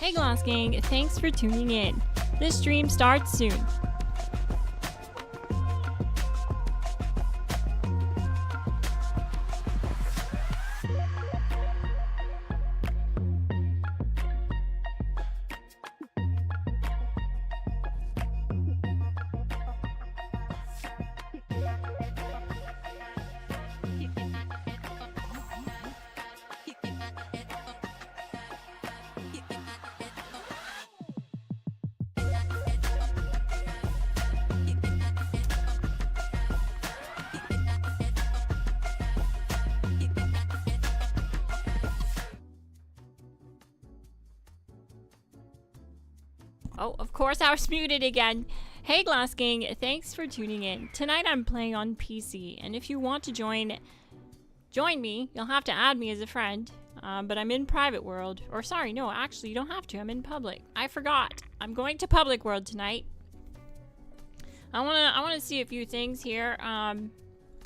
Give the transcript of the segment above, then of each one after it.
Hey Glass Gang, thanks for tuning in. This stream starts soon. Oh, of course I was muted again. Hey Glass Gang, thanks for tuning in. Tonight I'm playing on PC, and if you want to join me, you'll have to add me as a friend. But I'm in private world. Or sorry, no, actually you don't have to. I'm in public. I forgot. I'm going to public world tonight. I wanna see a few things here. I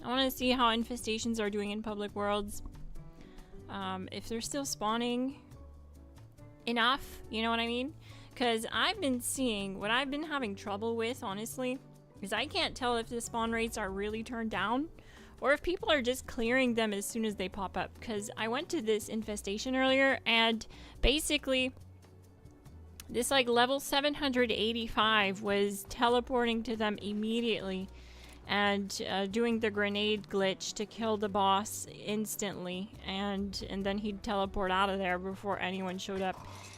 wanna see how infestations are doing in public worlds. If they're still spawning enough, you know what I mean? Because I've been seeing, what I've been having trouble with, honestly, is I can't tell if the spawn rates are really turned down or if people are just clearing them as soon as they pop up. Because I went to this infestation earlier and basically this like level 785 was teleporting to them immediately and doing the grenade glitch to kill the boss instantly, and then he'd teleport out of there before anyone showed up.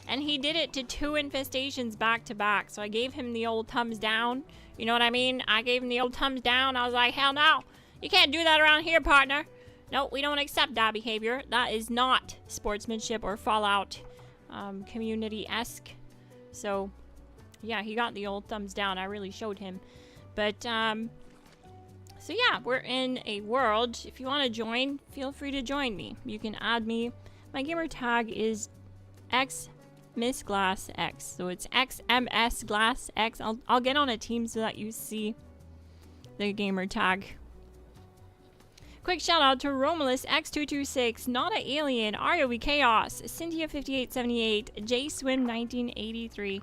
And he did it to 2 infestations back to back, so I gave him the old thumbs down. You know what I mean? I gave him the old thumbs down. I was like, hell no, you can't do that around here, partner. No, we don't accept that behavior. That is not sportsmanship or Fallout community-esque. So yeah, he got the old thumbs down. I really showed him. But so yeah, we're in a world. If you want to join, feel free to join me. You can add me. My gamer tag is XMissGlassX. So it's XMSGlassX. I'll get on a team so that you see the gamer tag. Quick shout out to Romulus X226, Not a Alien, ROV Chaos, Cynthia 5878, JSwim 1983.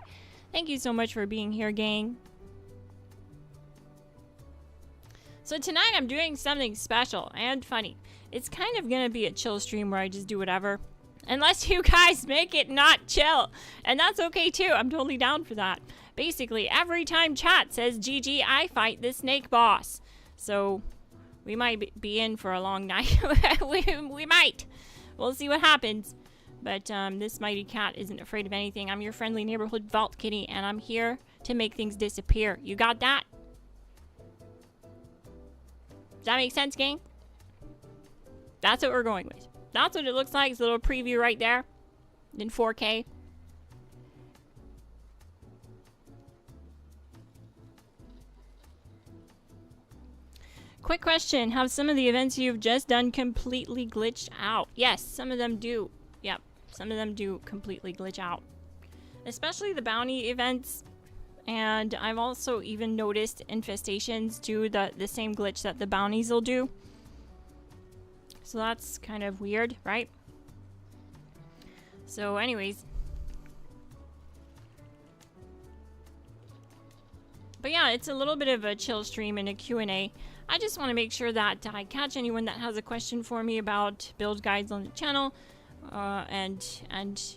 Thank you so much for being here, gang. So tonight I'm doing something special and funny. It's kind of gonna be a chill stream where I just do whatever. Unless you guys make it not chill. And that's okay too, I'm totally down for that. Basically, every time chat says GG, I fight the snake boss. So we might be in for a long night. we might. We'll see what happens. But this mighty cat isn't afraid of anything. I'm your friendly neighborhood vault kitty, and I'm here to make things disappear. You got that? Does that make sense, gang? That's what we're going with. That's what it looks like. It's a little preview right there in 4K. Quick question. Have some of the events you've just done completely glitched out? Yes, some of them do. Yep, some of them do completely glitch out. Especially the bounty events. And I've also even noticed infestations do the same glitch that the bounties will do. So that's kind of weird, right? So anyways. But yeah, it's a little bit of a chill stream and a Q&A. I just want to make sure that I catch anyone that has a question for me about build guides on the channel. And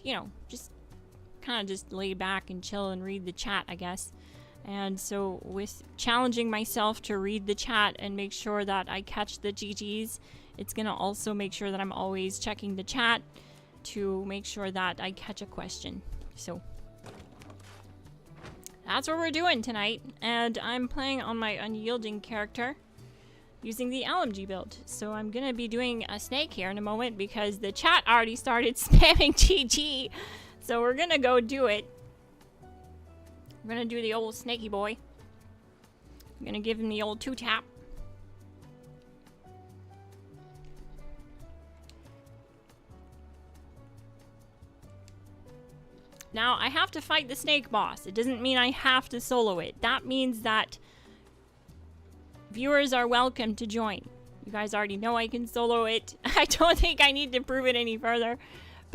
you know, just kind of just lay back and chill and read the chat, I guess. And so with challenging myself to read the chat and make sure that I catch the GGs, it's gonna also make sure that I'm always checking the chat to make sure that I catch a question. So that's what we're doing tonight, and I'm playing on my unyielding character using the LMG build. So I'm gonna be doing a snake here in a moment because the chat already started spamming GG. So we're gonna go do it. We're gonna do the old snaky boy. I'm gonna give him the old 2-tap. Now, I have to fight the snake boss. It doesn't mean I have to solo it. That means that viewers are welcome to join. You guys already know I can solo it. I don't think I need to prove it any further.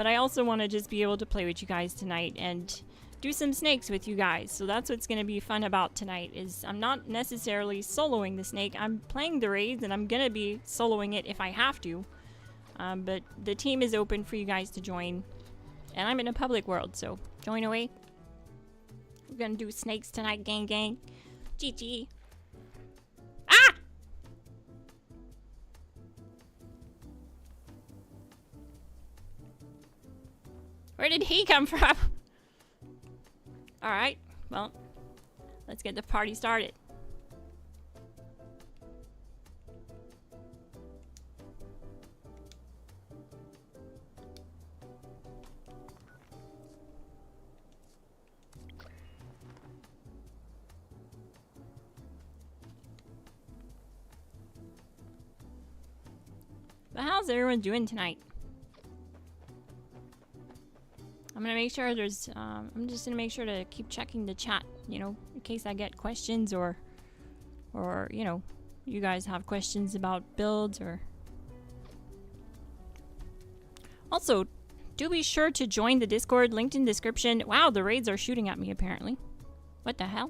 But I also want to just be able to play with you guys tonight and do some snakes with you guys. So that's what's going to be fun about tonight, is I'm not necessarily soloing the snake. I'm playing the raids and I'm going to be soloing it if I have to. But the team is open for you guys to join. And I'm in a public world, so join away. We're going to do snakes tonight, gang gang. GG. Ah! Where did he come from? Alright, well, let's get the party started. But how's everyone doing tonight? I'm gonna make sure there's, I'm just gonna make sure to keep checking the chat, you know, in case I get questions or, you know, you guys have questions about builds or... Also, do be sure to join the Discord, linked in description. Wow, the raids are shooting at me apparently. What the hell?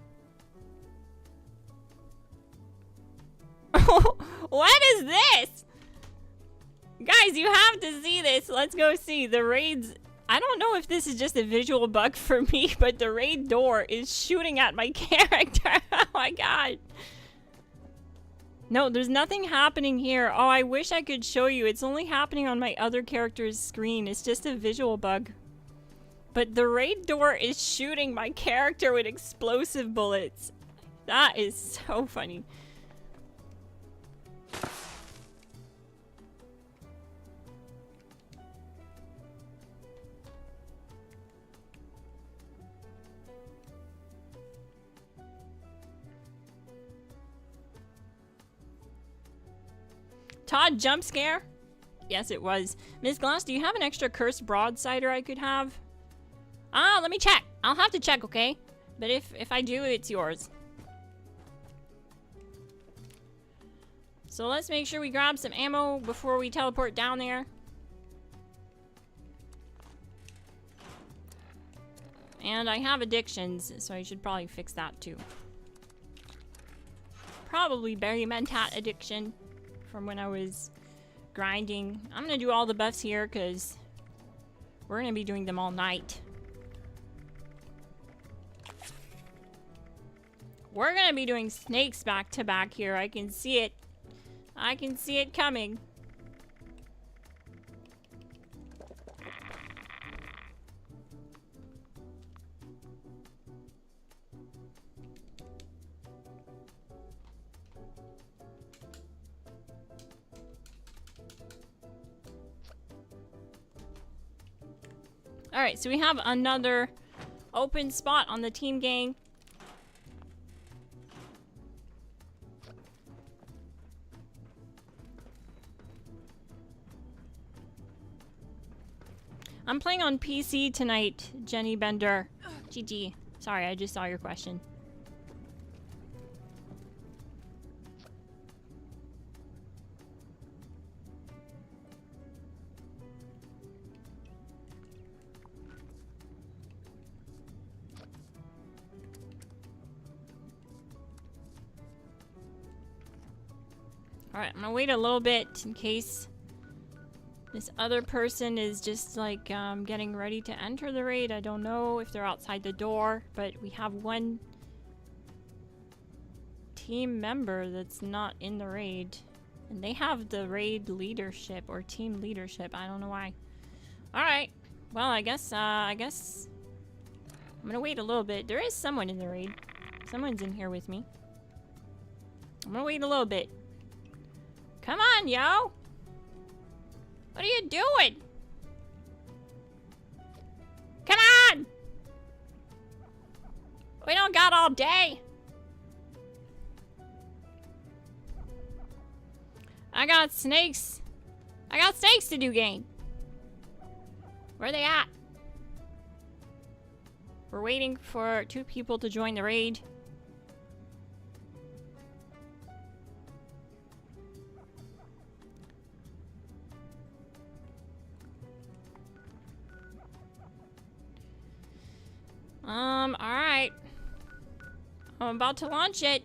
What is this? Guys, you have to see this. Let's go see. The raids... I don't know if this is just a visual bug for me, but the raid door is shooting at my character. Oh my god. No, there's nothing happening here. Oh, I wish I could show you. It's only happening on my other character's screen. It's just a visual bug. But the raid door is shooting my character with explosive bullets. That is so funny. Todd, jump scare? Yes, it was. Miss Glass, do you have an extra cursed broadsider I could have? Ah, let me check. I'll have to check, okay? But if I do, it's yours. So let's make sure we grab some ammo before we teleport down there. And I have addictions, so I should probably fix that too. Probably berry mentat addiction from when I was grinding. I'm gonna do all the buffs here because we're gonna be doing them all night. We're gonna be doing snakes back to back here. I can see it. I can see it coming. Alright, so we have another open spot on the team gang. I'm playing on PC tonight, Jenny Bender. GG. Sorry, I just saw your question. Alright, I'm gonna wait a little bit in case this other person is just like getting ready to enter the raid. I don't know if they're outside the door, but we have one team member that's not in the raid. And they have the raid leadership or team leadership. I don't know why. Alright. Well, I guess I'm gonna wait a little bit. There is someone in the raid. Someone's in here with me. I'm gonna wait a little bit. Come on, yo! What are you doing? Come on! We don't got all day. I got snakes. I got snakes to do, gang. Where are they at? We're waiting for 2 people to join the raid. Alright. I'm about to launch it.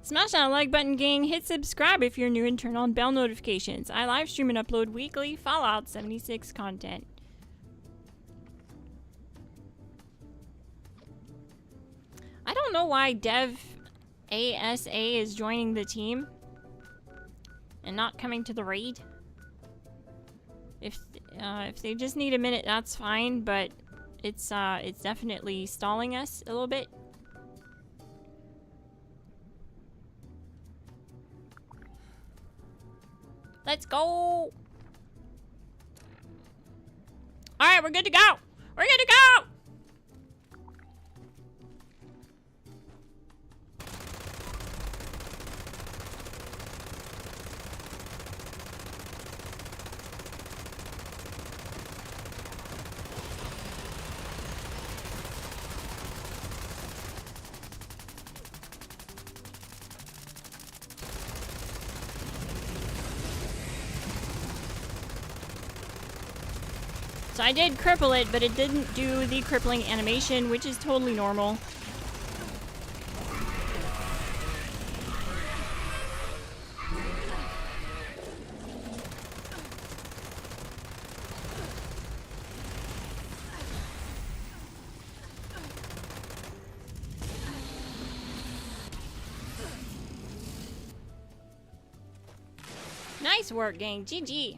Smash that like button, gang. Hit subscribe if you're new and turn on bell notifications. I live stream and upload weekly Fallout 76 content. I don't know why Dev ASA is joining the team and not coming to the raid. If they just need a minute, that's fine, but it's definitely stalling us a little bit. Let's go! Alright, we're good to go! We're good to go! So I did cripple it, but it didn't do the crippling animation, which is totally normal. Nice work, gang. GG.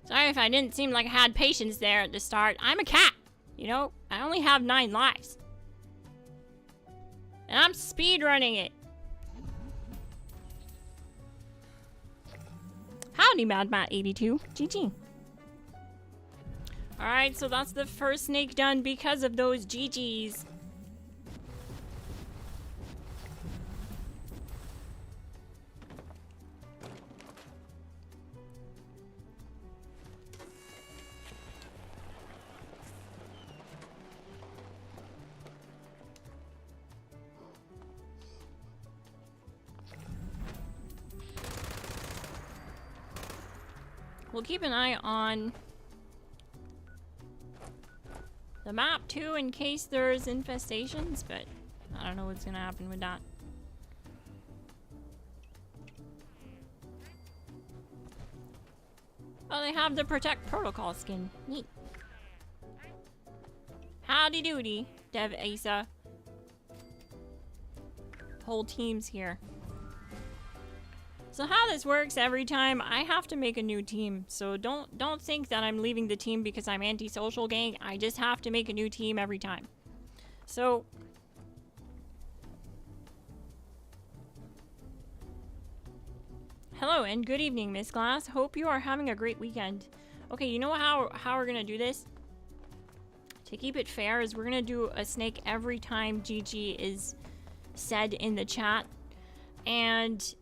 Sorry if I didn't seem like I had patience there at the start. I'm a cat, you know? I only have 9 lives. And I'm speedrunning it. Howdy, MadMat82. GG. Alright, so that's the first snake done because of those GGs. We'll keep an eye on the map too in case there's infestations, but I don't know what's gonna happen with that. Oh, they have the Protect Protocol skin. Neat. Howdy doody, Dev Asa. Whole team's here. So how this works, every time I have to make a new team. So don't think that I'm leaving the team because I'm antisocial, gang. I just have to make a new team every time. So hello and good evening, Miss Glass. Hope you are having a great weekend. Okay, you know how we're gonna do this? To keep it fair is we're gonna do a snake every time GG is said in the chat. And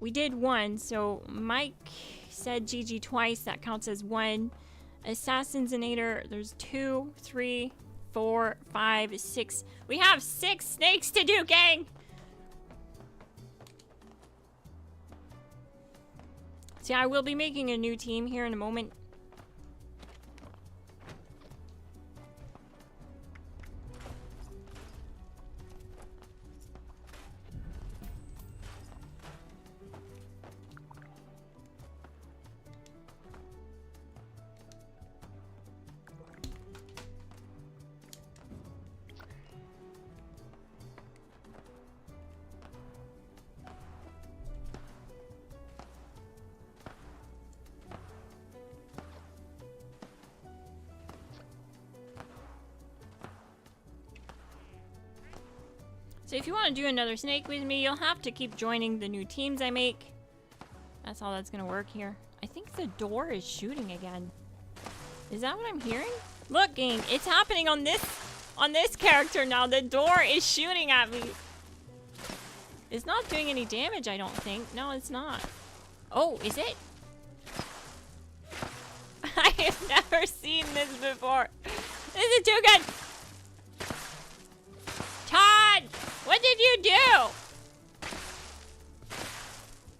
we did 1, so Mike said GG twice, that counts as 1. Assassinator, there's 2, 3, 4, 5, 6. We have 6 snakes to do, gang! See, I will be making a new team here in a moment. So if you want to do another snake with me, you'll have to keep joining the new teams I make. That's all that's gonna work here. I think the door is shooting again. Is that what I'm hearing? Look, gang, it's happening on this character now. The door is shooting at me. It's not doing any damage, I don't think. No, it's not. Oh, is it? I have never seen this before. This is too good. Todd, what did you do?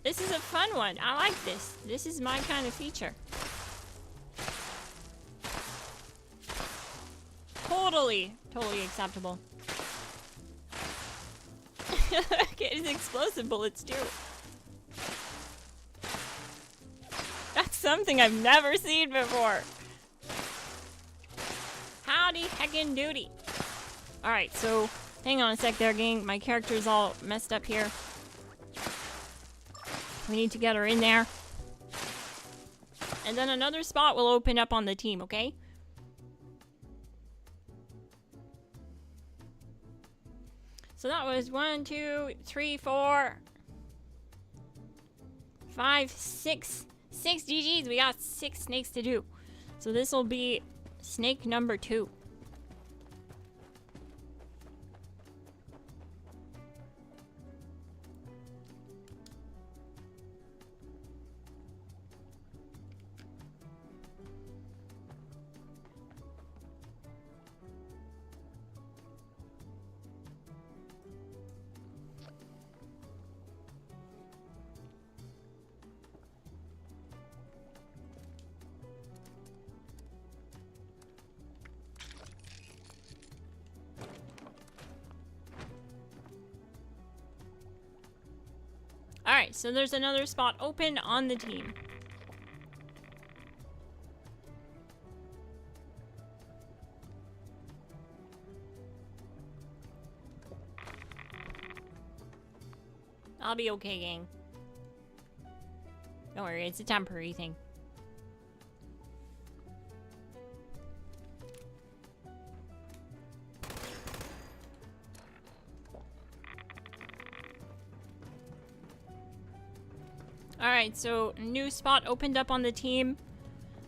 This is a fun one. I like this. This is my kind of feature. Totally acceptable. It's explosive bullets too. That's something I've never seen before. Howdy heckin' doody. Alright, so hang on a sec there, gang. My character's all messed up here. We need to get her in there. And then another spot will open up on the team, okay? So that was 1, 2, 3, 4, 5, 6. 6 GGs. We got 6 snakes to do. So this will be snake number 2. Alright, so there's another spot open on the team. I'll be okay, gang. Don't worry, it's a temporary thing. Alright, so new spot opened up on the team.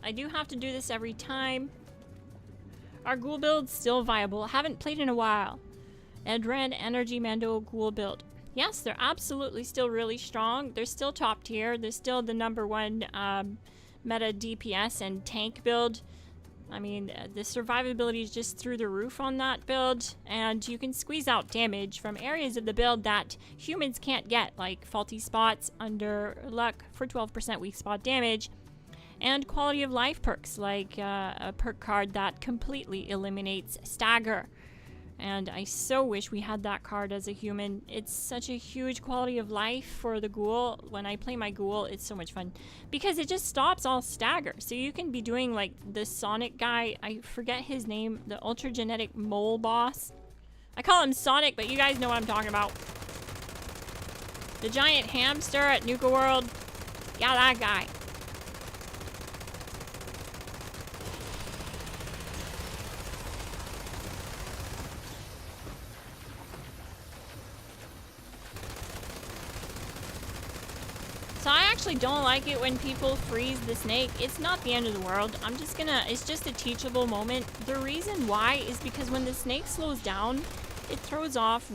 I do have to do this every time. Our ghoul build's still viable. Haven't played in a while. Edred Energy Mando ghoul build. Yes, they're absolutely still really strong. They're still top tier. They're still the #1 meta DPS and tank build. I mean, the survivability is just through the roof on that build, and you can squeeze out damage from areas of the build that humans can't get, like faulty spots, under luck for 12% weak spot damage, and quality of life perks, like a perk card that completely eliminates stagger. And I so wish we had that card as a human. It's such a huge quality of life for the ghoul. When I play my ghoul, it's so much fun because it just stops all stagger. So you can be doing like the Sonic guy, I forget his name, the ultra genetic mole boss. I call him Sonic, but you guys know what I'm talking about. The giant hamster at Nuka World. Yeah, that guy. So I actually don't like it when people freeze the snake. It's not the end of the world. It's just a teachable moment. The reason why is because when the snake slows down, it throws off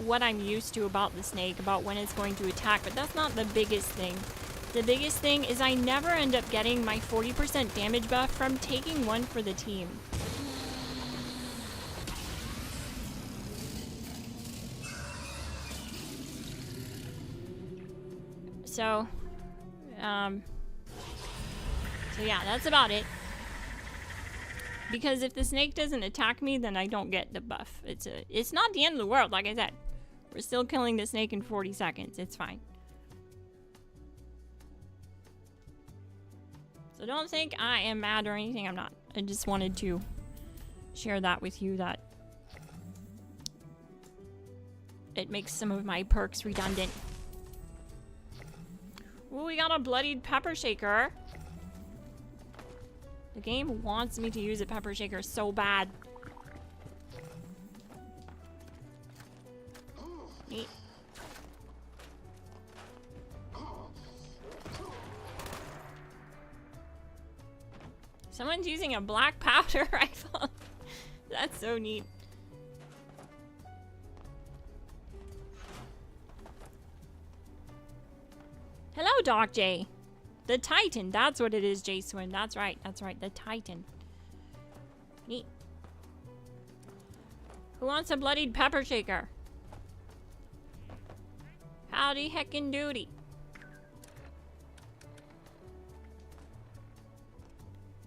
what I'm used to about the snake, about when it's going to attack, but that's not the biggest thing. The biggest thing is I never end up getting my 40% damage buff from taking one for the team. So yeah, that's about it. Because if the snake doesn't attack me, then I don't get the buff. It's not the end of the world, like I said. We're still killing the snake in 40 seconds. It's fine. So don't think I am mad or anything. I'm not. I just wanted to share that with you, that it makes some of my perks redundant. Ooh, we got a bloodied pepper shaker. The game wants me to use a pepper shaker so bad. Neat. Someone's using a black powder rifle. That's so neat. Doc J. The Titan. That's what it is, J Swin. That's right. That's right. The Titan. Neat. Who wants a bloodied pepper shaker? Howdy heckin' doody.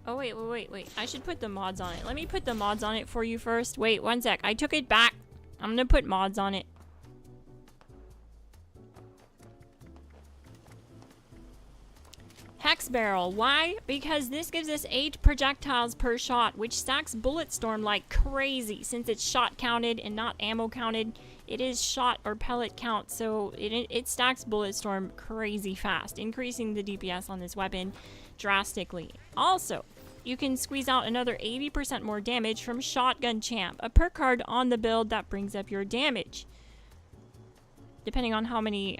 Oh, wait. I should put the mods on it. Let me put the mods on it for you first. Wait, one sec. I took it back. I'm gonna put mods on it. Hex barrel. Why? Because this gives us 8 projectiles per shot, which stacks bullet storm like crazy. Since it's shot counted and not ammo counted, it is shot or pellet count, so it stacks bullet storm crazy fast, increasing the DPS on this weapon drastically. Also, you can squeeze out another 80% more damage from Shotgun Champ, a perk card on the build that brings up your damage, depending on how many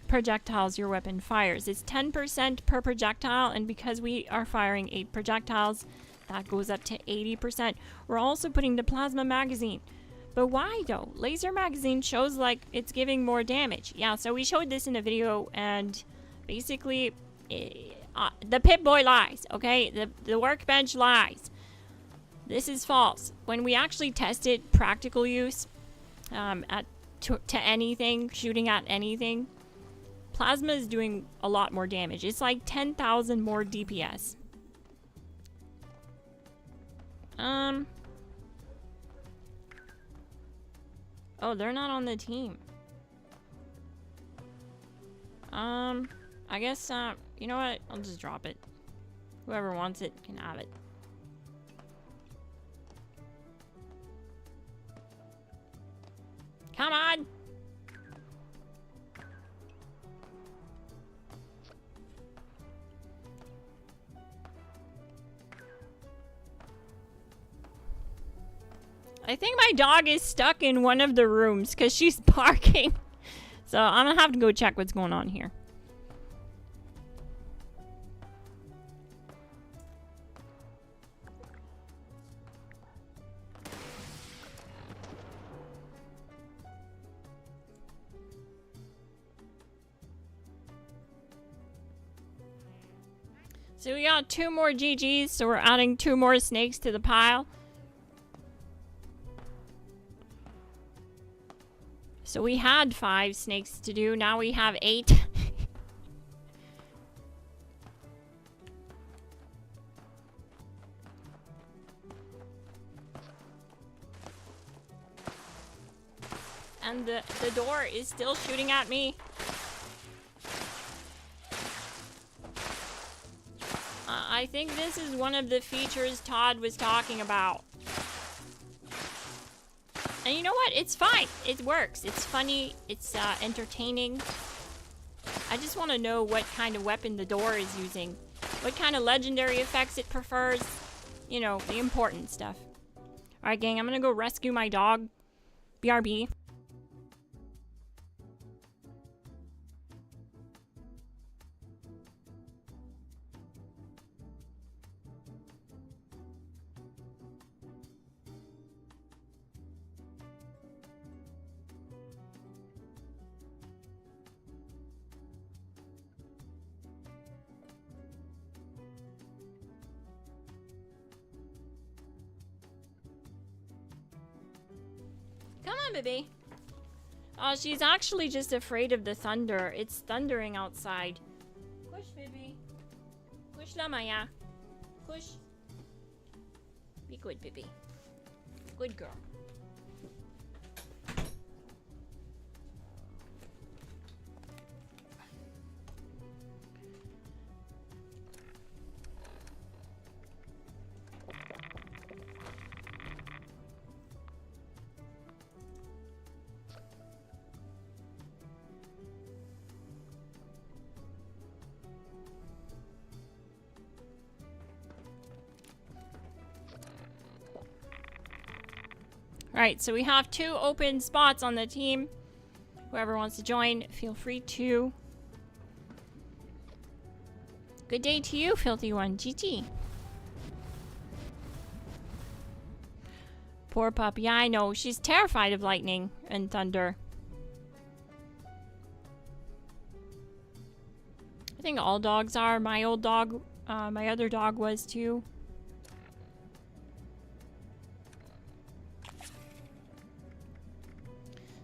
projectiles your weapon fires. It's 10% per projectile, and because we are firing 8 projectiles, that goes up to 80%. We're also putting the plasma magazine. But why though? Laser magazine shows like it's giving more damage. Yeah, so we showed this in a video, and basically the Pip-Boy lies, okay? The workbench lies. This is false. When we actually tested practical use to anything, shooting at anything, plasma is doing a lot more damage. It's like 10,000 more DPS. Oh, they're not on the team. I guess, you know what? I'll just drop it. Whoever wants it can have it. Come on! I think my dog is stuck in one of the rooms because she's barking. So I'm gonna have to go check what's going on here. So we got 2 more GGs, so we're adding 2 more snakes to the pile. So we had 5 snakes to do, now we have 8. And the door is still shooting at me. I think this is one of the features Todd was talking about. And you know what? It's fine. It works. It's funny. It's entertaining. I just want to know what kind of weapon the door is using. What kind of legendary effects it prefers. You know, the important stuff. Alright, gang. I'm going to go rescue my dog. BRB. Come on, baby. Oh, she's actually just afraid of the thunder. It's thundering outside. Push, baby. Push la Maya. Push. Be good, baby. Good girl. Alright, so we have 2 open spots on the team. Whoever wants to join, feel free to. Good day to you, filthy one. GG. Poor pup. Yeah, I know. She's terrified of lightning and thunder. I think all dogs are. My old dog, my other dog was too.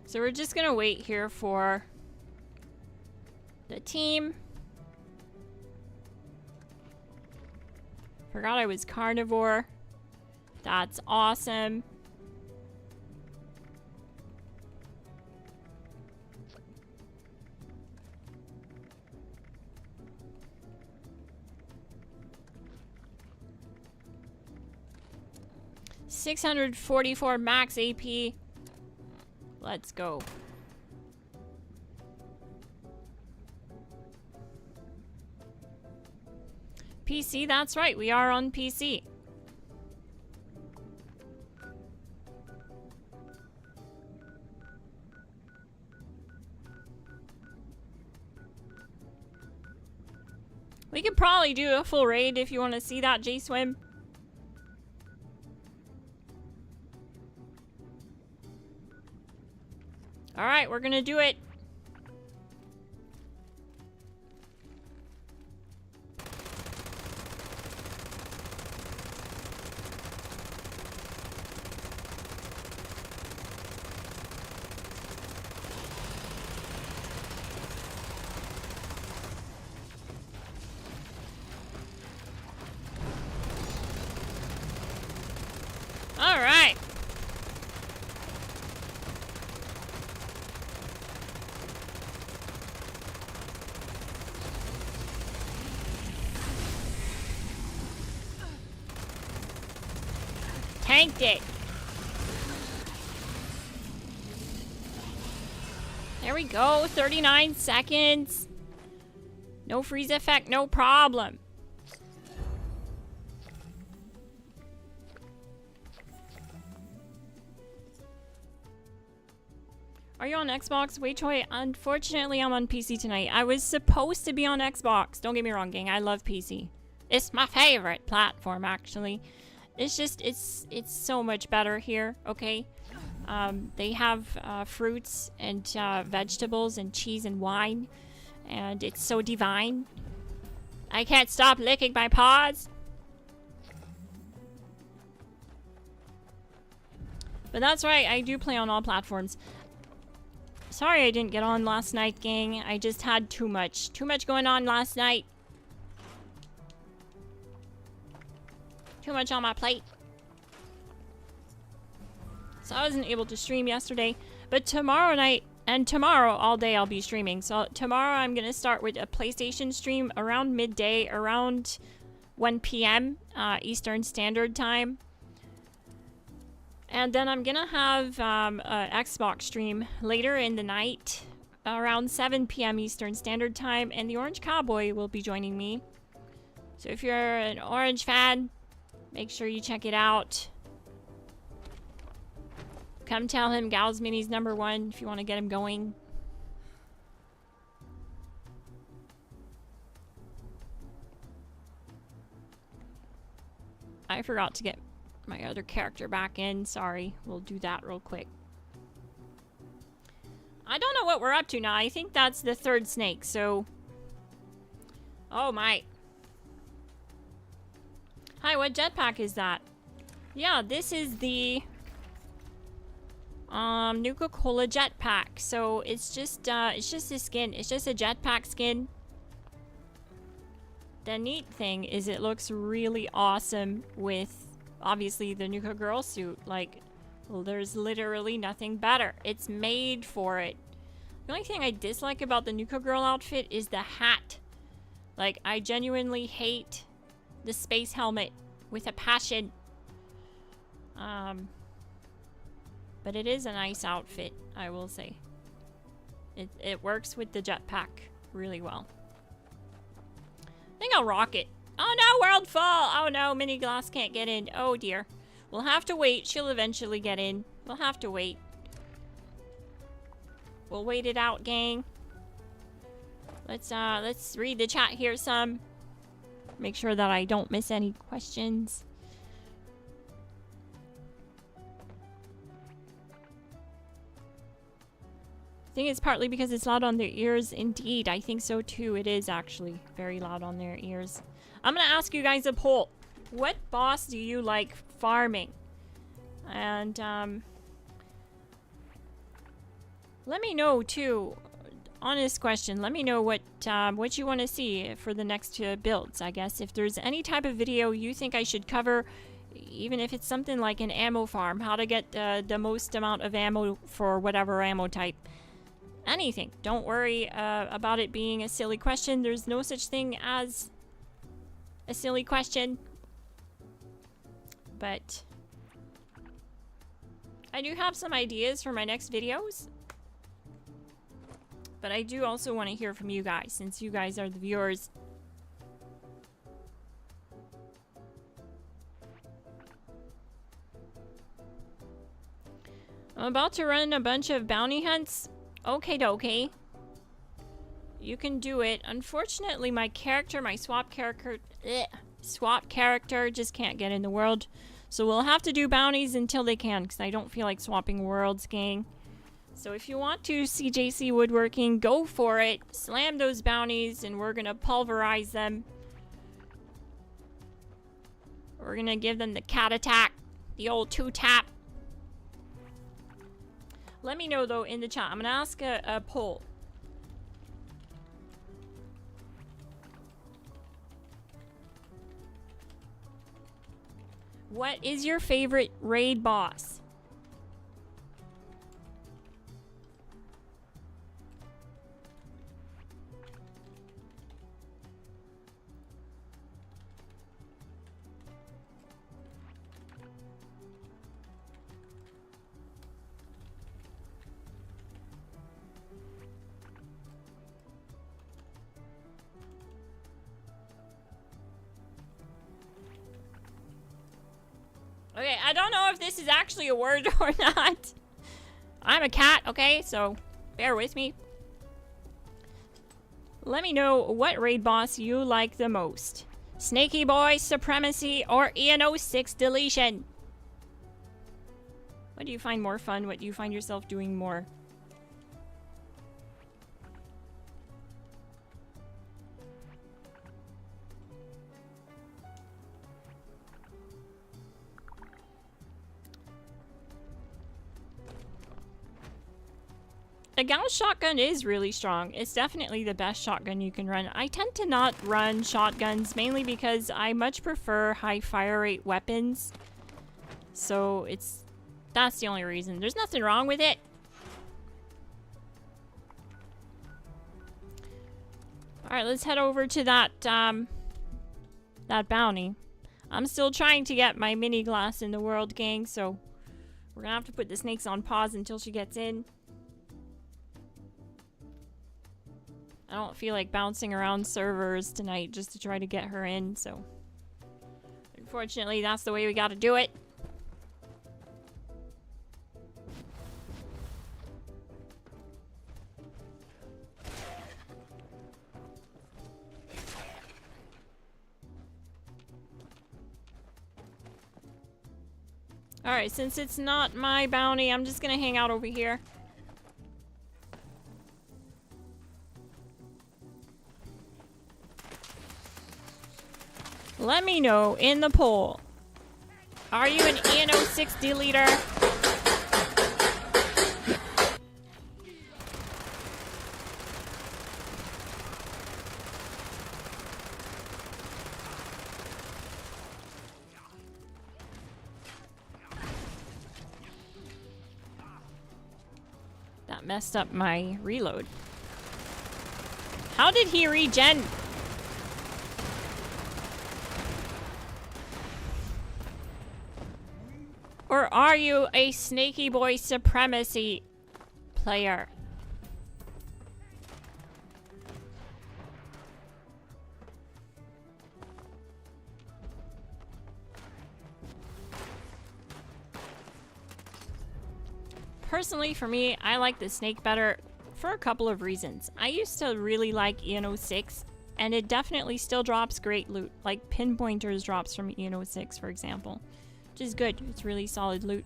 So we're just gonna wait here for the team. Forgot I was carnivore. That's awesome. $644 max AP. Let's go. PC, that's right, we are on PC. We could probably do a full raid if you want to see that, J-Swim. Alright, we're gonna do it. Alright. Tanked it. There we go. 39 seconds. No freeze effect, no problem. Are you on Xbox? Wait, Choi. Unfortunately, I'm on PC tonight. I was supposed to be on Xbox. Don't get me wrong, gang. I love PC. It's my favorite platform, actually. It's just, it's so much better here, okay? They have fruits and vegetables and cheese and wine. And it's so divine. I can't stop licking my paws. But that's right, I do play on all platforms. Sorry I didn't get on last night, gang. I just had too much going on last night. Too much on my plate. So I wasn't able to stream yesterday. But tomorrow night and tomorrow all day I'll be streaming. So tomorrow I'm going to start with a PlayStation stream around midday, around 1 p.m. Eastern Standard Time. And then I'm going to have an Xbox stream later in the night, around 7 p.m. Eastern Standard Time. And the Orange Cowboy will be joining me. So if you're an Orange fan, make sure you check it out. Come tell him Gals Mini's #1 if you want to get him going. I forgot to get my other character back in. Sorry. We'll do that real quick. I don't know what we're up to now. I think that's the 3rd snake, so... Oh my. Hi, what jetpack is that? Yeah, this is the... Nuka-Cola jetpack. So it's just a skin. It's just a jetpack skin. The neat thing is it looks really awesome with obviously the Nuka girl suit. Like, well, there's literally nothing better. It's made for it. The only thing I dislike about the Nuka girl outfit is the hat. Like, I genuinely hate the space helmet with a passion. But it is a nice outfit, I will say. It works with the jetpack really well. I think I'll rock it. Oh no, world fall! Oh no, Mini Glass can't get in. Oh dear. We'll have to wait. She'll eventually get in. We'll have to wait. We'll wait it out, gang. Let's read the chat here some. Make sure that I don't miss any questions. I think it's partly because it's loud on their ears. Indeed, I think so too. It is actually very loud on their ears. I'm gonna ask you guys a poll. What boss do you like farming? And let me know too. Honest question. Let me know what you want to see for the next builds. I guess if there's any type of video you think I should cover, even if it's something like an ammo farm, how to get the most amount of ammo for whatever ammo type. Anything. Don't worry about it being a silly question. There's no such thing as a silly question. But I do have some ideas for my next videos. But I do also want to hear from you guys, since you guys are the viewers. I'm about to run a bunch of bounty hunts. Okay, dokie. You can do it. Unfortunately, my swap character just can't get in the world. So we'll have to do bounties until they can, because I don't feel like swapping worlds, gang. So if you want to see JC woodworking, go for it. Slam those bounties, and we're gonna pulverize them. We're gonna give them the cat attack, the old 2-tap. Let me know, though, in the chat. I'm gonna ask a poll. What is your favorite raid boss? Okay, I don't know if this is actually a word or not. I'm a cat, okay? So, bear with me. Let me know what raid boss you like the most. Snaky Boy, Supremacy, or ENO6 Deletion? What do you find more fun? What do you find yourself doing more? A Gauss shotgun is really strong. It's definitely the best shotgun you can run. I tend to not run shotguns, mainly because I much prefer high fire rate weapons. So that's the only reason. There's nothing wrong with it. Alright, let's head over to that bounty. I'm still trying to get my mini glass in the world, gang, so we're gonna have to put the snakes on pause until she gets in. I don't feel like bouncing around servers tonight just to try to get her in, so unfortunately that's the way we gotta do it. Alright, since it's not my bounty, I'm just gonna hang out over here. Let me know in the poll. Are you an ENO6 deleter? That messed up my reload. How did he regen? Or are you a Snaky Boy Supremacy player? Personally, for me, I like the snake better for a couple of reasons. I used to really like ENO6, and it definitely still drops great loot. Like pinpointers drops from ENO6, for example. Which is good. It's really solid loot.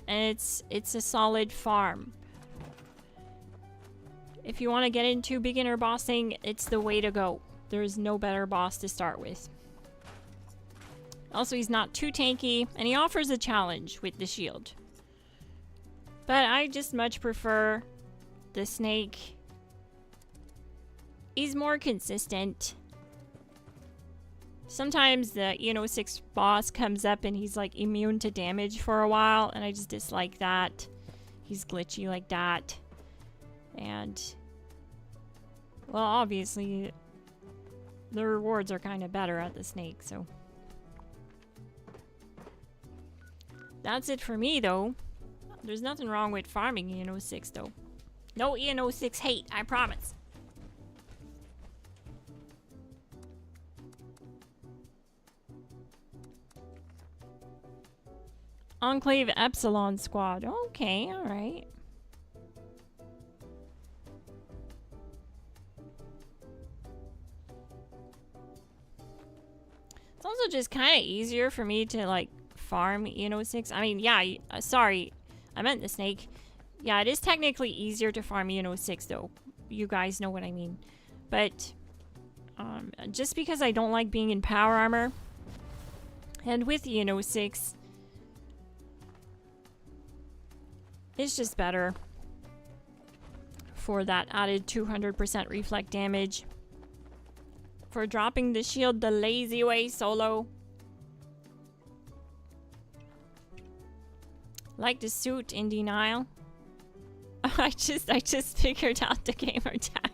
And it's a solid farm. If you want to get into beginner bossing, it's the way to go. There's no better boss to start with. Also, he's not too tanky, and he offers a challenge with the shield. But I just much prefer the snake. He's more consistent. Sometimes the ENO6 boss comes up and he's like immune to damage for a while, and I just dislike that. He's glitchy like that. And, well, obviously, the rewards are kind of better at the snake, so. That's it for me, though. There's nothing wrong with farming ENO6, though. No ENO6 hate, I promise. Enclave Epsilon Squad. Okay, alright. It's also just kind of easier for me to, like, farm ENO6. I mean, yeah, sorry. I meant the snake. Yeah, it is technically easier to farm ENO6, though. You guys know what I mean. But, just because I don't like being in power armor, and with ENO6, it's just better for that added 200% reflect damage. For dropping the shield the lazy way solo. Like the suit in denial. I just figured out the gamer tag.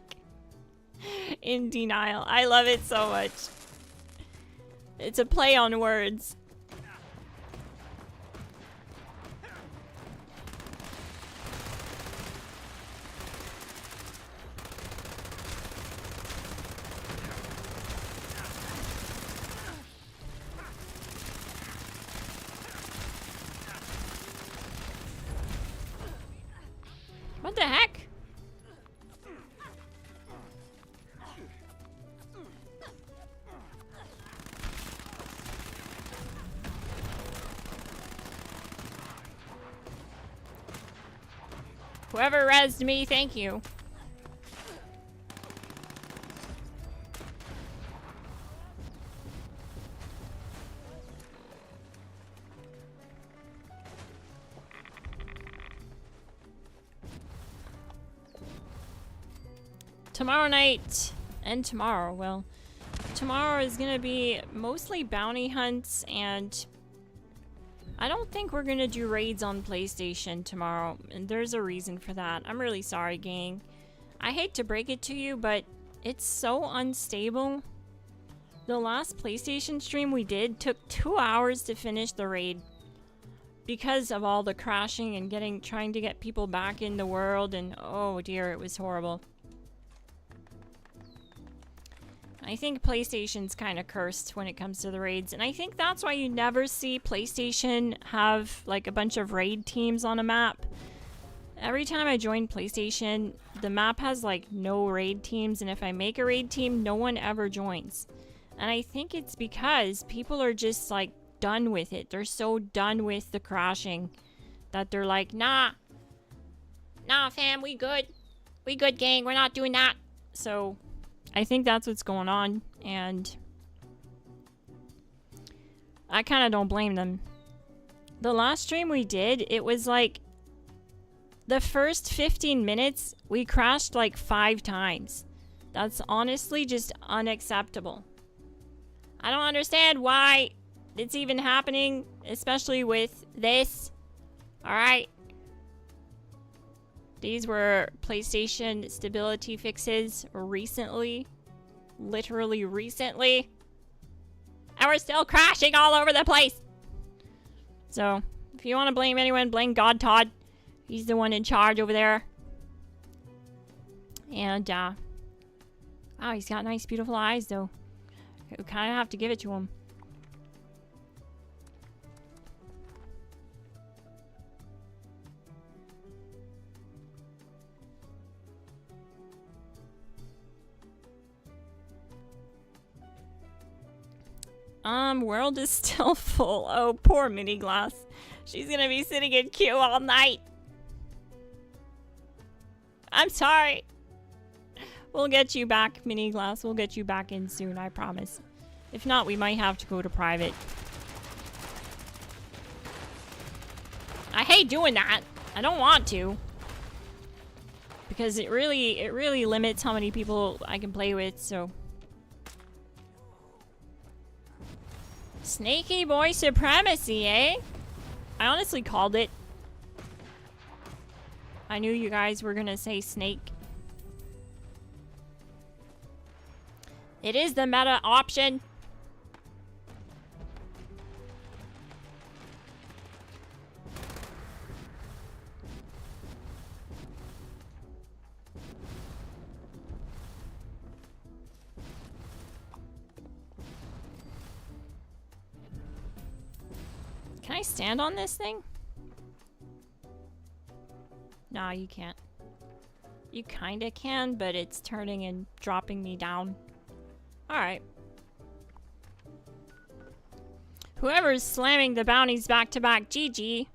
In denial. I love it so much. It's a play on words. What the heck? Whoever rezzed me, thank you. Tomorrow night and tomorrow, well, tomorrow is gonna be mostly bounty hunts, and I don't think we're gonna do raids on PlayStation tomorrow, and there's a reason for that. I'm really sorry, gang. I hate to break it to you, but it's so unstable. The last PlayStation stream we did took 2 hours to finish the raid because of all the crashing and trying to get people back in the world, and oh dear, it was horrible. I think PlayStation's kind of cursed when it comes to the raids, and I think that's why you never see PlayStation have like a bunch of raid teams on a map. Every time I join PlayStation, the map has like no raid teams, and if I make a raid team, no one ever joins. And I think it's because people are just like done with it. They're so done with the crashing that they're like, nah, fam, we good, gang, we're not doing that. So I think that's what's going on, and I kind of don't blame them. The last stream we did, it was like the first 15 minutes, we crashed like 5 times. That's honestly just unacceptable. I don't understand why it's even happening, especially with this. Alright. These were PlayStation stability fixes recently. Literally recently. And we're still crashing all over the place. So, if you want to blame anyone, blame God Todd. He's the one in charge over there. And, wow, he's got nice, beautiful eyes, though. You kind of have to give it to him. World is still full. Oh, poor Mini Glass. She's gonna be sitting in queue all night. I'm sorry. We'll get you back, Mini Glass. We'll get you back in soon, I promise. If not, we might have to go to private. I hate doing that. I don't want to. Because it really limits how many people I can play with, so. Snaky boy supremacy, eh? I honestly called it. I knew you guys were gonna say snake. It is the meta option. Can I stand on this thing? No, you can't. You kinda can, but it's turning and dropping me down. Alright. Whoever's slamming the bounties back to back, GG.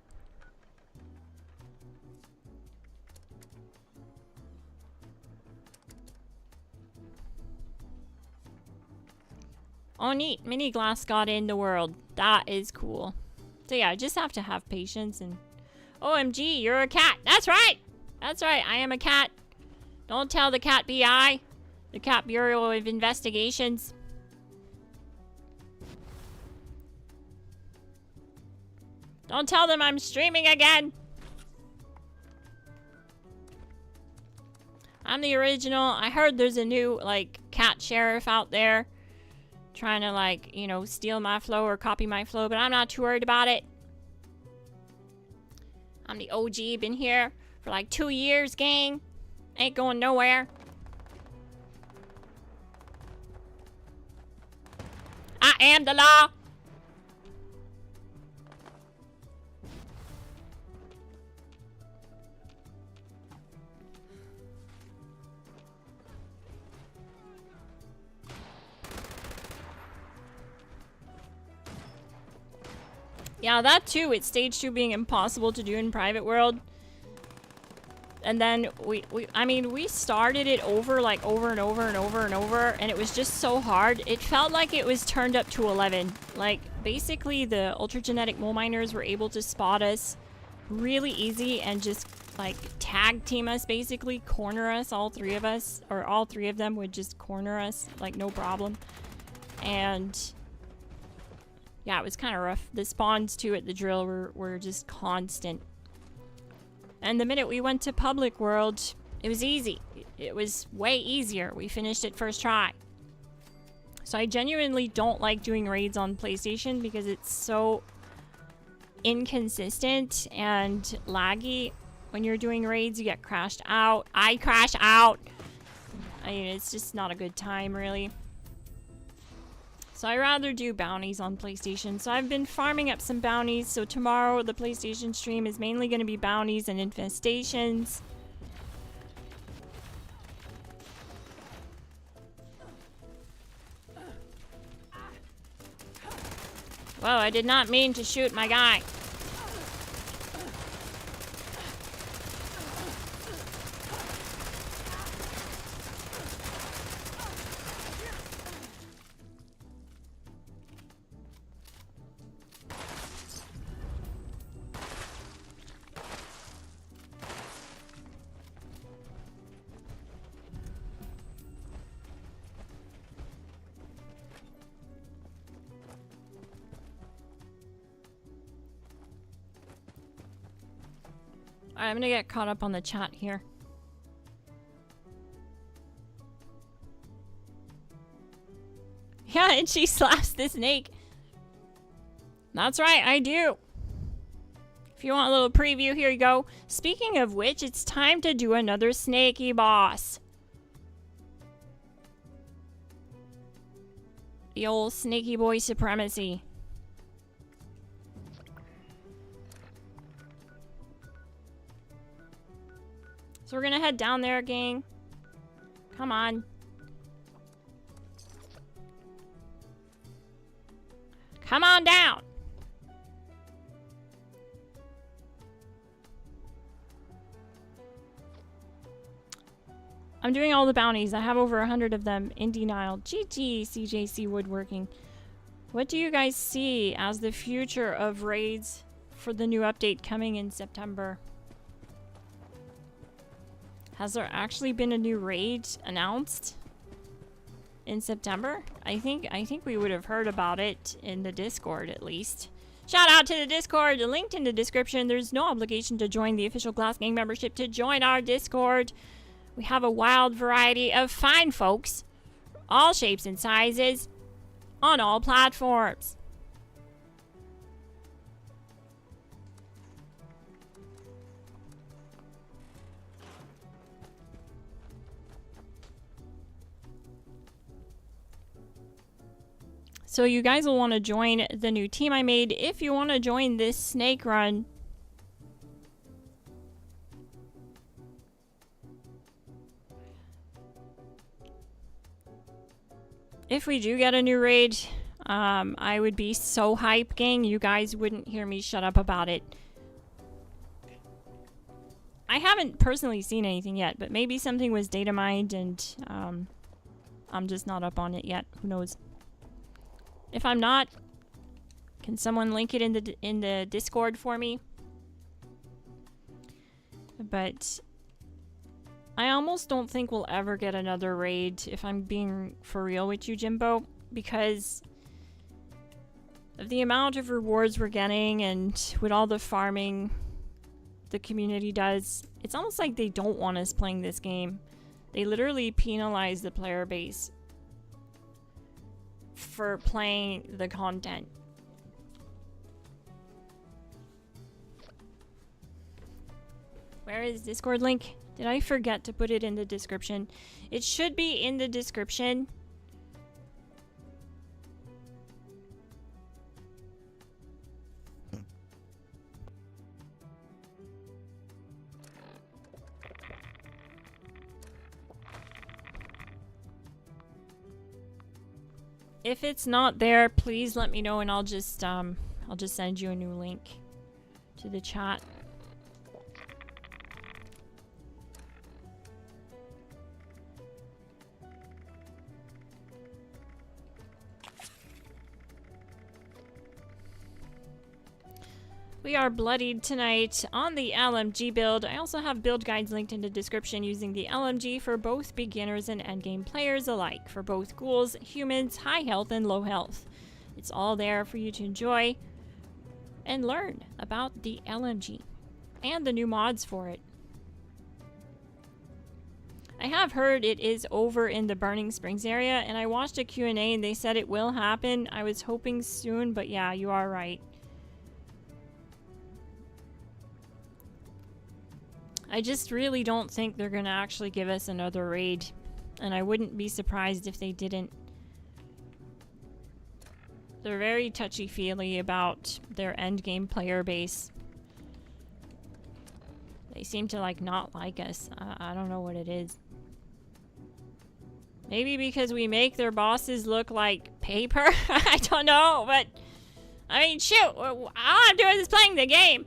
Oh neat, Mini Glass got in the world. That is cool. So yeah, I just have to have patience and... OMG, you're a cat! That's right! That's right, I am a cat. Don't tell the Cat BI. The Cat Bureau of Investigations. Don't tell them I'm streaming again! I'm the original. I heard there's a new, like, cat sheriff out there. Trying to, like, you know, steal my flow or copy my flow, but I'm not too worried about it. I'm the OG, been here for like 2 years, gang. Ain't going nowhere. I am the law. Yeah, that too, it's stage 2 being impossible to do in private world. And then we started it over, like, over and over and over and over, and it was just so hard. It felt like it was turned up to 11. Like, basically, the ultra-genetic mole miners were able to spot us really easy and just, like, tag team us, basically, corner us, all three of us, or all three of them would just corner us, like, no problem. And... yeah, it was kind of rough. The spawns, too, at the drill were just constant. And the minute we went to public world, it was easy. It was way easier. We finished it first try. So I genuinely don't like doing raids on PlayStation because it's so inconsistent and laggy. When you're doing raids, you get crashed out. I crash out. I mean, it's just not a good time, really. So I rather do bounties on PlayStation. So I've been farming up some bounties. So tomorrow the PlayStation stream is mainly going to be bounties and infestations. Whoa, I did not mean to shoot my guy. I'm gonna get caught up on the chat here. Yeah, and she slaps the snake. That's right, I do. If you want a little preview, here you go. Speaking of which, it's time to do another snaky boss. The old snaky boy supremacy. So we're gonna head down there, gang. Come on. Come on down. I'm doing all the bounties. I have over 100 of them in denial. GG, CJC Woodworking. What do you guys see as the future of raids for the new update coming in September? Has there actually been a new raid announced in September? I think we would have heard about it in the Discord at least. Shout out to the Discord, linked in the description. There's no obligation to join the official Glass Gang membership to join our Discord. We have a wild variety of fine folks, all shapes and sizes, on all platforms. So you guys will want to join the new team I made if you want to join this snake run. If we do get a new raid, I would be so hype, gang. You guys wouldn't hear me shut up about it. I haven't personally seen anything yet, but maybe something was data mined and I'm just not up on it yet. Who knows? If I'm not, can someone link it in the Discord for me? But I almost don't think we'll ever get another raid, if I'm being for real with you, Jimbo, because of the amount of rewards we're getting and with all the farming the community does. It's almost like they don't want us playing this game. They literally penalize the player base for playing the content. Where is Discord link? Did I forget to put it in the description? It should be in the description. If it's not there, please let me know and I'll just send you a new link to the chat. We are bloodied tonight on the LMG build. I also have build guides linked in the description using the LMG for both beginners and endgame players alike, for both ghouls, humans, high health, and low health. It's all there for you to enjoy and learn about the LMG and the new mods for it. I have heard it is over in the Burning Springs area, and I watched a Q&A and they said it will happen. I was hoping soon, but yeah, you are right. I just really don't think they're gonna actually give us another raid, and I wouldn't be surprised if they didn't. They're very touchy-feely about their endgame player base. They seem to not like us. I don't know what it is. Maybe because we make their bosses look like paper? I don't know, but I mean, shoot, all I'm doing is playing the game.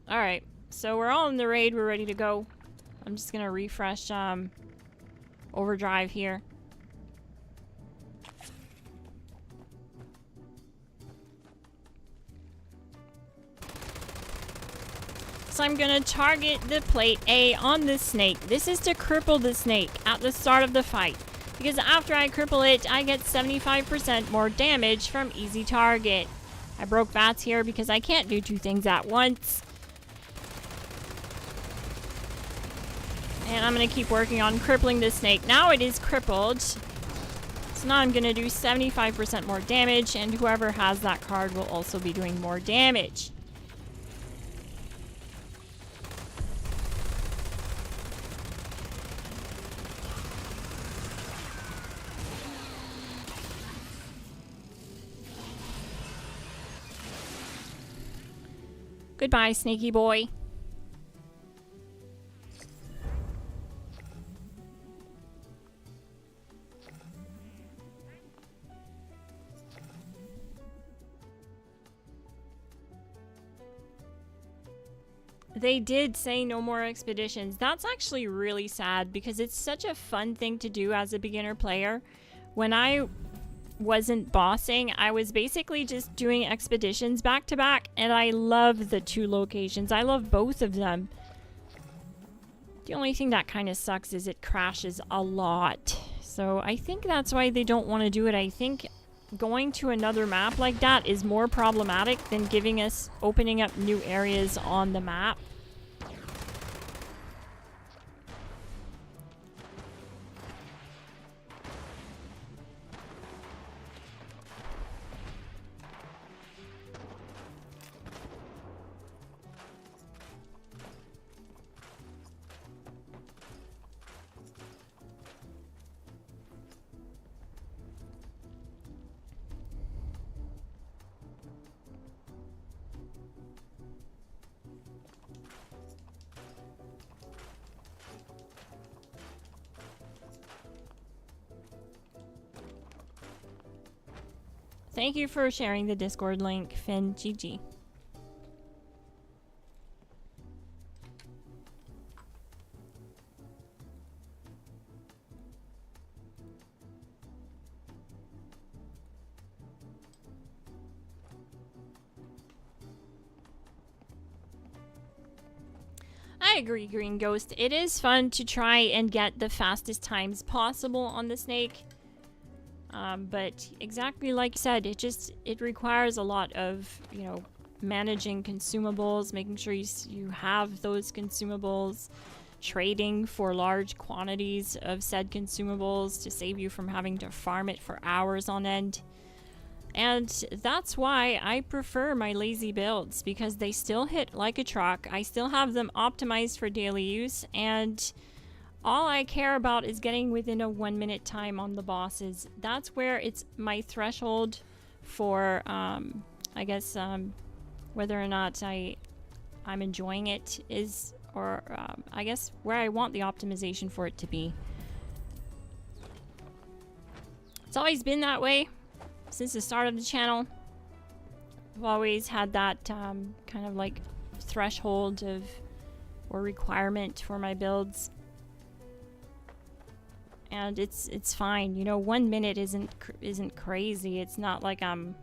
Alright, so we're all in the raid, we're ready to go. I'm just gonna refresh overdrive here. So I'm gonna target the plate A on this snake. This is to cripple the snake at the start of the fight, because after I cripple it, I get 75% more damage from easy target. I broke bats here because I can't do two things at once. And I'm going to keep working on crippling this snake. Now it is crippled. So now I'm going to do 75% more damage, and whoever has that card will also be doing more damage. Goodbye, snaky boy. They did say no more expeditions. That's actually really sad because it's such a fun thing to do as a beginner player. When I wasn't bossing, I was basically just doing expeditions back to back, and I love the 2 locations. I love both of them. The only thing that kind of sucks is it crashes a lot. So I think that's why they don't want to do it. I think going to another map like that is more problematic than opening up new areas on the map. Thank you for sharing the Discord link, Finn. GG. I agree, Green Ghost. It is fun to try and get the fastest times possible on the snake. But exactly like you said, it requires a lot of, you know, managing consumables, making sure you have those consumables, trading for large quantities of said consumables to save you from having to farm it for hours on end. And that's why I prefer my lazy builds, because they still hit like a truck. I still have them optimized for daily use, and all I care about is getting within a 1 minute time on the bosses. That's where it's my threshold for, I guess, whether or not I'm enjoying it is, or I guess where I want the optimization for it to be. It's always been that way since the start of the channel. I've always had that kind of like threshold of, or requirement for my builds. And it's fine, you know. 1 minute isn't crazy. It's not like I'm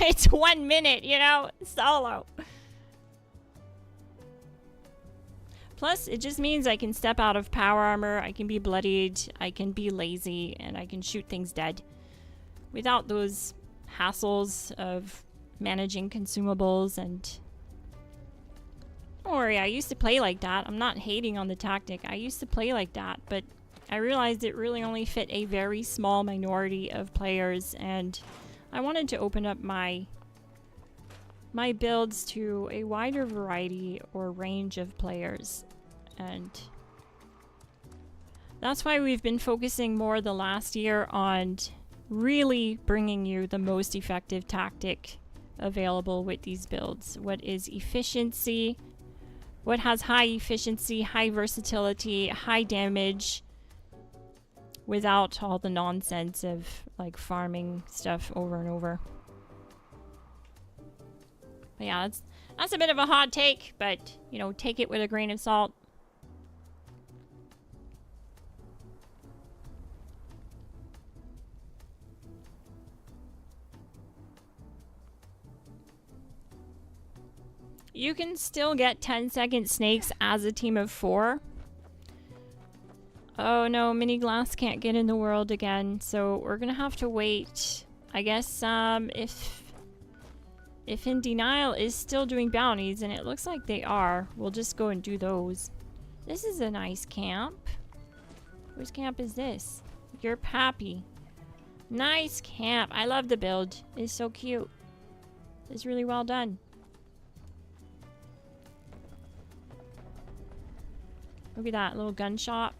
it's 1 minute, you know, solo. Plus, it just means I can step out of power armor, I can be bloodied, I can be lazy, and I can shoot things dead without those hassles of managing consumables. And don't worry, I used to play like that. I'm not hating on the tactic. I used to play like that, but I realized it really only fit a very small minority of players, and I wanted to open up my builds to a wider variety or range of players. And that's why we've been focusing more the last year on really bringing you the most effective tactic available with these builds. What is efficiency? What has high efficiency, high versatility, high damage, without all the nonsense of like farming stuff over and over. But yeah, that's a bit of a hot take, but you know, take it with a grain of salt. You can still get 10-second snakes as a team of 4. Oh no, Mini Glass can't get in the world again, so we're gonna have to wait. I guess if In Denial is still doing bounties, and it looks like they are, we'll just go and do those. This is a nice camp. Whose camp is this? Your Pappy. Nice camp. I love the build. It's so cute. It's really well done. Look at that little gun shop.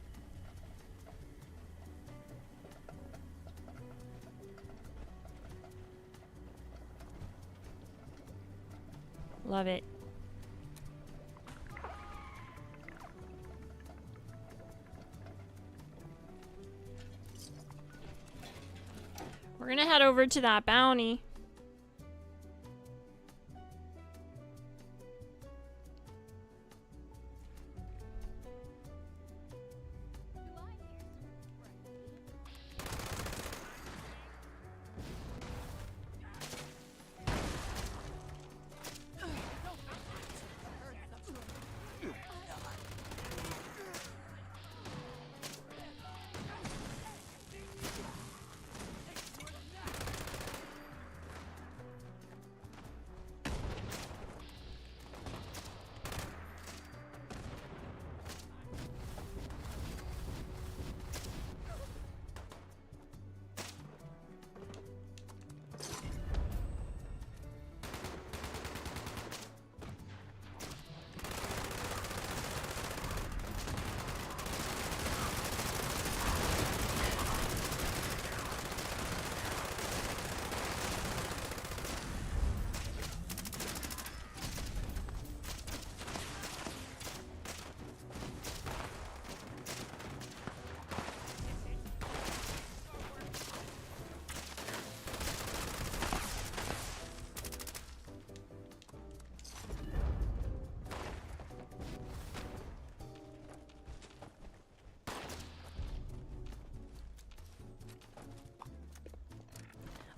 Love it. We're gonna head over to that bounty.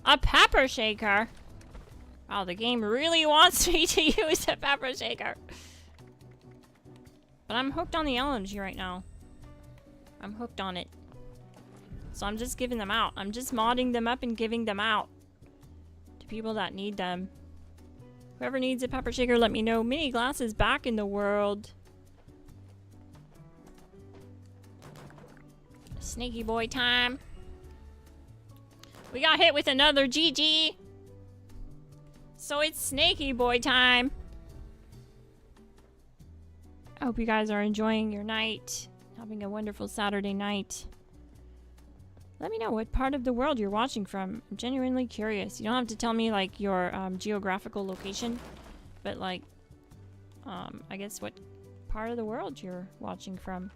A pepper shaker? Wow, the game really wants me to use a pepper shaker. But I'm hooked on the LMG right now. I'm hooked on it. So I'm just giving them out. I'm just modding them up and giving them out to people that need them. Whoever needs a pepper shaker, let me know. Mini Glass is back in the world. Snaky boy time. We got hit with another GG. So it's Snaky boy time. I hope you guys are enjoying your night. Having a wonderful Saturday night. Let me know what part of the world you're watching from. I'm genuinely curious. You don't have to tell me like your geographical location, but like, I guess what part of the world you're watching from.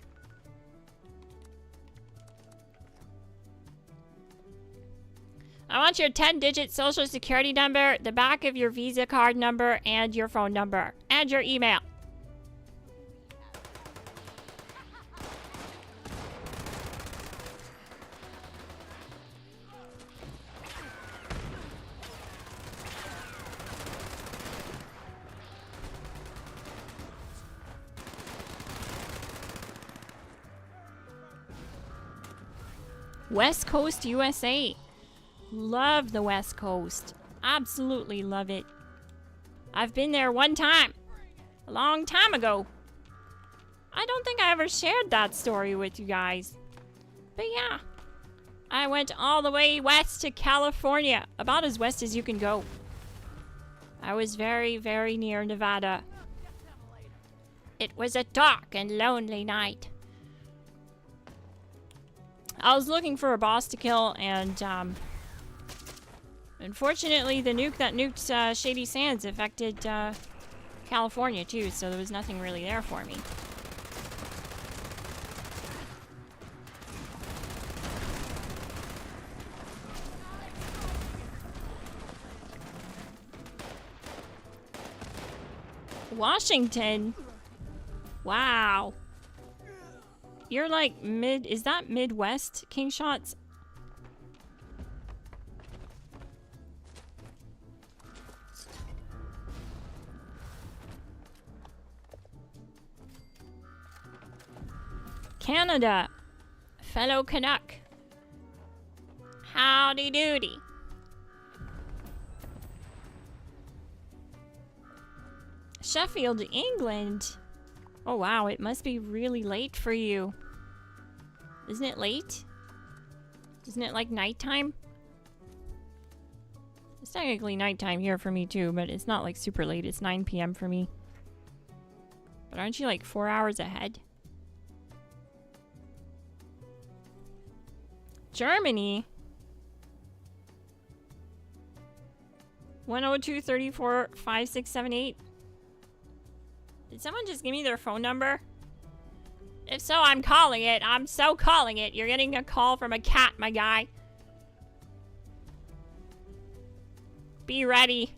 I want your 10-digit social security number, the back of your Visa card number, and your phone number, and your email. West Coast, USA. Love the West Coast. Absolutely love it. I've been there one time. A long time ago. I don't think I ever shared that story with you guys. But yeah. I went all the way west to California. About as west as you can go. I was very, very near Nevada. It was a dark and lonely night. I was looking for a boss to kill, and unfortunately the nuke that nuked Shady Sands affected California too, so there was nothing really there for me. Washington? Wow. You're like is that Midwest, King Shots? Canada. Fellow Canuck. Howdy doody. Sheffield, England. Oh wow, it must be really late for you. Isn't it late? Isn't it like nighttime? It's technically nighttime here for me too, but it's not like super late. It's 9 p.m. for me. But aren't you like 4 hours ahead? Germany? 102 34 5678. Did someone just give me their phone number? If so, I'm calling it. I'm so calling it. You're getting a call from a cat, my guy. Be ready.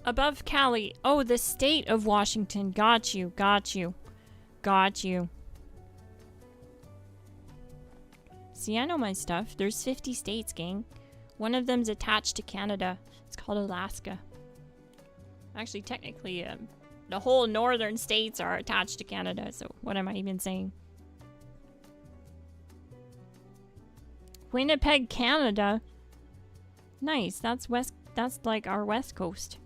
Above Cali. Oh, the state of Washington. Got you. Got you. Got you. See, I know my stuff. There's 50 states, gang. One of them's attached to Canada. It's called Alaska. Actually, technically, the whole northern states are attached to Canada, so what am I even saying? Winnipeg, Canada. Nice. That's like our west coast.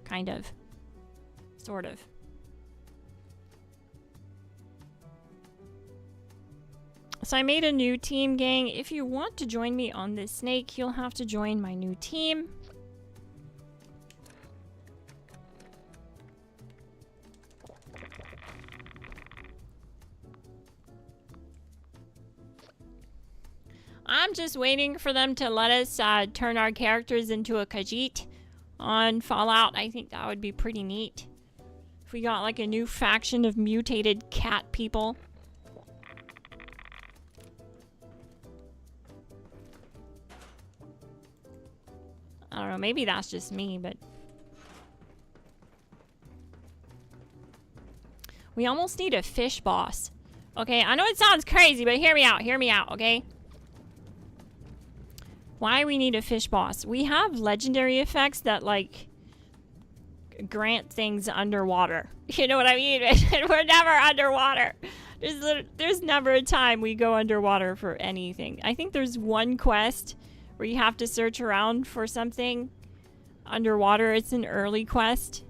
Kind of. Sort of. So I made a new team, gang. If you want to join me on this snake, you'll have to join my new team. I'm just waiting for them to let us turn our characters into a Khajiit on Fallout. I think that would be pretty neat. If we got like a new faction of mutated cat people. I don't know, maybe that's just me, but... We almost need a fish boss. Okay, I know it sounds crazy, but hear me out, okay? Why we need a fish boss? We have legendary effects that, like, grant things underwater. You know what I mean? We're never underwater. There's never a time we go underwater for anything. I think there's one quest where you have to search around for something underwater. It's an early quest.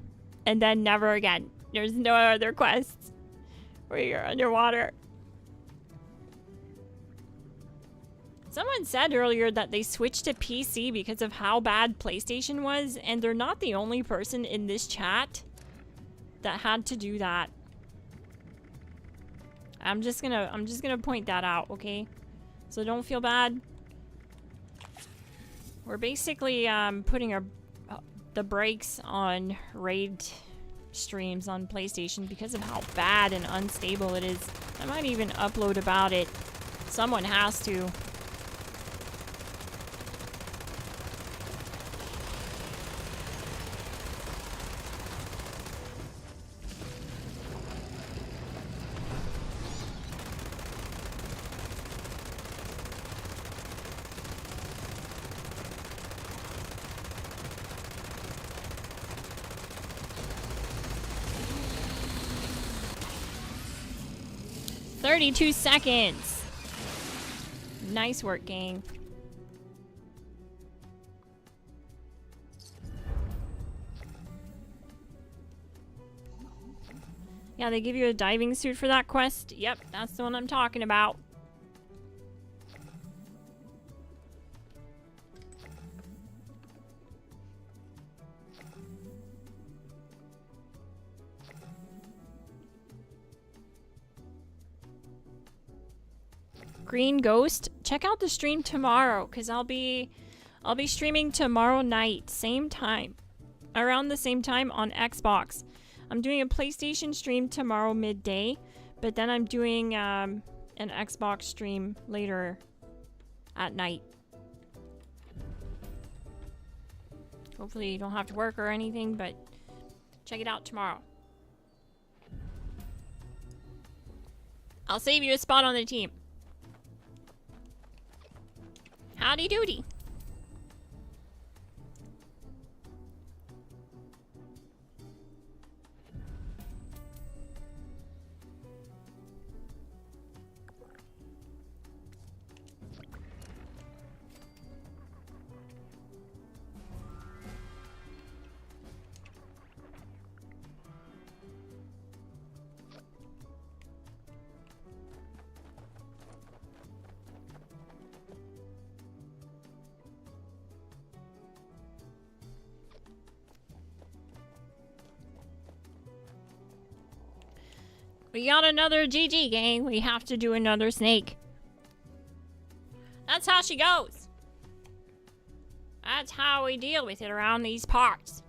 And then never again. There's no other quests where you're underwater. Someone said earlier that they switched to PC because of how bad PlayStation was, and they're not the only person in this chat that had to do that. I'm just gonna point that out, okay? So don't feel bad. We're basically putting the brakes on raid streams on PlayStation because of how bad and unstable it is. I might even upload about it. Someone has to. "32 seconds. Nice work, gang. Yeah, they give you a diving suit for that quest. Yep, that's the one I'm talking about. Green Ghost, check out the stream tomorrow, because I'll be streaming tomorrow night, same time, around the same time on Xbox. I'm doing a PlayStation stream tomorrow midday, but then I'm doing an Xbox stream later at night. Hopefully you don't have to work or anything, but check it out tomorrow. I'll save you a spot on the team. Howdy doody. We got another GG, gang. We have to do another snake. That's how she goes. That's how we deal with it around these parts.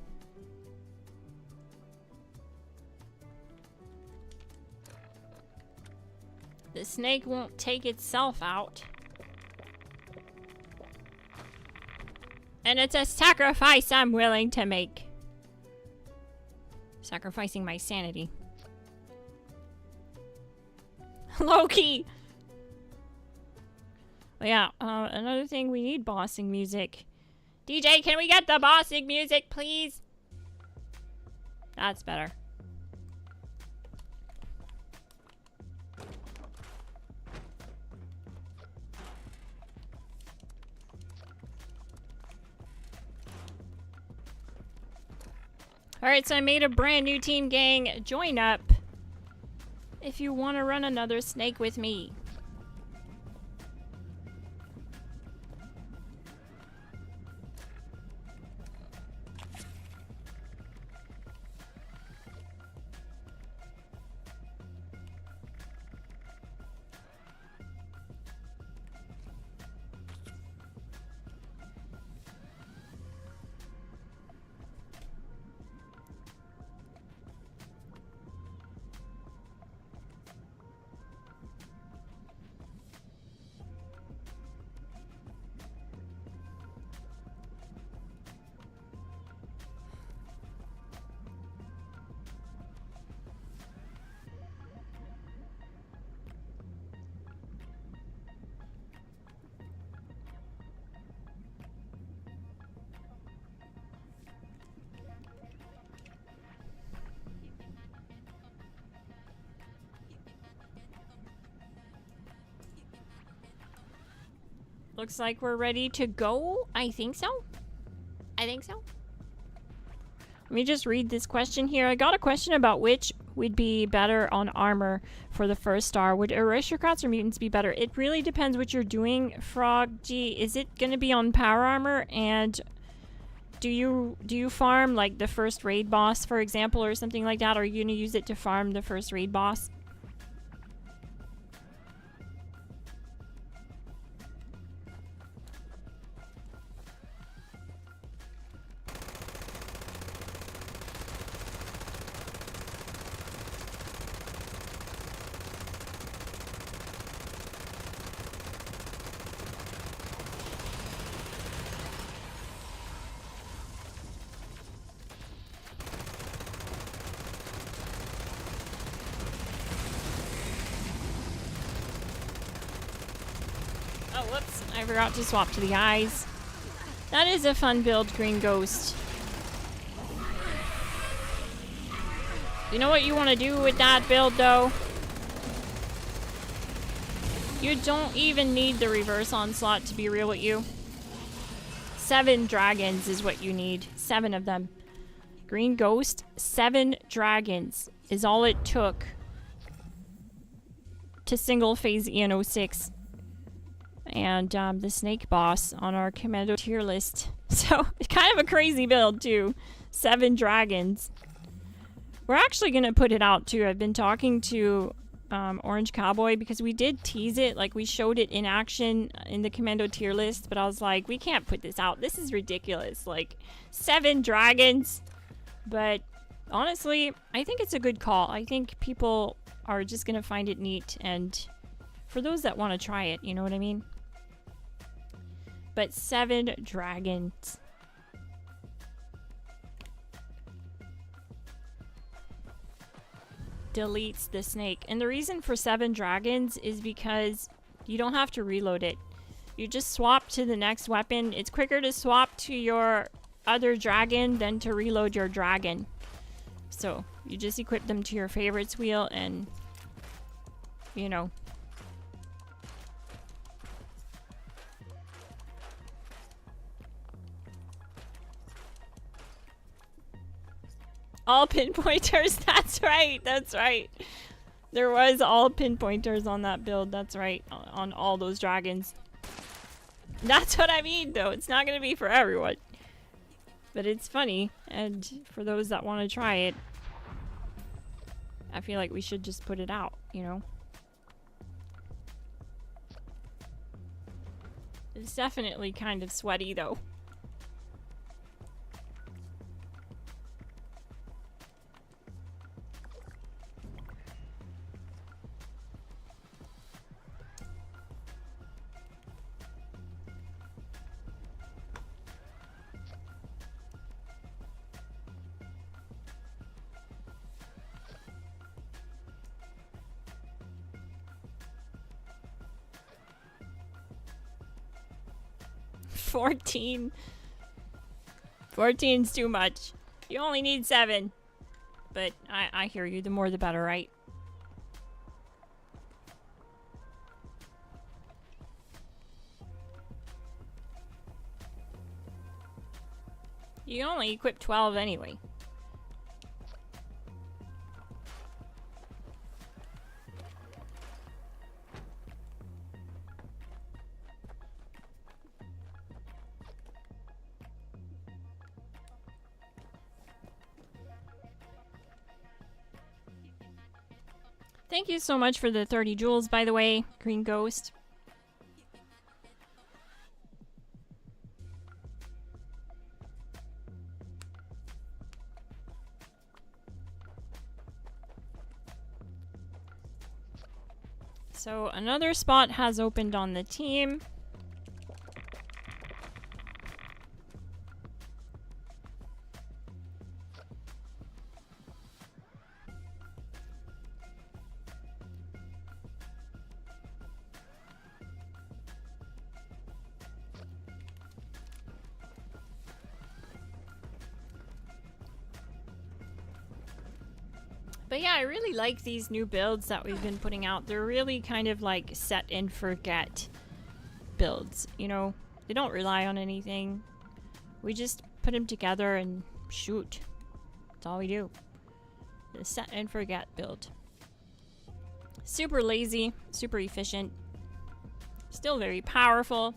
The snake won't take itself out. And it's a sacrifice I'm willing to make. Sacrificing my sanity. Low-key. Well, yeah, another thing, we need bossing music. DJ, can we get the bossing music, please? That's better. Alright, so I made a brand new team, gang. Join up if you want to run another snake with me. looks like we're ready to go. I think so. I think so. Let me just read this question here. I got a question about which would be better on armor for the first star. Would aristocrats or mutants be better? It really depends what you're doing, Frog G. Is it going to be on power armor? And do you farm like the first raid boss, for example, or something like that? Or are you going to use it to farm the first raid boss? Oh, whoops. I forgot to swap to the eyes. That is a fun build, Green Ghost. You know what you want to do with that build, though? You don't even need the reverse onslaught, to be real with you. 7 dragons is what you need. 7 of them. Green Ghost, 7 dragons is all it took to single phase EN06. And the snake boss on our commando tier list. So, kind of a crazy build, too. 7 dragons. We're actually going to put it out, too. I've been talking to Orange Cowboy because we did tease it. Like, we showed it in action in the commando tier list. But I was like, we can't put this out. This is ridiculous. Like, 7 dragons. But, honestly, I think it's a good call. I think people are just going to find it neat. And for those that want to try it, you know what I mean? But 7 dragons. Deletes the snake. And the reason for 7 dragons is because you don't have to reload it. You just swap to the next weapon. It's quicker to swap to your other dragon than to reload your dragon. So you just equip them to your favorites wheel and, you know. All pinpointers, that's right, that's right. There was all pinpointers on that build, that's right, on all those dragons. That's what I mean, though. It's not going to be for everyone. But it's funny, and for those that want to try it, I feel like we should just put it out, you know? It's definitely kind of sweaty, though. $14. 14's too much. You only need 7. But I hear you. The more the better, right? You only equip 12 anyway. Thank you so much for the 30 jewels, by the way, Green Ghost. So another spot has opened on the team. But yeah, I really like these new builds that we've been putting out. They're really kind of like set and forget builds, you know. They don't rely on anything. We just put them together and shoot. That's all we do. The set and forget build. Super lazy, super efficient. Still very powerful.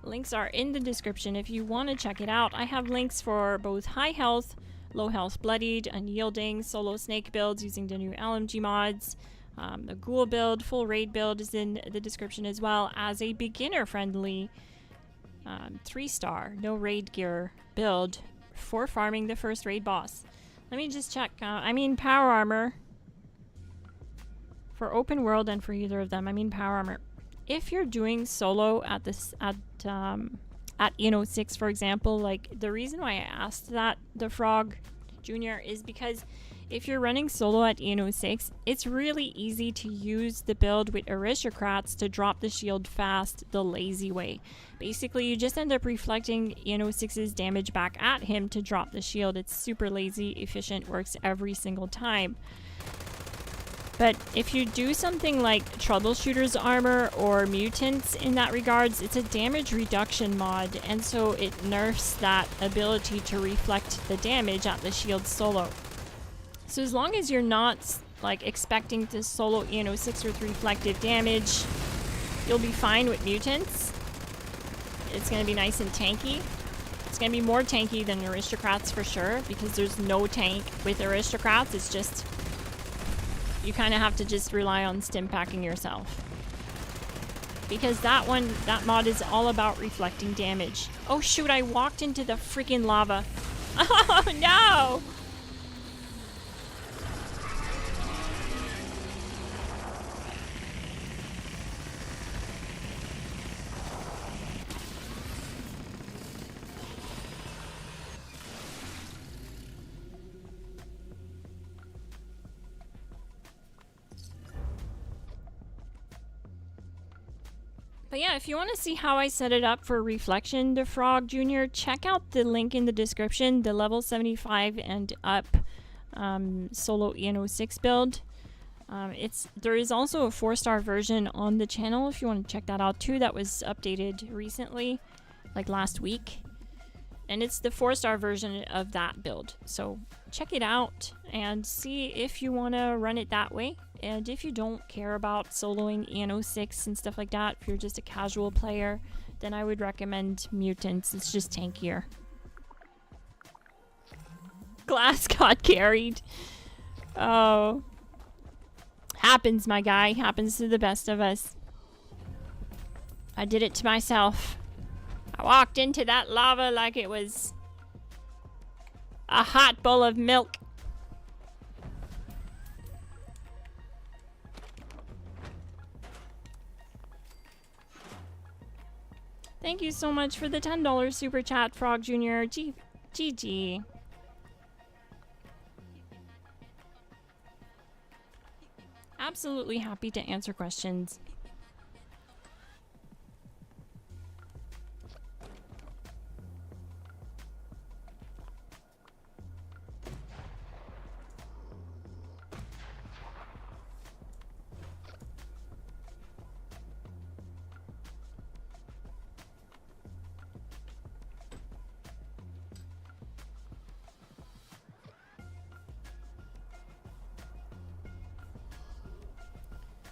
Links are in the description if you want to check it out. I have links for both high health, low health bloodied, unyielding, solo snake builds using the new LMG mods. The ghoul build, full raid build is in the description, as well as a beginner friendly 3-star, no raid gear build for farming the first raid boss. Let me just check. I mean power armor. For open world and for either of them, I mean power armor. If you're doing solo at this at Eno 6, for example, like the reason why I asked that the Frog Junior is because if you're running solo at Eno 6, it's really easy to use the build with aristocrats to drop the shield fast the lazy way. Basically, you just end up reflecting Eno 6's damage back at him to drop the shield. It's super lazy, efficient, works every single time. But if you do something like Troubleshooter's Armor or Mutants in that regards, it's a damage reduction mod, and so it nerfs that ability to reflect the damage at the shield solo. So as long as you're not like expecting to solo Eno 6 with reflective damage, you'll be fine with Mutants. It's going to be nice and tanky. It's going to be more tanky than Aristocrats for sure, because there's no tank with Aristocrats. It's just... you kind of have to just rely on stim packing yourself. Because that mod is all about reflecting damage. Oh shoot, I walked into the freaking lava. Oh no! But yeah, if you want to see how I set it up for Reflection the Frog Junior, check out the link in the description, the level 75 and up solo Eno 6 build. There is also a 4-star version on the channel if you want to check that out too. That was updated recently, like last week. And it's the 4-star version of that build. So check it out and see if you want to run it that way. And if you don't care about soloing Eno 6 and stuff like that, if you're just a casual player, then I would recommend Mutants. It's just tankier. Glass got carried. Oh. Happens, my guy. Happens to the best of us. I did it to myself. I walked into that lava like it was a hot bowl of milk. Thank you so much for the $10 super chat, Frog Junior. GG. Absolutely happy to answer questions.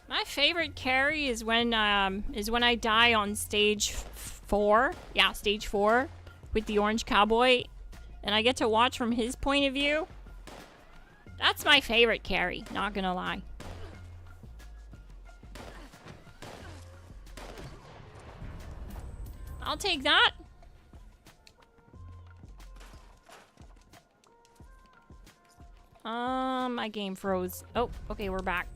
My favorite carry is when I die on stage 4. Yeah, stage 4 with the orange cowboy, and I get to watch from his point of view. That's my favorite carry, not gonna lie. I'll take that. My game froze. Oh, okay, we're back.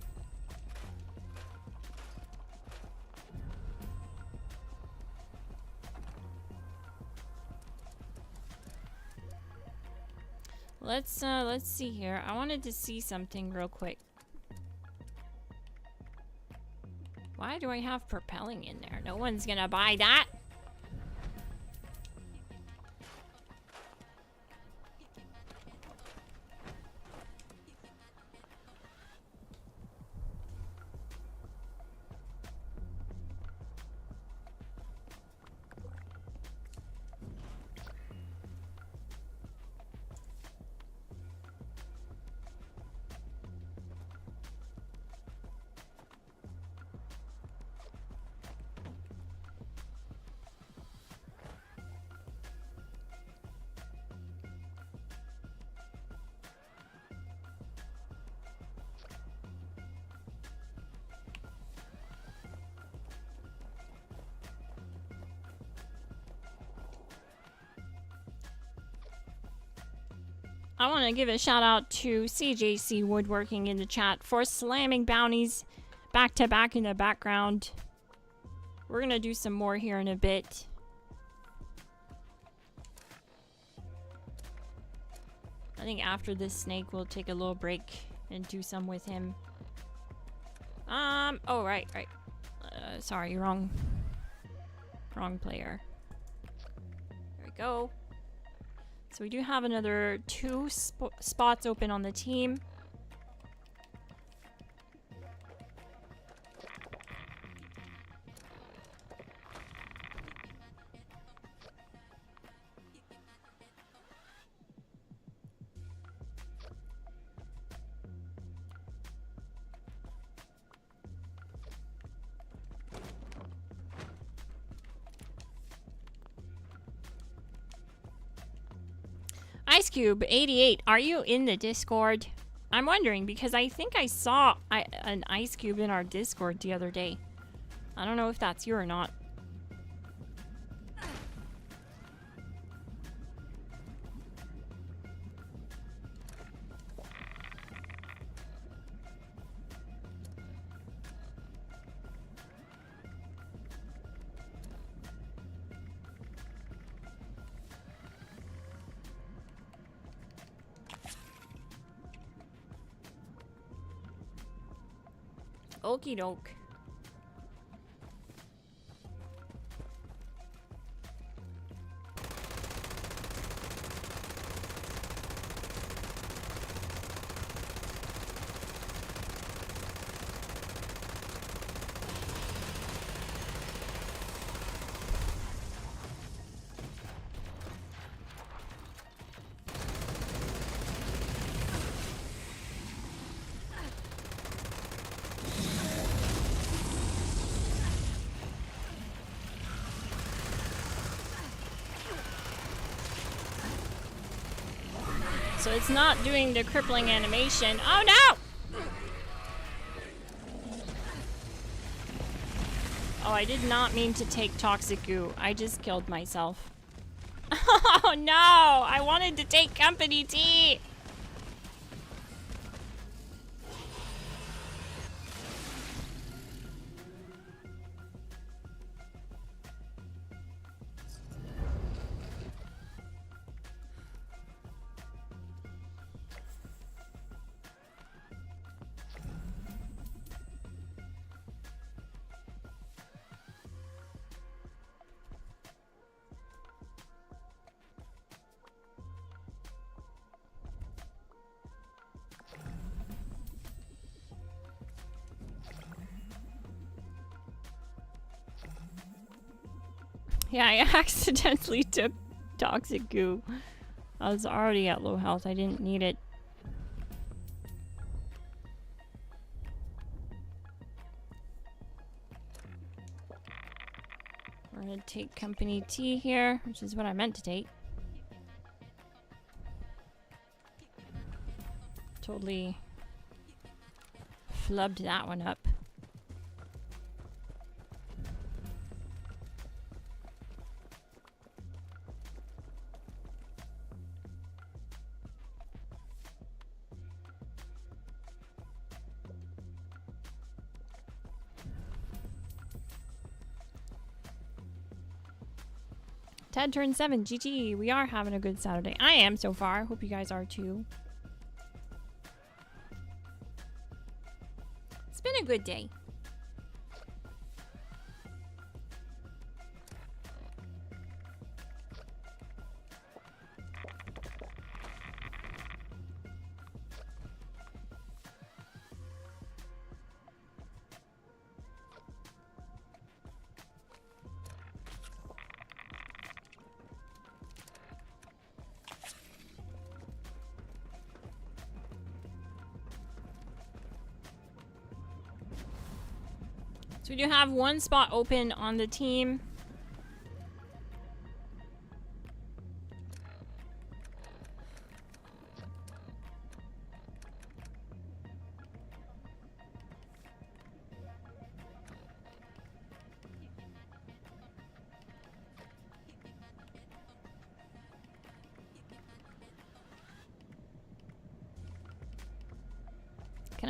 Let's see here. I wanted to see something real quick. Why do I have propelling in there? No one's gonna buy that. I want to give a shout out to CJC Woodworking in the chat for slamming bounties back to back in the background. We're going to do some more here in a bit. I think after this snake, we'll take a little break and do some with him. Oh, right. Sorry, wrong player. There we go. So we do have another 2 spots open on the team. Ice Cube 88, are you in the Discord? I'm wondering because I think I saw an Ice Cube in our Discord the other day. I don't know if that's you or not. Okie doke. So it's not doing the crippling animation. Oh no! Oh, I did not mean to take toxic goo. I just killed myself. Oh no! I wanted to take company tea! Yeah, I accidentally took toxic goo. I was already at low health. I didn't need it. We're gonna take company tea here, which is what I meant to take. Totally flubbed that one up. Ted turned 7. GG. We are having a good Saturday. I am so far. Hope you guys are too. It's been a good day. So we do have one spot open on the team.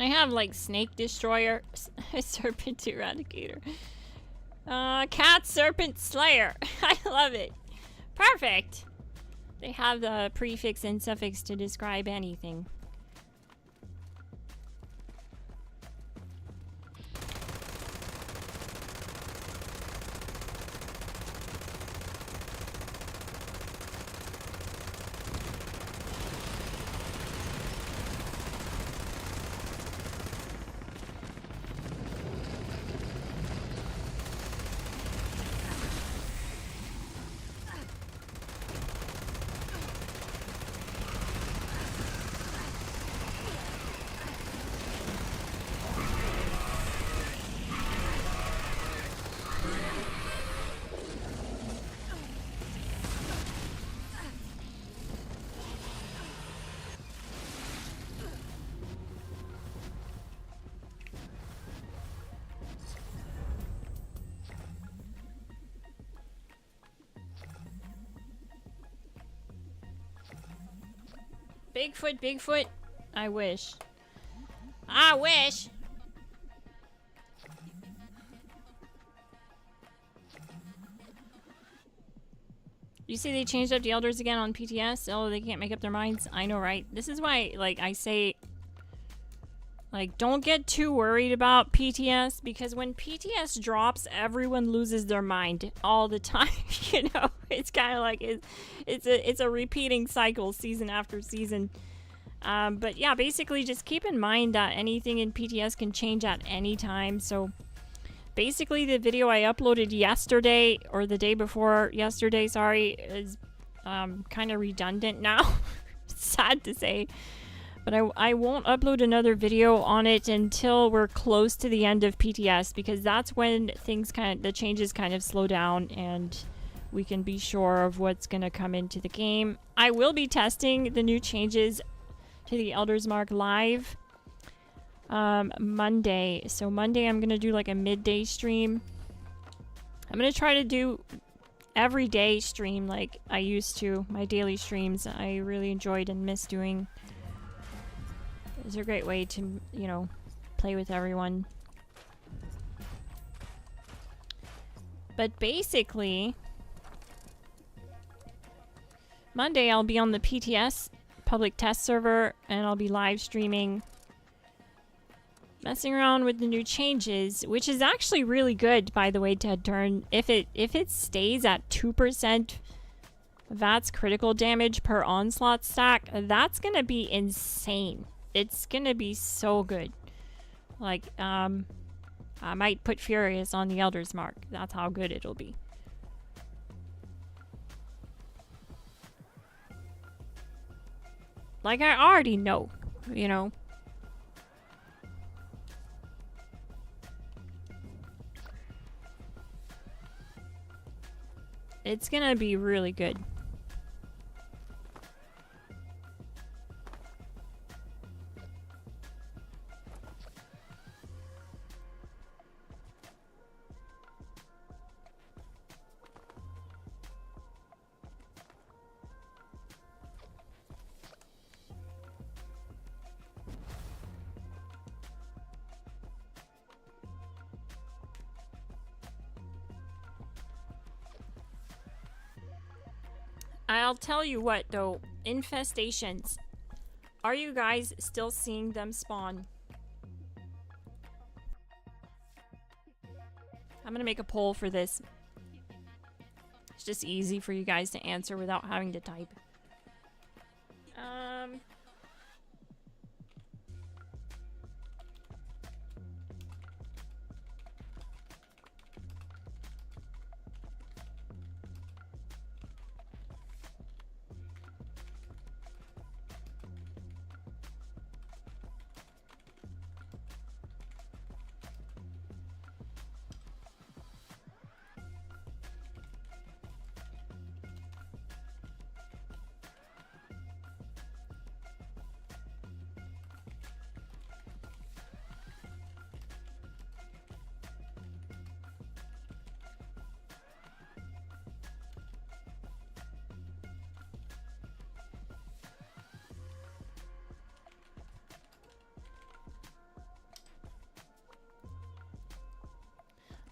I have like snake destroyer, serpent eradicator, cat serpent slayer. I love it. Perfect. They have the prefix and suffix to describe anything. Bigfoot, Bigfoot. I wish. I wish. You see they changed up the elders again on PTS? Oh, they can't make up their minds? I know, right? This is why, like, I say, like, don't get too worried about PTS, because when PTS drops, everyone loses their mind all the time. You know, it's kind of like it's a repeating cycle, season after season. But yeah, basically, just keep in mind that anything in PTS can change at any time. So basically, the video I uploaded yesterday, or the day before yesterday, sorry, is kind of redundant now. Sad to say. But I won't upload another video on it until we're close to the end of PTS, because that's when the changes kind of slow down and we can be sure of what's going to come into the game. I will be testing the new changes to the Elder's Mark live Monday. So Monday I'm going to do like a midday stream. I'm going to try to do everyday stream like I used to, my daily streams. I really enjoyed and miss doing. It's a great way to, you know, play with everyone. But basically, Monday I'll be on the PTS public test server and I'll be live streaming, messing around with the new changes, which is actually really good, by the way, Ted Turn. If it stays at 2% VATS critical damage per onslaught stack, that's gonna be insane. It's gonna be so good. Like, I might put Furious on the Elder's Mark. That's how good it'll be. Like, I already know, you know. It's gonna be really good. I'll tell you what, though. Infestations. Are you guys still seeing them spawn? I'm gonna make a poll for this. It's just easy for you guys to answer without having to type.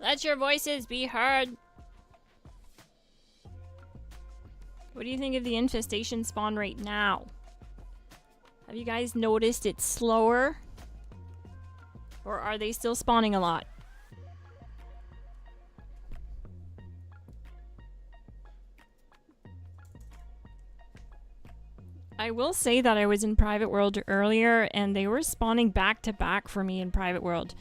Let your voices be heard. What do you think of the infestation spawn rate now? Have you guys noticed it's slower? Or are they still spawning a lot? I will say that I was in Private World earlier and they were spawning back to back for me in Private World.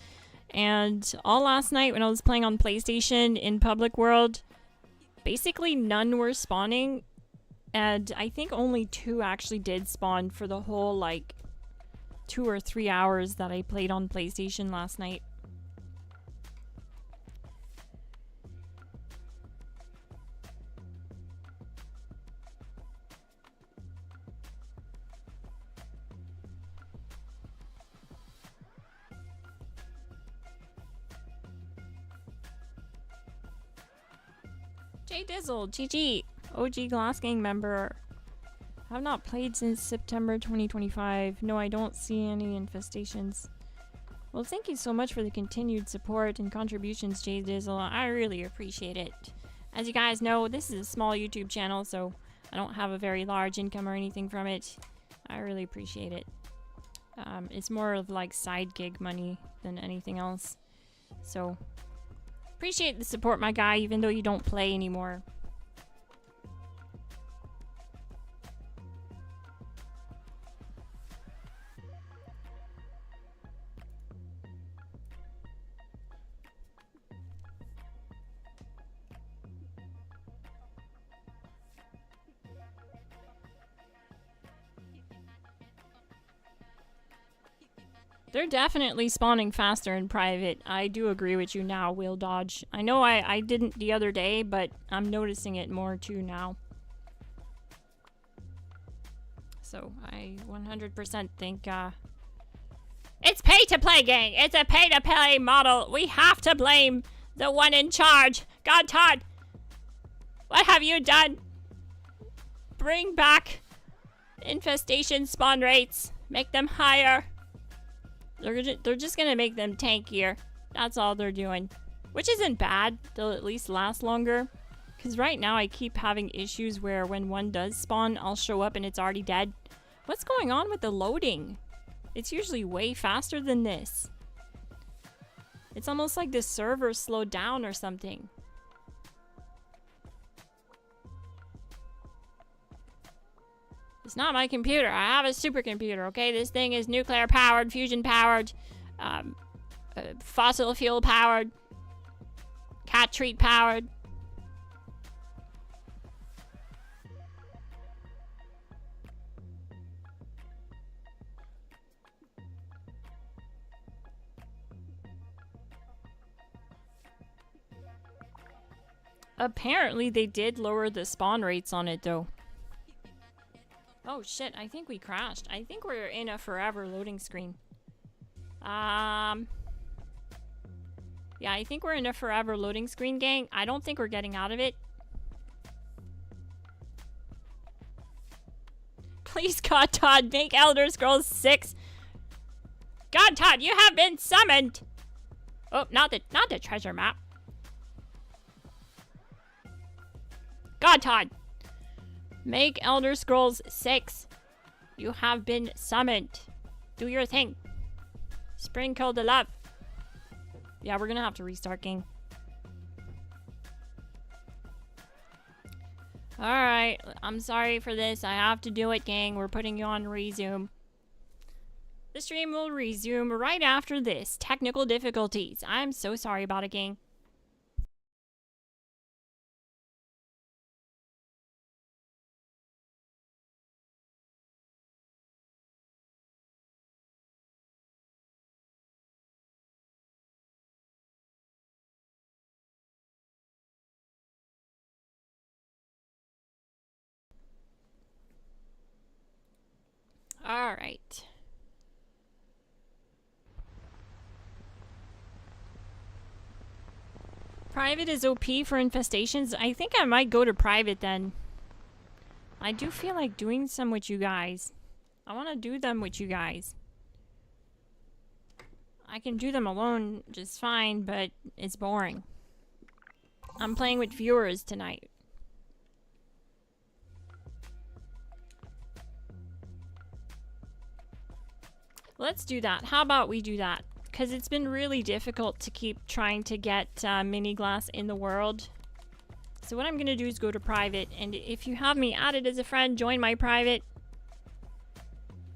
And all last night when I was playing on PlayStation in Public World, basically none were spawning. And I think only 2 actually did spawn for the whole, like, 2 or 3 hours that I played on PlayStation last night. J Dizzle, GG, OG Glass Gang member. Have not played since September 2025. No, I don't see any infestations. Well, thank you so much for the continued support and contributions, J Dizzle. I really appreciate it. As you guys know, this is a small YouTube channel, so I don't have a very large income or anything from it. I really appreciate it. It's more of like side gig money than anything else. So, appreciate the support, my guy, even though you don't play anymore. They're definitely spawning faster in private. I do agree with you now, Will Dodge. I know I didn't the other day, but I'm noticing it more too now. So I 100% think, it's pay to play, gang. It's a pay to play model. We have to blame the one in charge. God, Todd, what have you done? Bring back infestation spawn rates. Make them higher. They're just gonna make them tankier. That's all they're doing. Which isn't bad. They'll at least last longer. Because right now I keep having issues where when one does spawn, I'll show up and it's already dead. What's going on with the loading? It's usually way faster than this. It's almost like the server slowed down or something. It's not my computer. I have a supercomputer, okay? This thing is nuclear powered, fusion powered, fossil fuel powered, cat treat powered. Apparently they did lower the spawn rates on it though. Oh shit, I think we crashed. I think we're in a forever loading screen. Yeah, I think we're in a forever loading screen, gang. I don't think we're getting out of it. Please, God Todd, make Elder Scrolls 6. God Todd, you have been summoned. Oh, not the treasure map. God Todd. Make Elder Scrolls 6. You have been summoned. Do your thing. Sprinkle the love. Yeah, we're gonna have to restart, gang. Alright, I'm sorry for this. I have to do it, gang. We're putting you on resume. The stream will resume right after this. Technical difficulties. I'm so sorry about it, gang. All right. Private is OP for infestations. I think I might go to private then. I do feel like doing some with you guys. I want to do them with you guys. I can do them alone just fine, but it's boring. I'm playing with viewers tonight. Let's do that. How about we do that? Because it's been really difficult to keep trying to get mini glass in the world. So what I'm going to do is go to private. And if you have me added as a friend, join my private.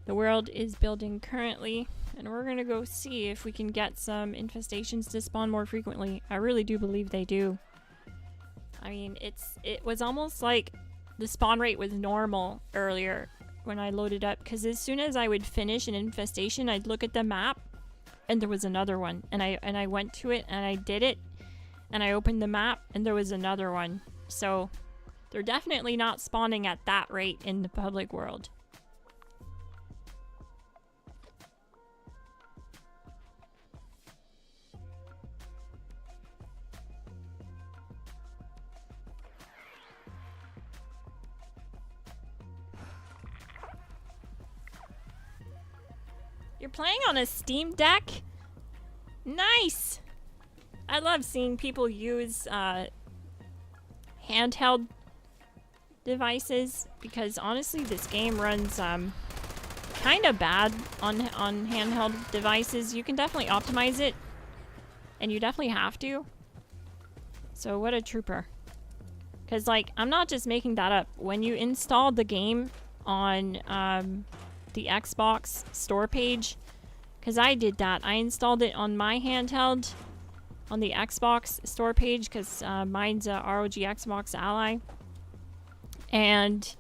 The world is building currently. And we're going to go see if we can get some infestations to spawn more frequently. I really do believe they do. I mean, it was almost like the spawn rate was normal earlier when I loaded up. Because as soon as I would finish an infestation, I'd look at the map. And there was another one. And I went to it and I did it. And I opened the map and there was another one. So they're definitely not spawning at that rate in the public world. You're playing on a Steam Deck? Nice! I love seeing people use handheld devices because honestly this game runs kind of bad on handheld devices. You can definitely optimize it and you definitely have to. So what a trooper. Because like I'm not just making that up. When you install the game on the Xbox store page, because I did that. I installed it on my handheld on the Xbox store page because mine's a ROG Xbox Ally. And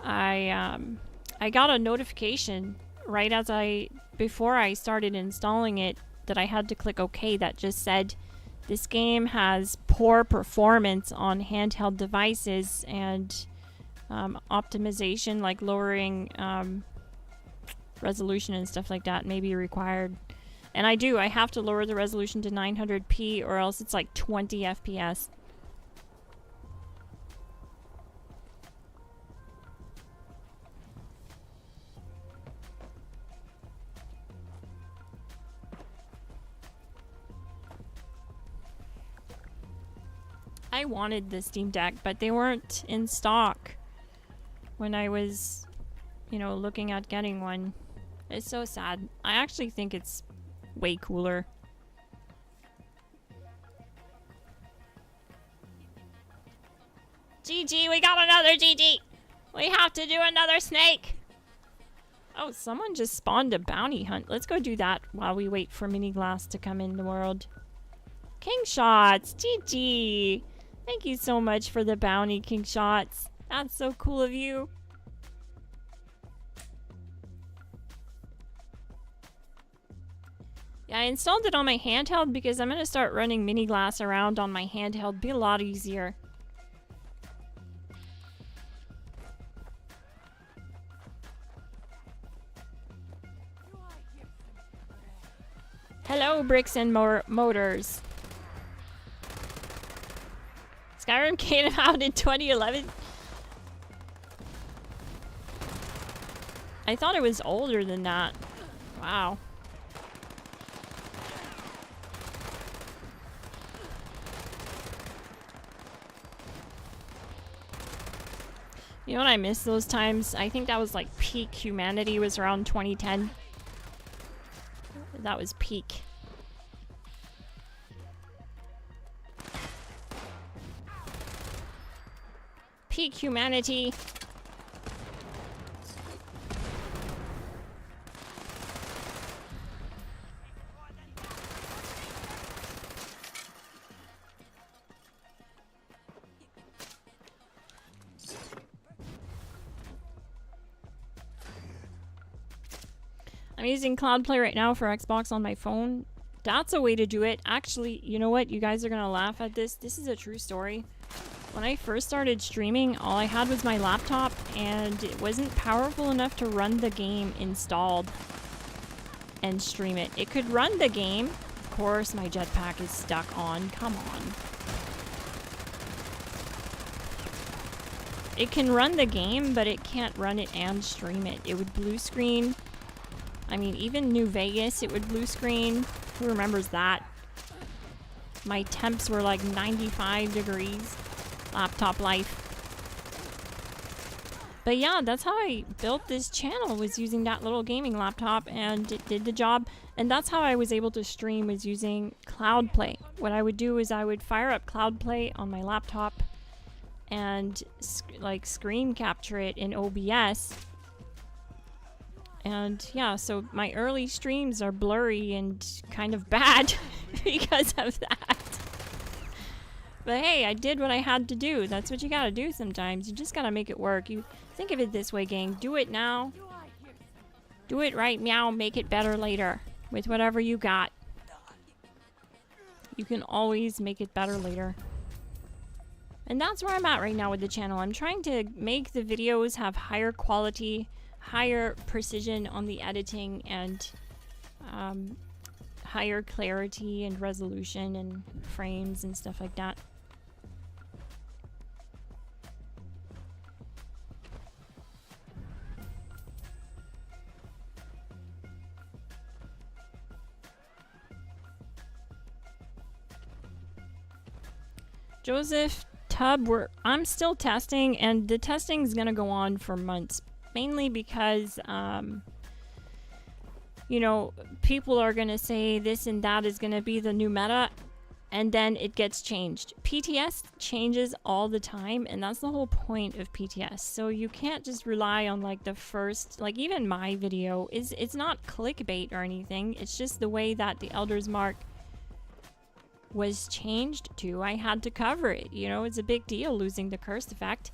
I got a notification right as before I started installing it that I had to click OK that just said this game has poor performance on handheld devices and optimization, like lowering resolution and stuff like that may be required. And I have to lower the resolution to 900p or else it's like 20 FPS. I wanted the Steam Deck, but they weren't in stock when I was, you know, looking at getting one. It's so sad. I actually think it's way cooler. GG, we got another GG! We have to do another snake! Oh, someone just spawned a bounty hunt. Let's go do that while we wait for mini glass to come in the world. King Shots! GG! Thank you so much for the bounty, King Shots. That's so cool of you. Yeah, I installed it on my handheld because I'm going to start running mini glass around on my handheld. Be a lot easier. Hello, Bricks and Motors. Skyrim came out in 2011. I thought it was older than that. Wow. You know what, I miss those times? I think that was like peak humanity was around 2010. That was peak. Peak humanity. I'm using Cloud Play right now for Xbox on my phone. That's a way to do it. Actually, you know what? You guys are gonna laugh at this. This is a true story. When I first started streaming, all I had was my laptop, and it wasn't powerful enough to run the game installed and stream it. It could run the game. Of course, my jetpack is stuck on. Come on. It can run the game, but it can't run it and stream it. It would blue screen. I mean, even New Vegas, it would blue screen. Who remembers that? my temps were like 95 degrees. Laptop life. But yeah, that's how I built this channel, was using that little gaming laptop, and it did the job. And that's how I was able to stream, was using Cloud Play. What I would do is I would fire up Cloud Play on my laptop and like screen capture it in OBS. And yeah, so my early streams are blurry and kind of bad because of that. But hey, I did what I had to do. That's what you gotta do sometimes. You just gotta make it work. You think of it this way, gang. Do it now. Do it right now. Make it better later with whatever you got. You can always make it better later. And that's where I'm at right now with the channel. I'm trying to make the videos have higher quality, higher precision on the editing, and higher clarity and resolution and frames and stuff like that. Joseph Tub, I'm still testing, and the testing is gonna go on for months, mainly because you know, people are gonna say this and that is gonna be the new meta, and then it gets changed. PTS changes all the time, and that's the whole point of PTS. So you can't just rely on like the first, like even my video it's not clickbait or anything. It's just the way that the Elder's Mark was changed to. I had to cover it, you know. It's a big deal losing the cursed effect,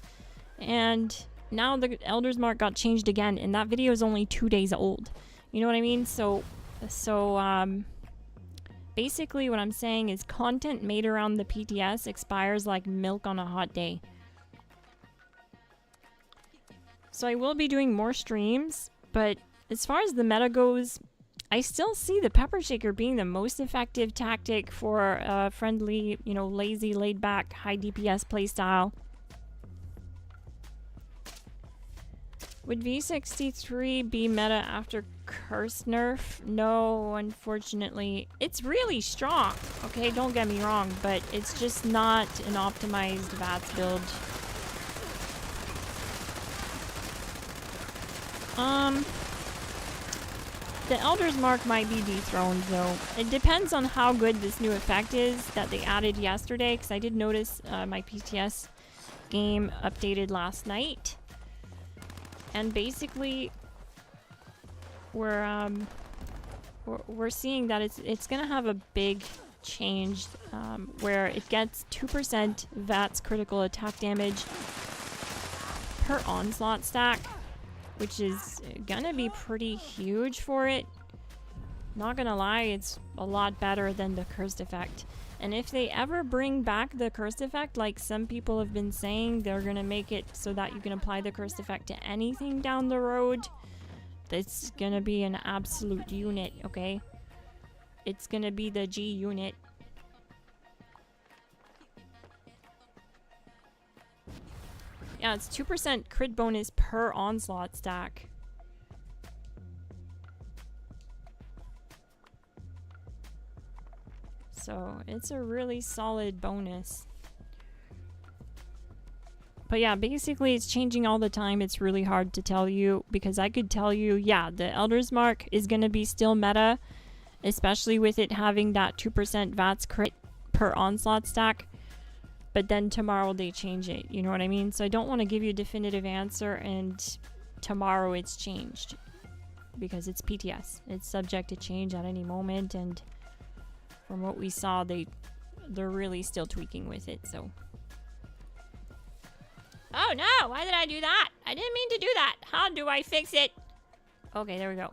and now the Elder's Mark got changed again, and that video is only 2 days old. You know what I mean? So basically what I'm saying is content made around the PTS expires like milk on a hot day. So I will be doing more streams, but as far as the meta goes, I still see the pepper shaker being the most effective tactic for friendly, you know, lazy, laid-back, high DPS playstyle. Would V63 be meta after curse nerf? No, unfortunately. It's really strong, okay? Don't get me wrong, but it's just not an optimized VATS build. The Elder's Mark might be dethroned, though. It depends on how good this new effect is that they added yesterday, because I did notice my PTS game updated last night. And basically, we're seeing that it's gonna have a big change where it gets 2% VATS critical attack damage per onslaught stack, which is gonna be pretty huge for it. Not gonna lie, it's a lot better than the cursed effect. And if they ever bring back the cursed effect, like some people have been saying, they're gonna make it so that you can apply the cursed effect to anything down the road, it's gonna be an absolute unit, okay? It's gonna be the G unit. Yeah, it's 2% crit bonus per onslaught stack. So it's a really solid bonus. But yeah, basically it's changing all the time. It's really hard to tell you, because I could tell you, yeah, the Elder's Mark is going to be still meta, especially with it having that 2% VATS crit per onslaught stack. But then tomorrow they change it, you know what I mean? So I don't want to give you a definitive answer and tomorrow it's changed, because it's PTS. It's subject to change at any moment, and from what we saw, they're really still tweaking with it, so. Oh no, why did I do that? I didn't mean to do that. How do I fix it? Okay, there we go.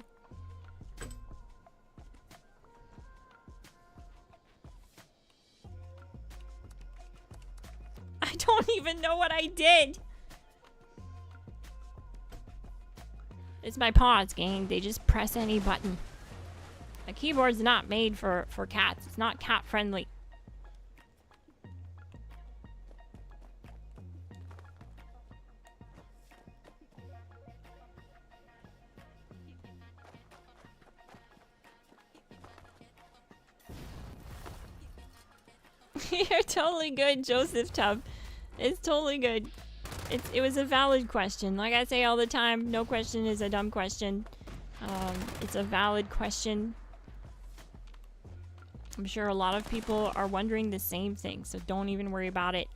I don't even know what I did. It's my paws, gang. They just press any button. A keyboard's not made for cats. It's not cat friendly. You're totally good, Joseph Tubb. It's totally good. It was a valid question. Like I say all the time, no question is a dumb question. It's a valid question. I'm sure a lot of people are wondering the same thing, so don't even worry about it.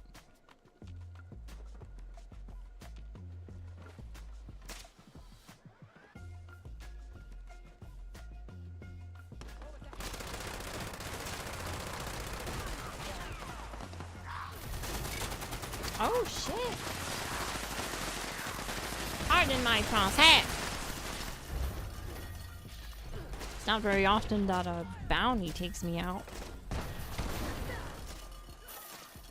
Oh shit. Pardon my crosshair. It's not very often that a bounty takes me out.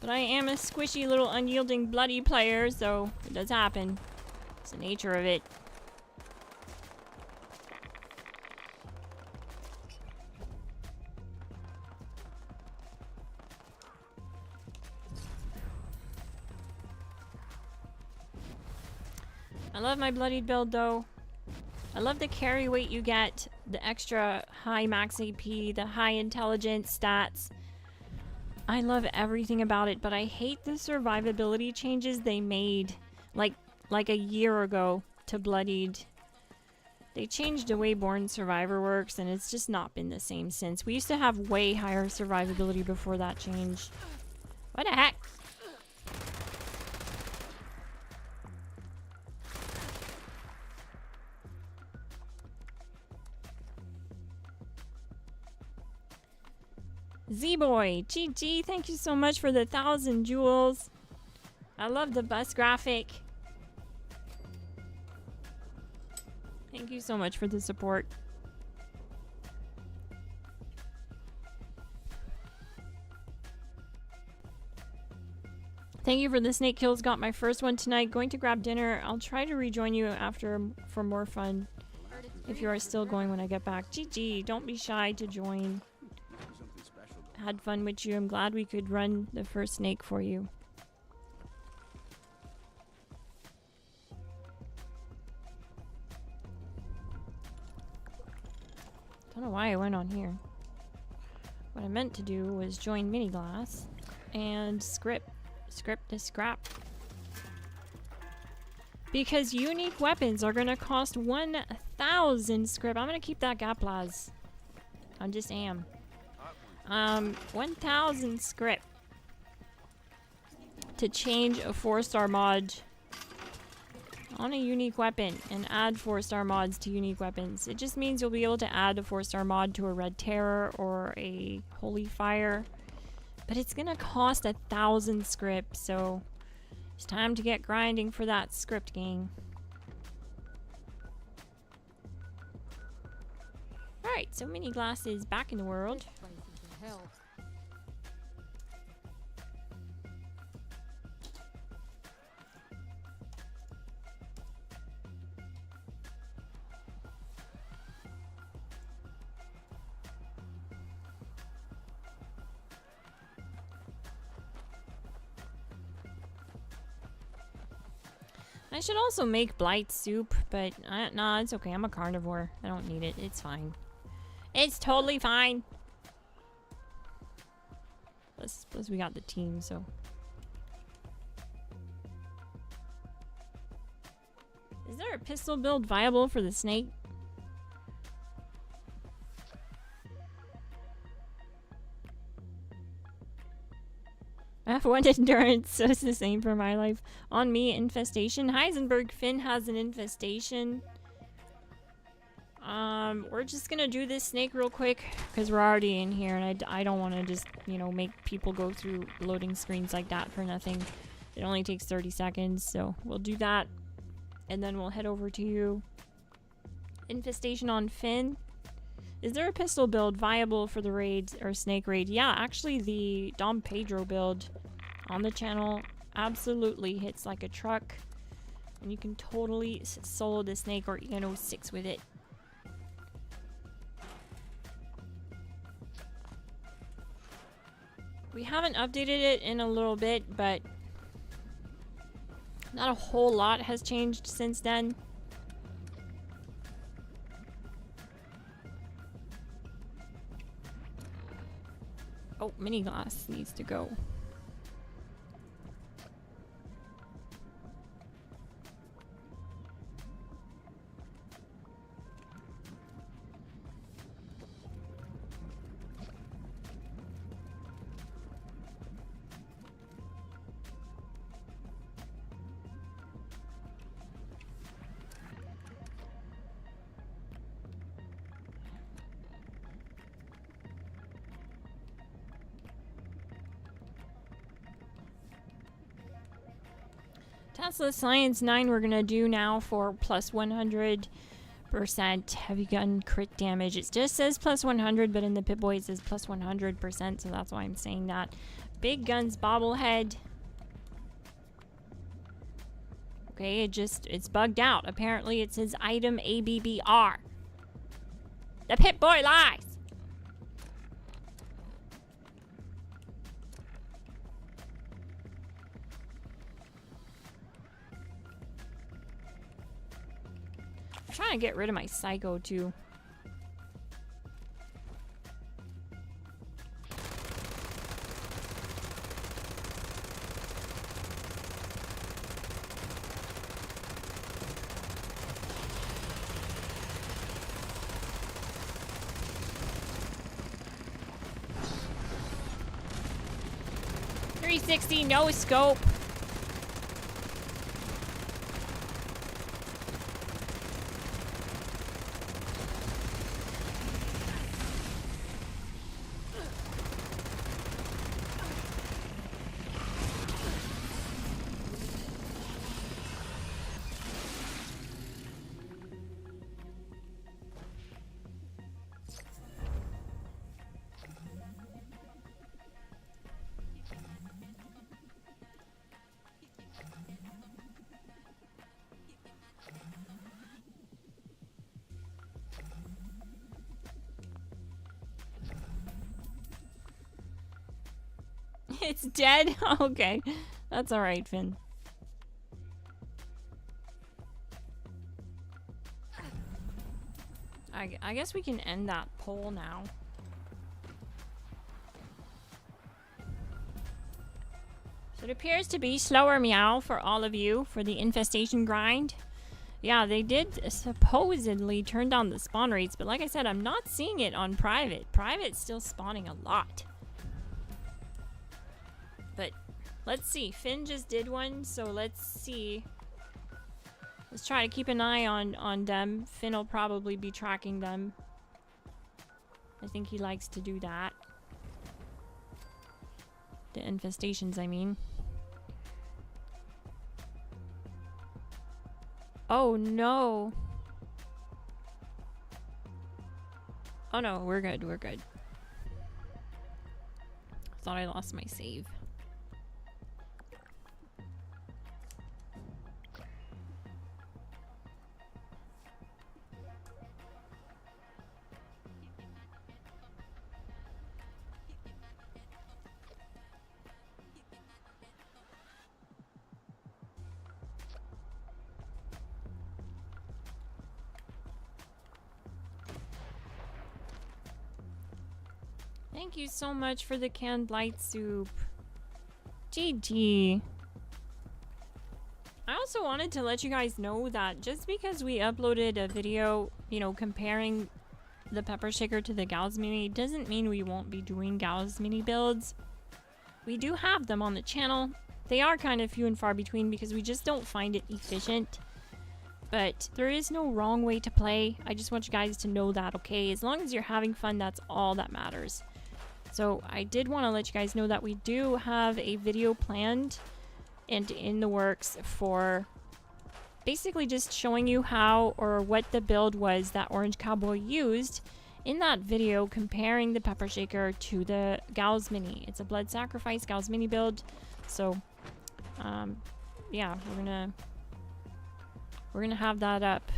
But I am a squishy little unyielding bloody player, so it does happen. It's the nature of it. I love my bloodied build though. I love the carry weight you get, the extra high max AP, the high intelligence stats. I love everything about it, but I hate the survivability changes they made like a year ago to bloodied. They changed the way Born Survivor works and it's just not been the same since. We used to have way higher survivability before that change. What the heck? Z-Boy, GG, thank you so much for the 1,000 jewels. I love the bus graphic. Thank you so much for the support. Thank you for the snake kills. Got my first one tonight. Going to grab dinner. I'll try to rejoin you after for more fun. If you are still going when I get back. GG, don't be shy to join. Had fun with you. I'm glad we could run the first snake for you. Don't know why I went on here. What I meant to do was join Miniglass and script to scrap. Because unique weapons are gonna cost 1,000 script. I'm gonna keep that Gaplaz. I just am. 1,000 script to change a 4-star mod on a unique weapon and add 4-star mods to unique weapons. It just means you'll be able to add a 4-star mod to a Red Terror or a Holy Fire, but it's gonna cost 1,000 script, so it's time to get grinding for that script, gang. Alright, so Miniglass is back in the world. Hell. I should also make blight soup, but nah, it's okay. I'm a carnivore. I don't need it. It's fine. It's totally fine. Plus we got the team, so. Is there a pistol build viable for the snake? I have 1 endurance, so it's the same for my life. On me, Infestation. Heisenberg Finn has an Infestation. We're just gonna do this snake real quick because we're already in here and I don't want to just, you know, make people go through loading screens like that for nothing. It only takes 30 seconds, so we'll do that and then we'll head over to you. Infestation on Finn. Is there a pistol build viable for the raid or snake raid? Yeah, actually the Dom Pedro build on the channel absolutely hits like a truck and you can totally solo the snake or Eno 6 with it. We haven't updated it in a little bit, but not a whole lot has changed since then. Oh, mini glass needs to go. Tesla Science 9 we're gonna do now for plus 100% heavy gun crit damage. It just says plus 100, but in the Pip-Boy it says plus 100%, so that's why I'm saying that. Big Guns bobblehead. Okay, it's bugged out. Apparently it says item ABBR. The Pip-Boy lies! I'm trying to get rid of my Psycho too. .360 no scope. It's dead? Okay. That's alright, Finn. I guess we can end that poll now. So it appears to be slower meow for all of you for the infestation grind. Yeah, they did supposedly turn down the spawn rates, but like I said, I'm not seeing it on private. Private's still spawning a lot. But let's see. Finn just did one, so let's see. Let's try to keep an eye on them. Finn will probably be tracking them. I think he likes to do that. The infestations, I mean. Oh no. Oh no, we're good, we're good. Thought I lost my save. Thank you so much for the canned light soup. GG. I also wanted to let you guys know that just because we uploaded a video, you know, comparing the pepper shaker to the Gauss Mini doesn't mean we won't be doing Gauss Mini builds. We do have them on the channel. They are kind of few and far between because we just don't find it efficient. But there is no wrong way to play. I just want you guys to know that, okay? As long as you're having fun, that's all that matters. So I did want to let you guys know that we do have a video planned and in the works for basically just showing you how or what the build was that Orange Cowboy used in that video, comparing the pepper shaker to the Gauss Mini. It's a blood sacrifice Gauss Mini build. So yeah, we're gonna have that up.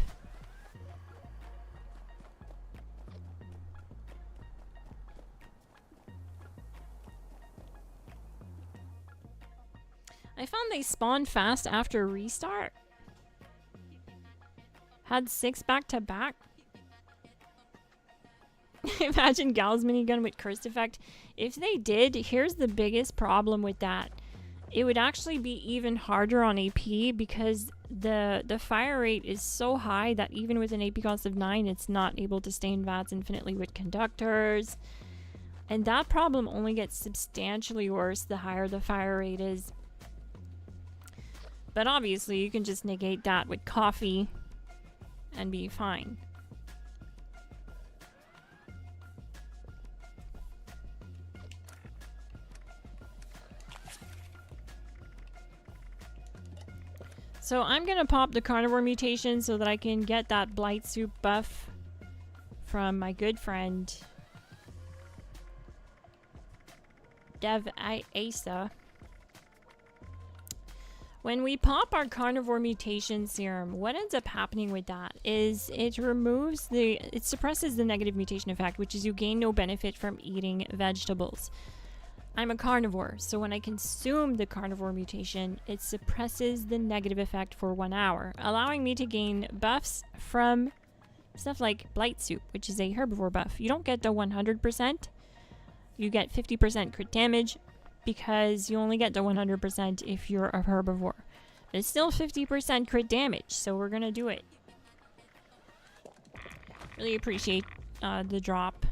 I found they spawned fast after restart. Had 6 back to back. Imagine Gal's minigun with cursed effect. If they did, here's the biggest problem with that. It would actually be even harder on AP because the fire rate is so high that even with an AP cost of 9, it's not able to stain VATS infinitely with conductors. And that problem only gets substantially worse the higher the fire rate is. But obviously, you can just negate that with coffee and be fine. So I'm gonna pop the carnivore mutation so that I can get that blight soup buff from my good friend Dev Asa. When we pop our carnivore mutation serum, what ends up happening with that is it suppresses the negative mutation effect, which is you gain no benefit from eating vegetables. I'm a carnivore, so when I consume the carnivore mutation, it suppresses the negative effect for 1 hour, allowing me to gain buffs from stuff like blight soup, which is a herbivore buff. You don't get the 100%, you get 50% crit damage because you only get the 100% if you're a herbivore. But it's still 50% crit damage, so we're gonna do it. Really appreciate the drop.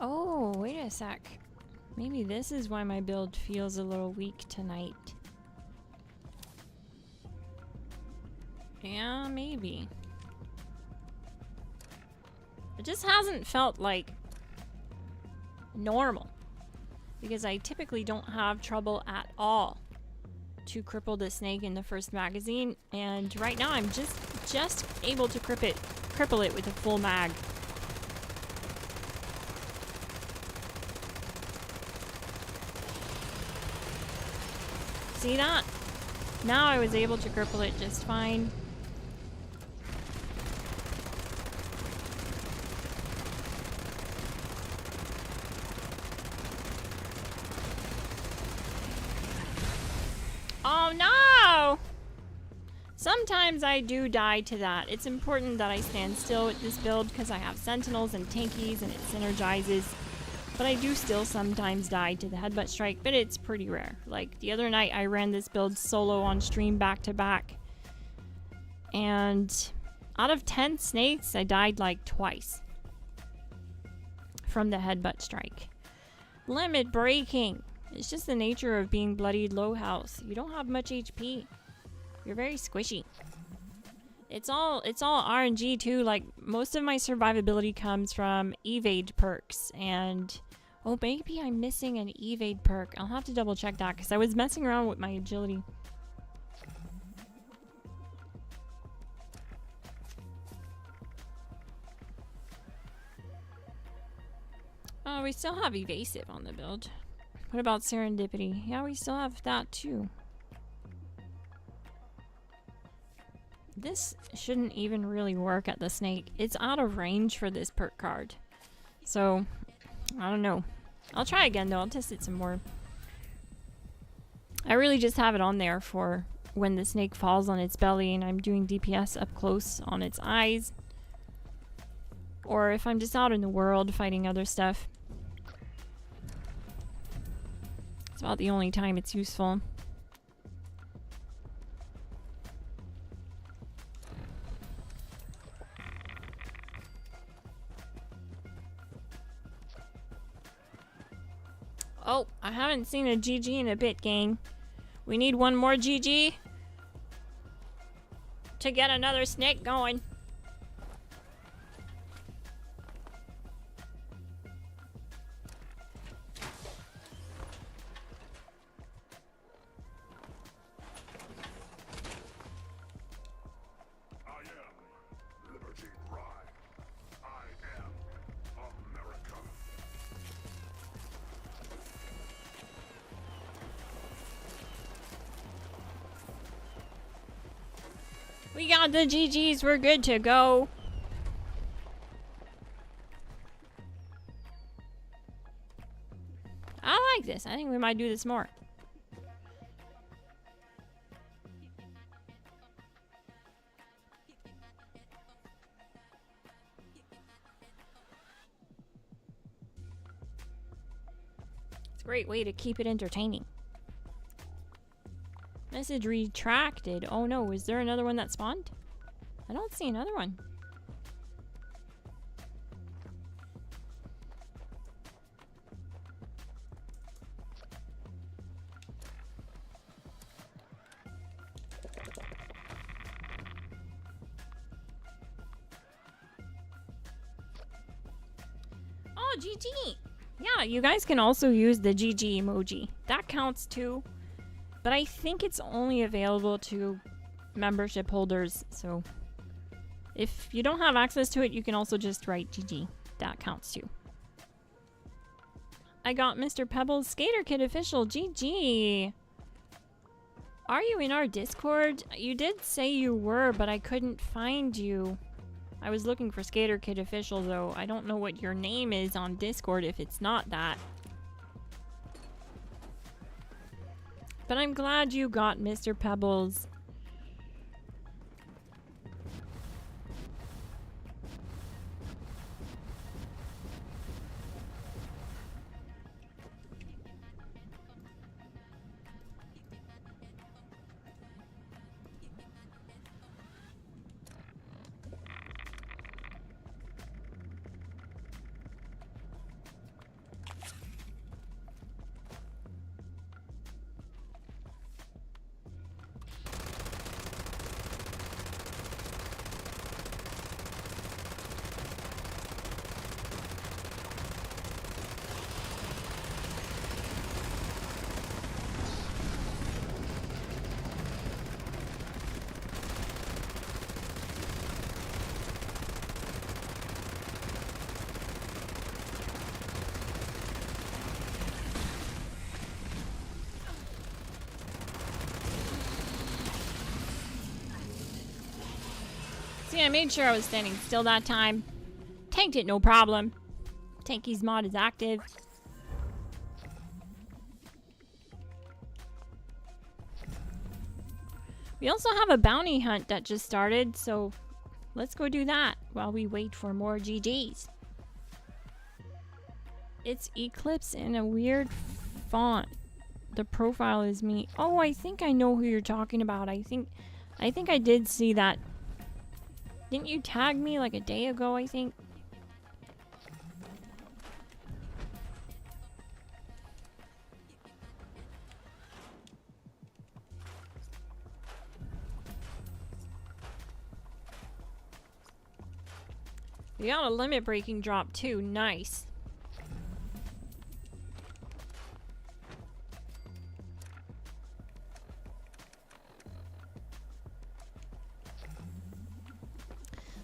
Oh, wait a sec. Maybe this is why my build feels a little weak tonight. Yeah, maybe. It just hasn't felt like normal. Because I typically don't have trouble at all to cripple the snake in the first magazine. And right now I'm just able to cripple it with a full mag. See that? Now I was able to cripple it just fine. Oh no! Sometimes I do die to that. It's important that I stand still with this build because I have sentinels and tankies and it synergizes. But I do still sometimes die to the headbutt strike, but it's pretty rare. Like the other night I ran this build solo on stream back to back. And out of 10 snakes, I died like twice from the headbutt strike. Limit breaking. It's just the nature of being bloodied low health. You don't have much HP. You're very squishy. It's all RNG too. Like most of my survivability comes from evade perks, and oh, maybe I'm missing an evade perk. I'll have to double check that because I was messing around with my agility. Oh, we still have evasive on the build. What about serendipity? Yeah, we still have that too. This shouldn't even really work at the snake. It's out of range for this perk card. So, I don't know. I'll try again though. I'll test it some more. I really just have it on there for when the snake falls on its belly and I'm doing DPS up close on its eyes. Or if I'm just out in the world fighting other stuff. It's about the only time it's useful. Oh, I haven't seen a GG in a bit, gang. We need one more GG to get another snake going. We got the GGs. We're good to go. I like this. I think we might do this more. It's a great way to keep it entertaining. Message retracted. Oh no, is there another one that spawned? I don't see another one. Oh, GG! Yeah, you guys can also use the GG emoji. That counts too. But I think it's only available to membership holders, so if you don't have access to it, you can also just write GG. That counts too. I got Mr. Pebbles Skater Kid official. GG! Are you in our Discord? You did say you were, but I couldn't find you. I was looking for Skater Kid official though. I don't know what your name is on Discord if it's not that. But I'm glad you got Mr. Pebbles. See, I made sure I was standing still that time. Tanked it, no problem. Tanky's mod is active. We also have a bounty hunt that just started, so let's go do that while we wait for more GGs. It's Eclipse in a weird font. The profile is me. Oh, I think I know who you're talking about. I think I did see that. Didn't you tag me like a day ago, I think? We got a limit breaking drop too. Nice.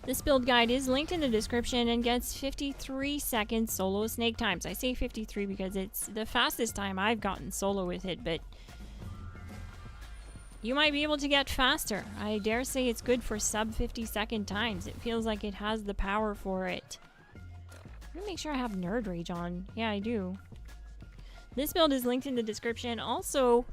This build guide is linked in the description and gets 53 seconds solo snake times. I say 53 because it's the fastest time I've gotten solo with it, but you might be able to get faster. I dare say it's good for sub 50-second times. It feels like it has the power for it. I'm gonna make sure I have Nerd Rage on. Yeah, I do. This build is linked in the description. Also,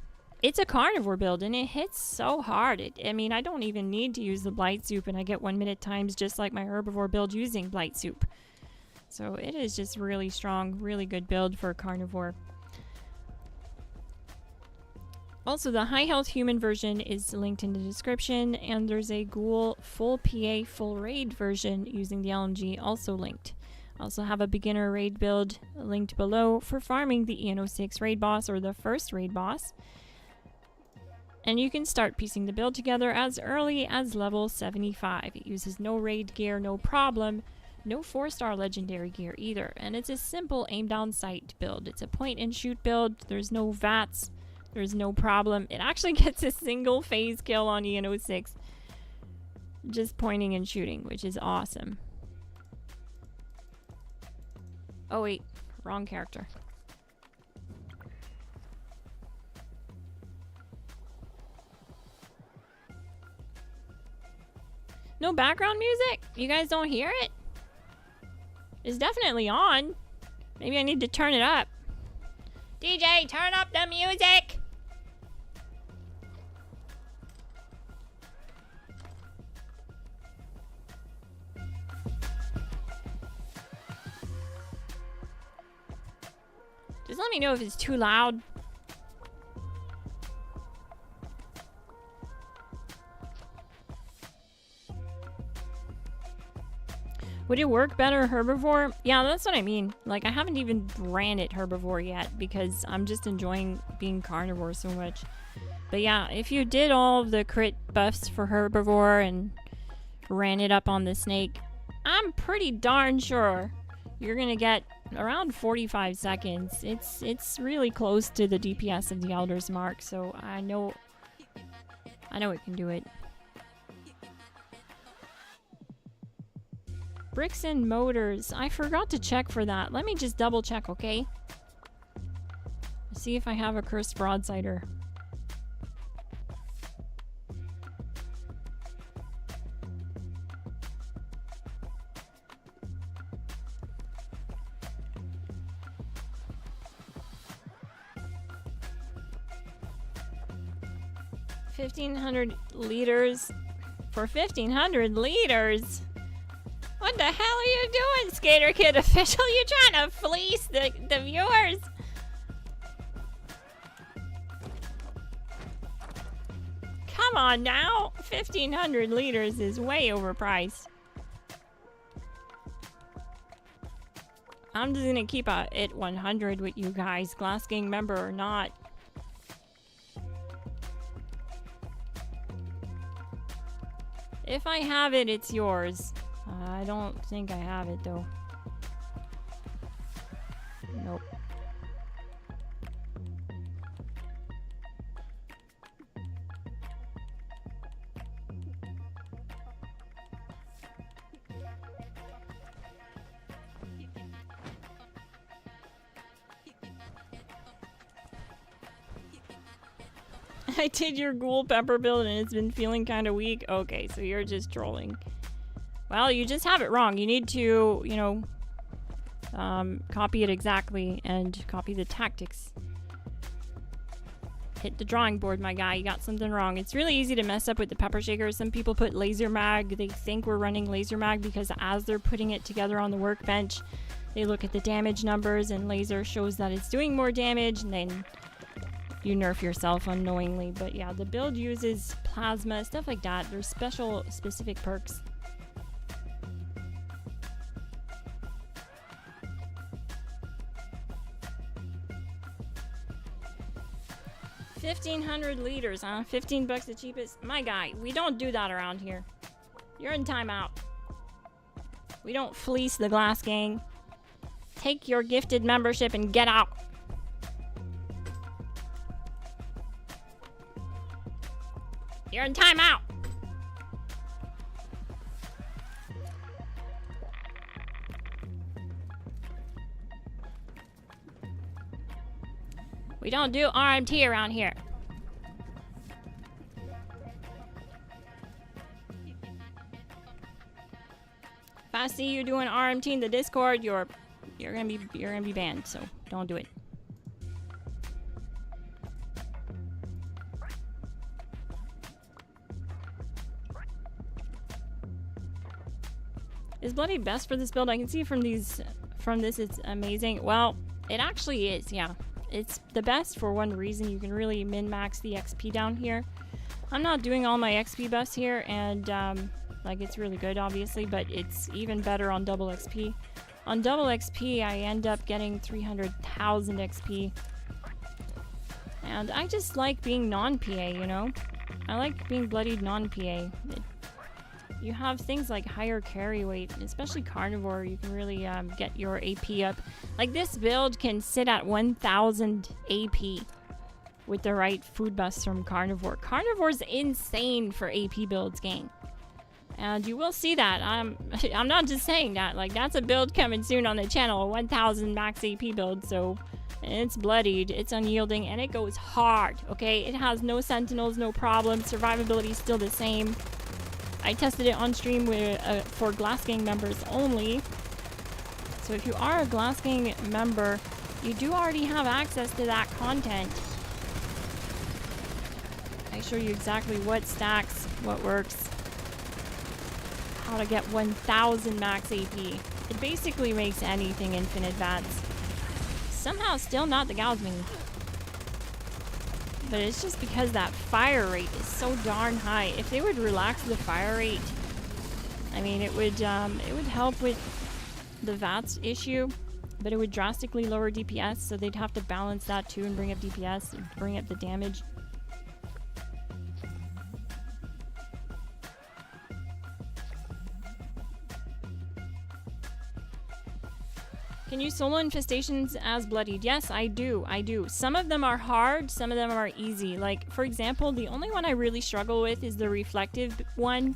it's a carnivore build and it hits so hard. I mean, I don't even need to use the blight soup and I get 1 minute times just like my herbivore build using blight soup. So it is just really strong, really good build for a carnivore. Also, the high health human version is linked in the description, and there's a ghoul full PA full raid version using the LMG also linked. I also have a beginner raid build linked below for farming the EN06 raid boss or the first raid boss. And you can start piecing the build together as early as level 75. It uses no raid gear, no problem, no 4-star legendary gear either. And it's a simple aim down sight build. It's a point and shoot build. There's no VATS. There's no problem. It actually gets a single phase kill on EN06. Just pointing and shooting, which is awesome. Oh wait, wrong character. No background music? You guys don't hear it? It's definitely on. Maybe I need to turn it up. DJ, turn up the music! Just let me know if it's too loud. Would it work better herbivore? Yeah, that's what I mean. Like, I haven't even ran it herbivore yet because I'm just enjoying being carnivore so much. But yeah, if you did all of the crit buffs for herbivore and ran it up on the snake, I'm pretty darn sure you're gonna get around 45 seconds. It's really close to the DPS of the Elder's Mark, so I know it can do it. Bricks and motors. I forgot to check for that. Let me just double check, okay? See if I have a cursed broadsider. $1,500 for 1,500 liters. What the hell are you doing, Skater Kid Official? You trying to fleece the viewers? Come on now. 1,500 liters is way overpriced. I'm just gonna keep it 100 with you guys, Glass Gang member or not. If I have it, it's yours. I don't think I have it though. Nope. I did your ghoul pepper build and it's been feeling kind of weak. Okay, so you're just trolling. Well, you just have it wrong. You need to, you know, copy it exactly and copy the tactics. Hit the drawing board, my guy. You got something wrong. It's really easy to mess up with the pepper shaker. Some people put laser mag. They think we're running laser mag because as they're putting it together on the workbench, they look at the damage numbers and laser shows that it's doing more damage, and then you nerf yourself unknowingly. But yeah, the build uses plasma, stuff like that. There's specific perks. $1,500 liters, huh? 15 bucks the cheapest. My guy, we don't do that around here. You're in timeout. We don't fleece the Glass Gang. Take your gifted membership and get out. You're in timeout. We don't do RMT around here. If I see you doing RMT in the Discord, you're gonna be banned. So don't do it. Is Bloody best for this build? I can see from this it's amazing. Well, it actually is, yeah. It's the best for one reason. You can really min-max the XP down here. I'm not doing all my XP buffs here, and like it's really good obviously, but it's even better on double XP. On double XP, I end up getting 300,000 XP. And I just like being non-PA, you know? I like being bloodied non-PA. You have things like higher carry weight, especially carnivore. You can really get your AP up. Like this build can sit at 1,000 AP with the right food buffs from carnivore. Carnivore's insane for AP builds, gang. And you will see that. I'm not just saying that. Like that's a build coming soon on the channel, a 1,000 max AP build. So it's bloodied, it's unyielding, and it goes hard. Okay, it has no sentinels, no problem. Survivability is still the same. I tested it on stream with, for Glass Gang members only. So if you are a Glass Gang member, you do already have access to that content. I show you exactly what stacks, what works, how to get 1000 max AP. It basically makes anything infinite VATS. Somehow still not the Gauss mini. But it's just because that fire rate is so darn high. If they would relax the fire rate, I mean, it would help with the VATS issue, but it would drastically lower DPS, so they'd have to balance that too and bring up DPS and bring up the damage. Can you solo infestations as bloodied? Yes, I do. Some of them are hard, some of them are easy. Like, for example, the only one I really struggle with is the reflective one.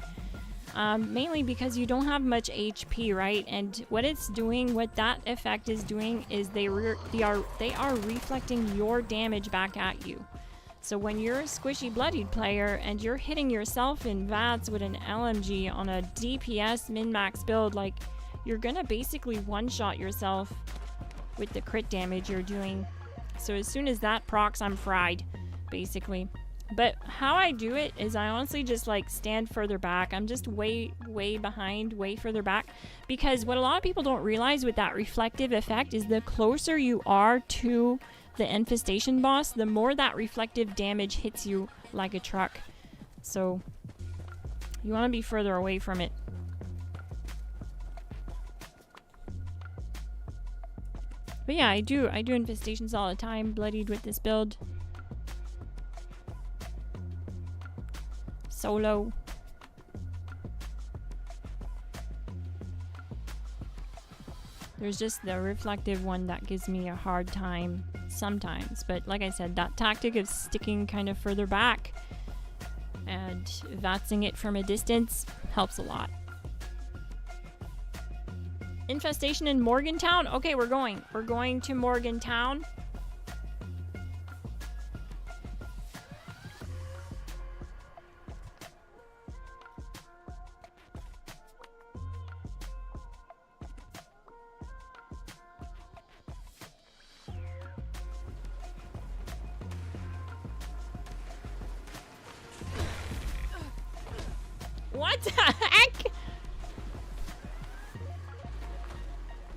Mainly because you don't have much HP, right? And what it's doing, what that effect is doing, is they are reflecting your damage back at you. So when you're a squishy bloodied player and you're hitting yourself in VATS with an LMG on a DPS min-max build, like, you're gonna basically one-shot yourself with the crit damage you're doing. So as soon as that procs, I'm fried, basically. But how I do it is I honestly just like stand further back. I'm just way behind, way further back. Because what a lot of people don't realize with that reflective effect is the closer you are to the infestation boss, the more that reflective damage hits you like a truck. So you want to be further away from it. But yeah, I do infestations all the time, bloodied with this build. Solo. There's just the reflective one that gives me a hard time sometimes. But like I said, that tactic of sticking kind of further back and VATSing it from a distance helps a lot. Infestation in Morgantown? Okay, we're going. We're going to Morgantown. What the heck?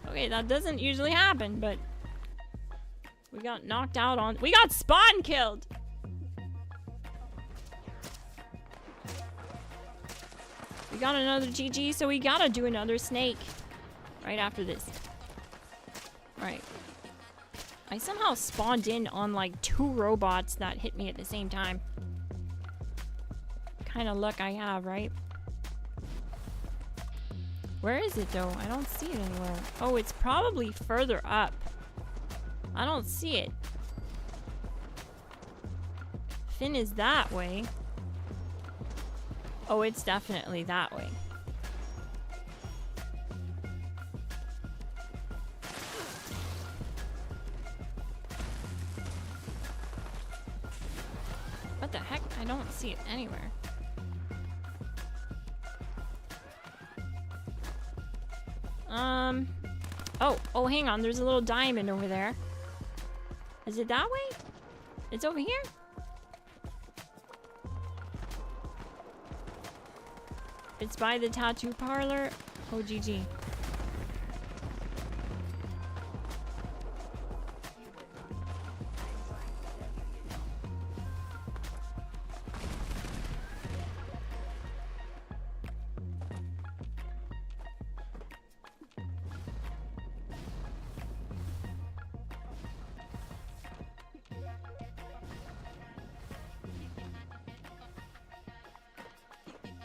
Okay, that doesn't usually happen, but we got knocked out on. We got spawn killed. We got another GG, so we gotta do another snake right after this. Alright. I somehow spawned in on like 2 robots that hit me at the same time. Kind of luck I have, right? Where is it though? I don't see it anywhere. Oh, it's probably further up. I don't see it. Finn is that way. Oh, it's definitely that way. What the heck? I don't see it anywhere. Oh, hang on. There's a little diamond over there. Is it that way? It's over here? It's by the tattoo parlor. Oh, GG.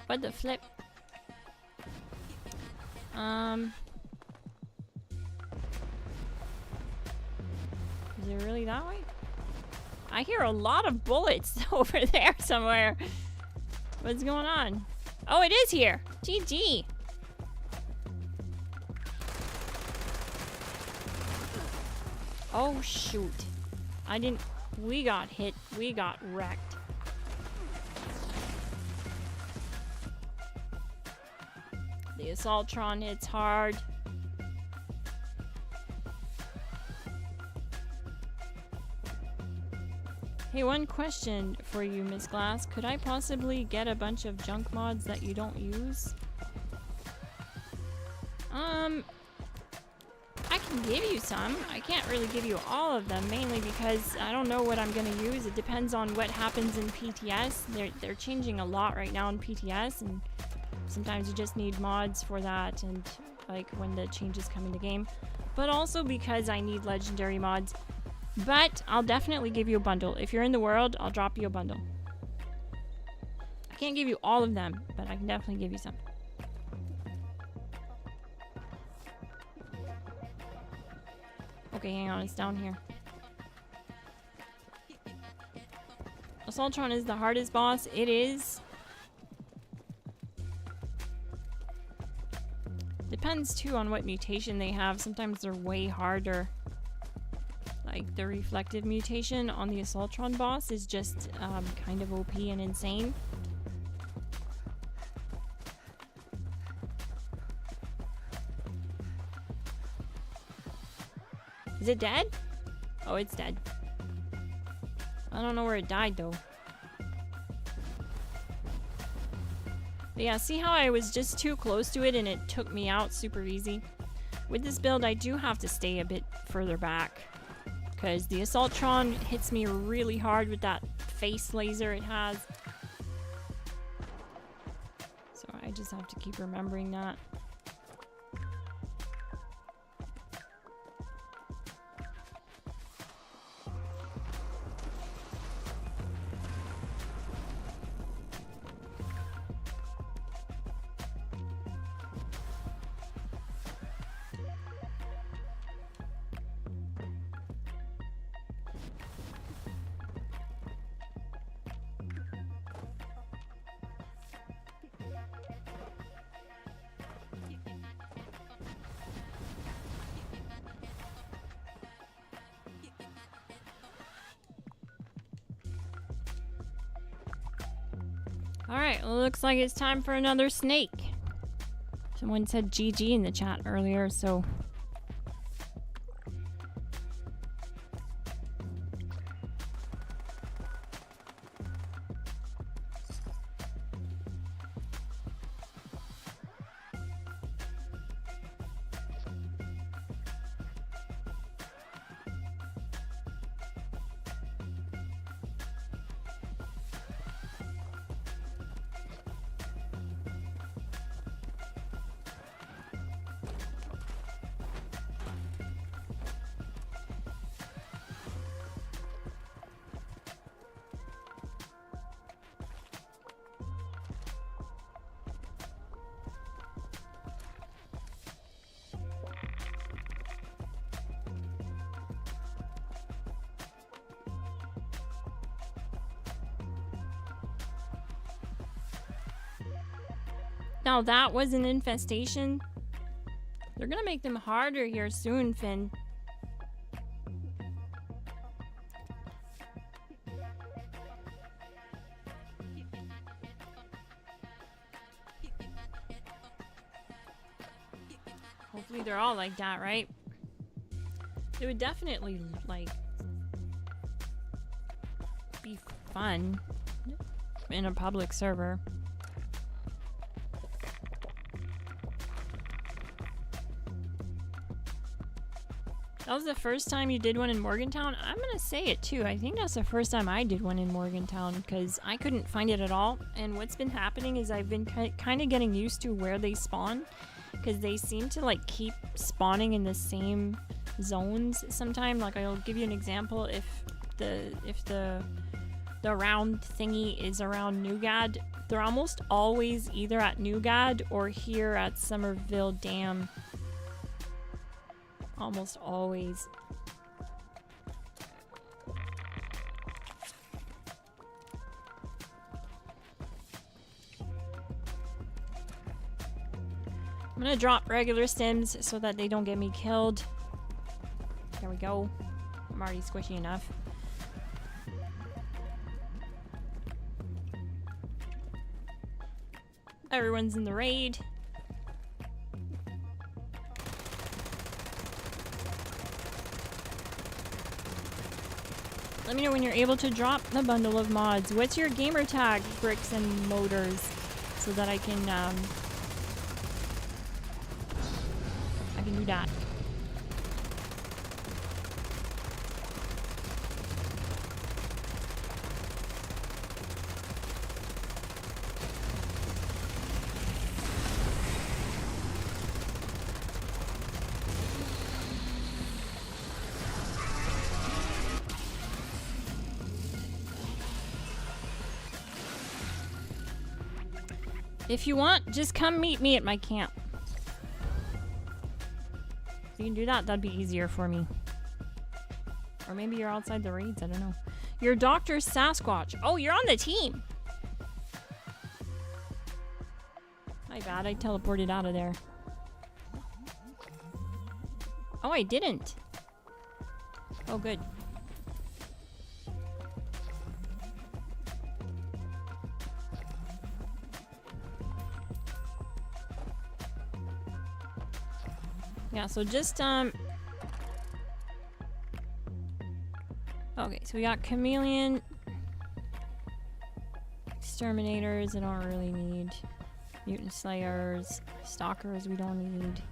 What the flip? Is it really that way? I hear a lot of bullets over there somewhere. What's going on? Oh, it is here. GG. Oh, shoot. We got hit. We got wrecked. The Assaultron hits hard. Hey, one question for you, Miss Glass. Could I possibly get a bunch of junk mods that you don't use? I can give you some. I can't really give you all of them, mainly because I don't know what I'm gonna use. It depends on what happens in PTS. They're changing a lot right now in PTS, and sometimes you just need mods for that, and like when the changes come into game. But also because I need legendary mods. But I'll definitely give you a bundle. If you're in the world, I'll drop you a bundle. I can't give you all of them, but I can definitely give you some. Okay, hang on, it's down here. Assaultron is the hardest boss. It is. Depends too on what mutation they have. Sometimes they're way harder. Like the reflective mutation on the Assaultron boss is just kind of OP and insane. Is it dead? Oh, it's dead. I don't know where it died though. But yeah, see how I was just too close to it and it took me out super easy? With this build, I do have to stay a bit further back, because the Assaultron hits me really hard with that face laser it has. So I just have to keep remembering that. Alright, well, looks like it's time for another snake. Someone said GG in the chat earlier, so... Now that was an infestation. They're gonna make them harder here soon, Finn. Hopefully they're all like that, right? It would definitely, like, be fun in a public server. That was the first time you did one in Morgantown? I'm gonna say it too. I think that's the first time I did one in Morgantown, because I couldn't find it at all. And what's been happening is I've been kind of getting used to where they spawn, because they seem to like keep spawning in the same zones sometimes. Like, I'll give you an example. If the round thingy is around Newgad, they're almost always either at Newgad or here at Somerville Dam. Almost always. I'm gonna drop regular stims so that they don't get me killed. There we go. I'm already squishy enough. Everyone's in the raid. Let me know when you're able to drop the bundle of mods. What's your gamer tag, Bricks and Motors, so that I can do that. If you want, just come meet me at my camp. If you can do that, that'd be easier for me. Or maybe you're outside the raids, I don't know. You're Dr. Sasquatch. Oh, you're on the team. My bad, I teleported out of there. Oh, I didn't. Oh, good. Yeah, so just, okay, so we got Chameleon, Exterminators, I don't really need, Mutant Slayers, Stalkers we don't need,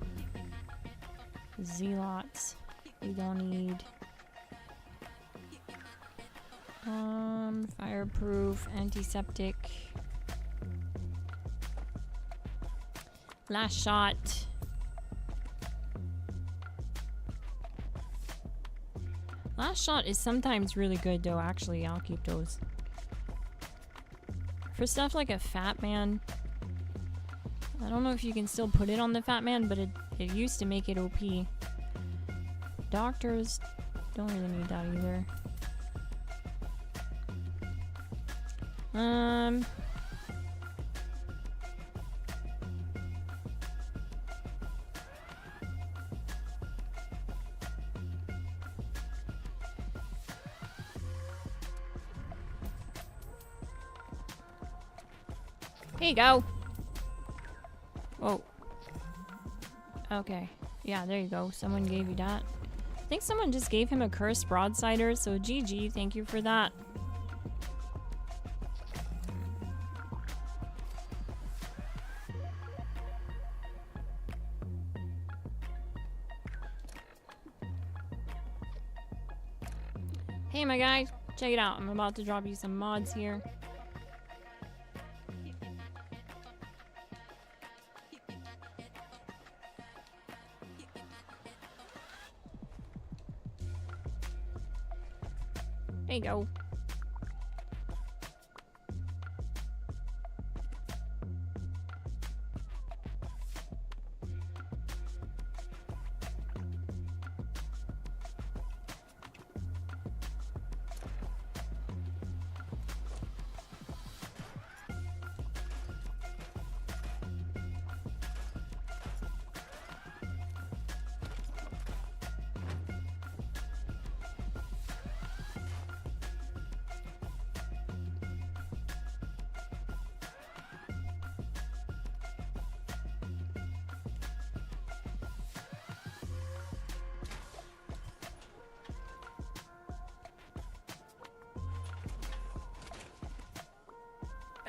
Zealots we don't need, Fireproof, Antiseptic, Last Shot. Last Shot is sometimes really good though, actually. I'll keep those. For stuff like a Fat Man, I don't know if you can still put it on the Fat Man, but it used to make it OP. Doctors don't really need that either. Here you go. Whoa. Okay. Yeah, there you go. Someone gave you that. I think someone just gave him a cursed broadsider, so GG, thank you for that. Hey my guy, check it out. I'm about to drop you some mods here. There you go.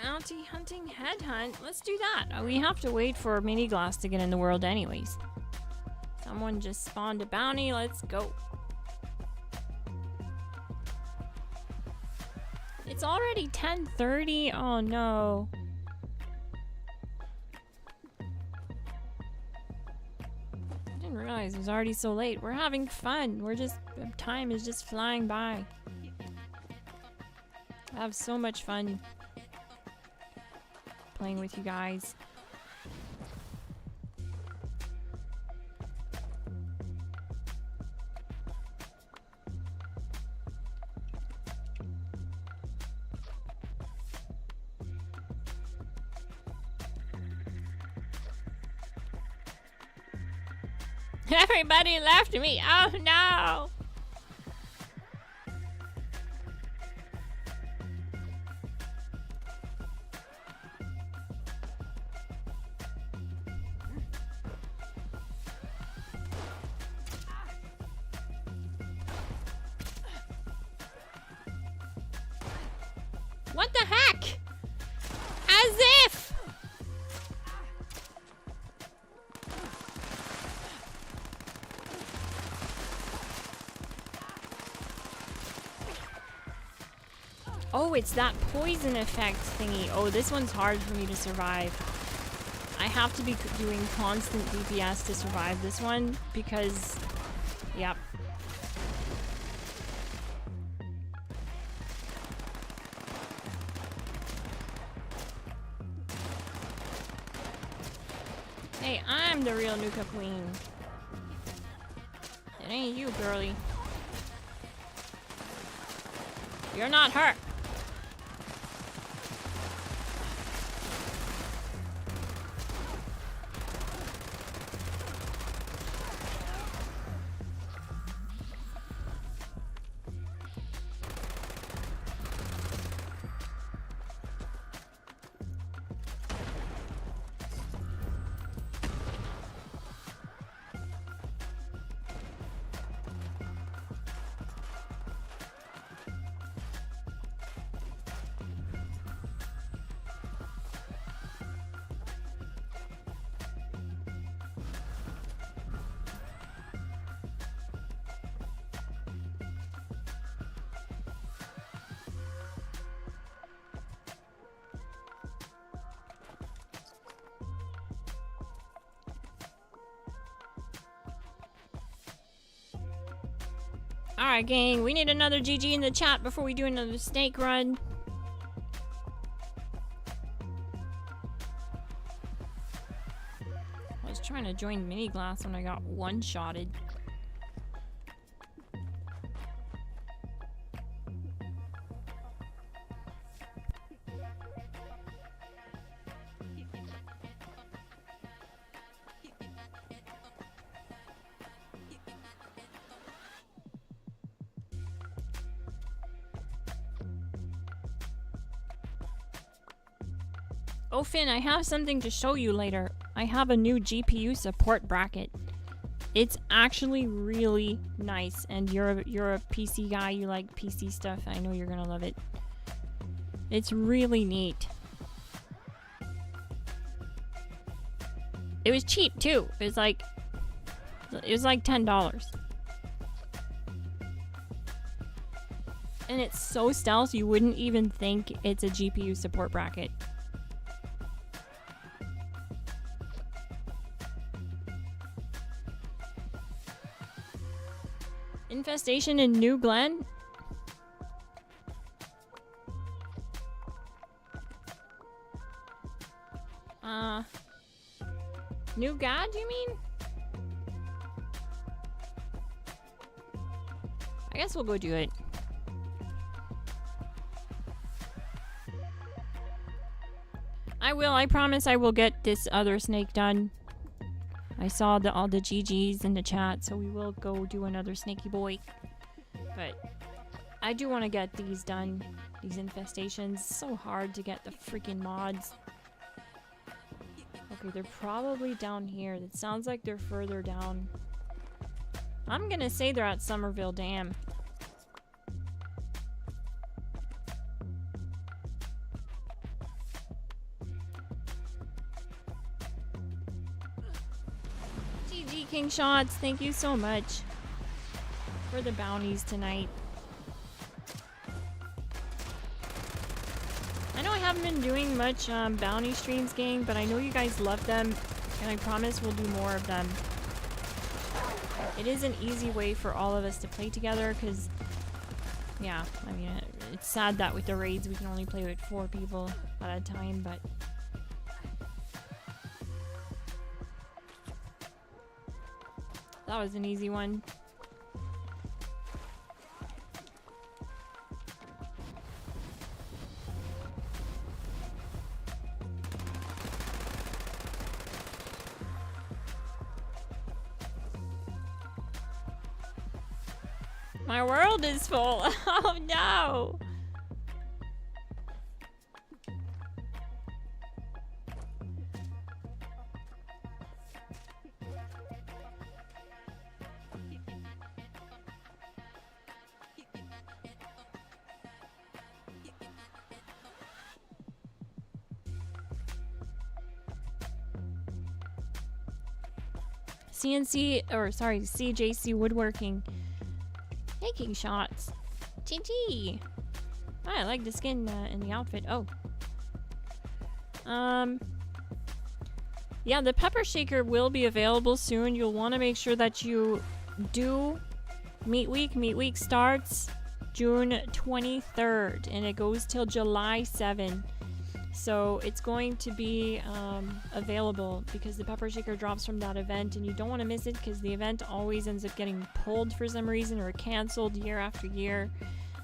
Bounty hunting headhunt. Let's do that. We have to wait for mini glass to get in the world anyways. Someone just spawned a bounty. Let's go. It's already 10:30. Oh no. I didn't realize it was already so late. We're having fun. Time is just flying by. I have so much fun playing with you guys. Everybody left me. Oh no. What the heck? As if! Oh, it's that poison effect thingy. Oh, this one's hard for me to survive. I have to be doing constant DPS to survive this one because, yep. Hey, I'm the real Nuka Queen. It ain't you, girly. You're not her. Alright, gang, we need another GG in the chat before we do another snake run. I was trying to join mini glass when I got one-shotted. Oh, Finn, I have something to show you later. I have a new GPU support bracket. It's actually really nice, and you're a PC guy, you like PC stuff, I know you're gonna love it. It's really neat. It was cheap too. It was like $10. And it's so stealth you wouldn't even think it's a GPU support bracket. Infestation in New Glen? New God, you mean? I guess we'll go do it. I will, I promise I will get this other snake done. I saw all the GGs in the chat, so we will go do another snaky boy. But I do want to get these done, these infestations. It's so hard to get the freaking mods. Okay, they're probably down here. It sounds like they're further down. I'm gonna say they're at Somerville Dam. GG King Shots, thank you so much for the bounties tonight. I know I haven't been doing much bounty streams, gang, but I know you guys love them, and I promise we'll do more of them. It is an easy way for all of us to play together, because, yeah, I mean, it's sad that with the raids we can only play with 4 people at a time, but... that was an easy one. My world is full. Oh no. CNC, or sorry, CJC Woodworking. Taking shots. GG. I like the skin and the outfit. Oh. Yeah, the pepper shaker will be available soon. You'll want to make sure that you do Meat Week. Meat Week starts June 23rd and it goes till July 7. So it's going to be available because the pepper shaker drops from that event and you don't want to miss it because the event always ends up getting pulled for some reason or canceled year after year.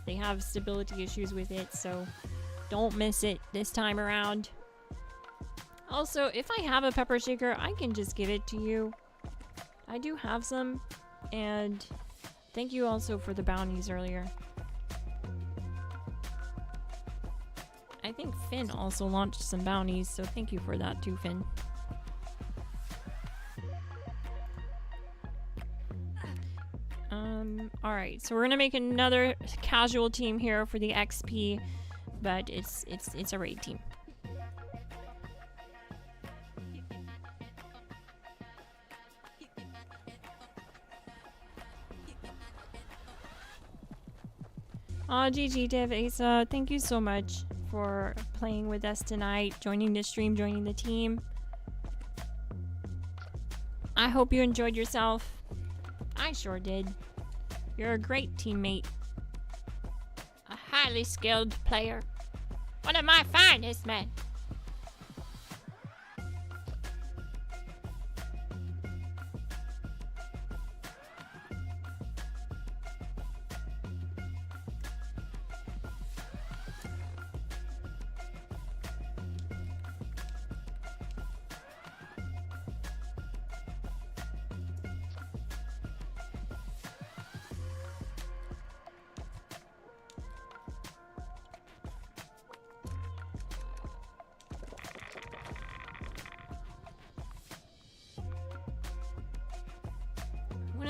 They have stability issues with it, so don't miss it this time around. Also, if I have a pepper shaker, I can just give it to you. I do have some, and thank you also for the bounties earlier. I think Finn also launched some bounties, so thank you for that too, Finn. Alright, so we're gonna make another casual team here for the XP, but it's a raid team. GG Dev Asa, thank you so much for playing with us tonight, joining the stream, joining the team. I hope you enjoyed yourself. I sure did. You're a great teammate. A highly skilled player. One of my finest men.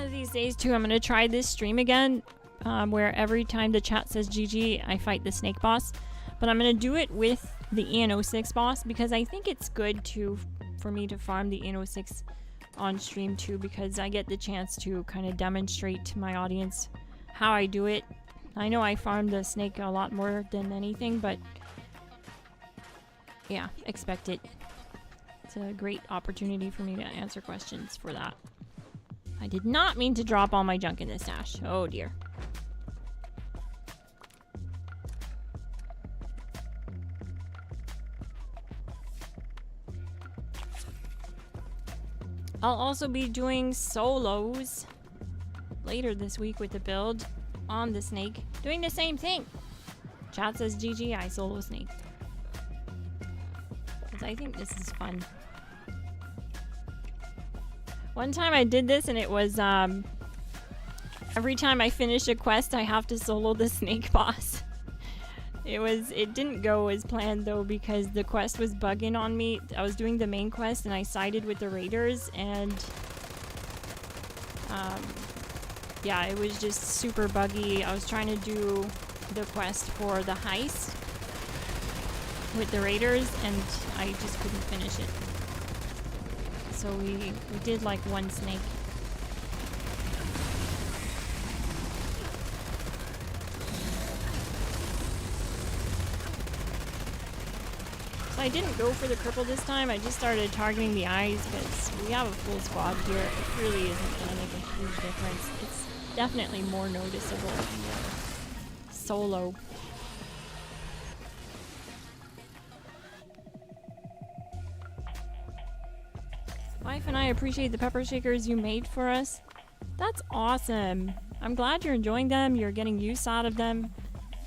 These days too, I'm gonna try this stream again where every time the chat says GG I fight the snake boss, but I'm gonna do it with the EN06 boss because I think it's good for me to farm the EN06 on stream too, because I get the chance to kind of demonstrate to my audience how I do it. I know I farm the snake a lot more than anything, but yeah, expect it. It's a great opportunity for me to answer questions for that. I did not mean to drop all my junk in this stash. Oh dear. I'll also be doing solos later this week with the build on the snake. Doing the same thing. Chat says GG, I solo snake. Because I think this is fun. One time I did this and it was, every time I finish a quest I have to solo the snake boss. It didn't go as planned though because the quest was bugging on me. I was doing the main quest and I sided with the raiders and, yeah, it was just super buggy. I was trying to do the quest for the heist with the raiders and I just couldn't finish it. So we did like one snake. So I didn't go for the cripple this time. I just started targeting the eyes because we have a full squad here. It really isn't going to make a huge difference. It's definitely more noticeable when you're solo. Wife and I appreciate the pepper shakers you made for us. That's awesome. I'm glad you're enjoying them, you're getting use out of them,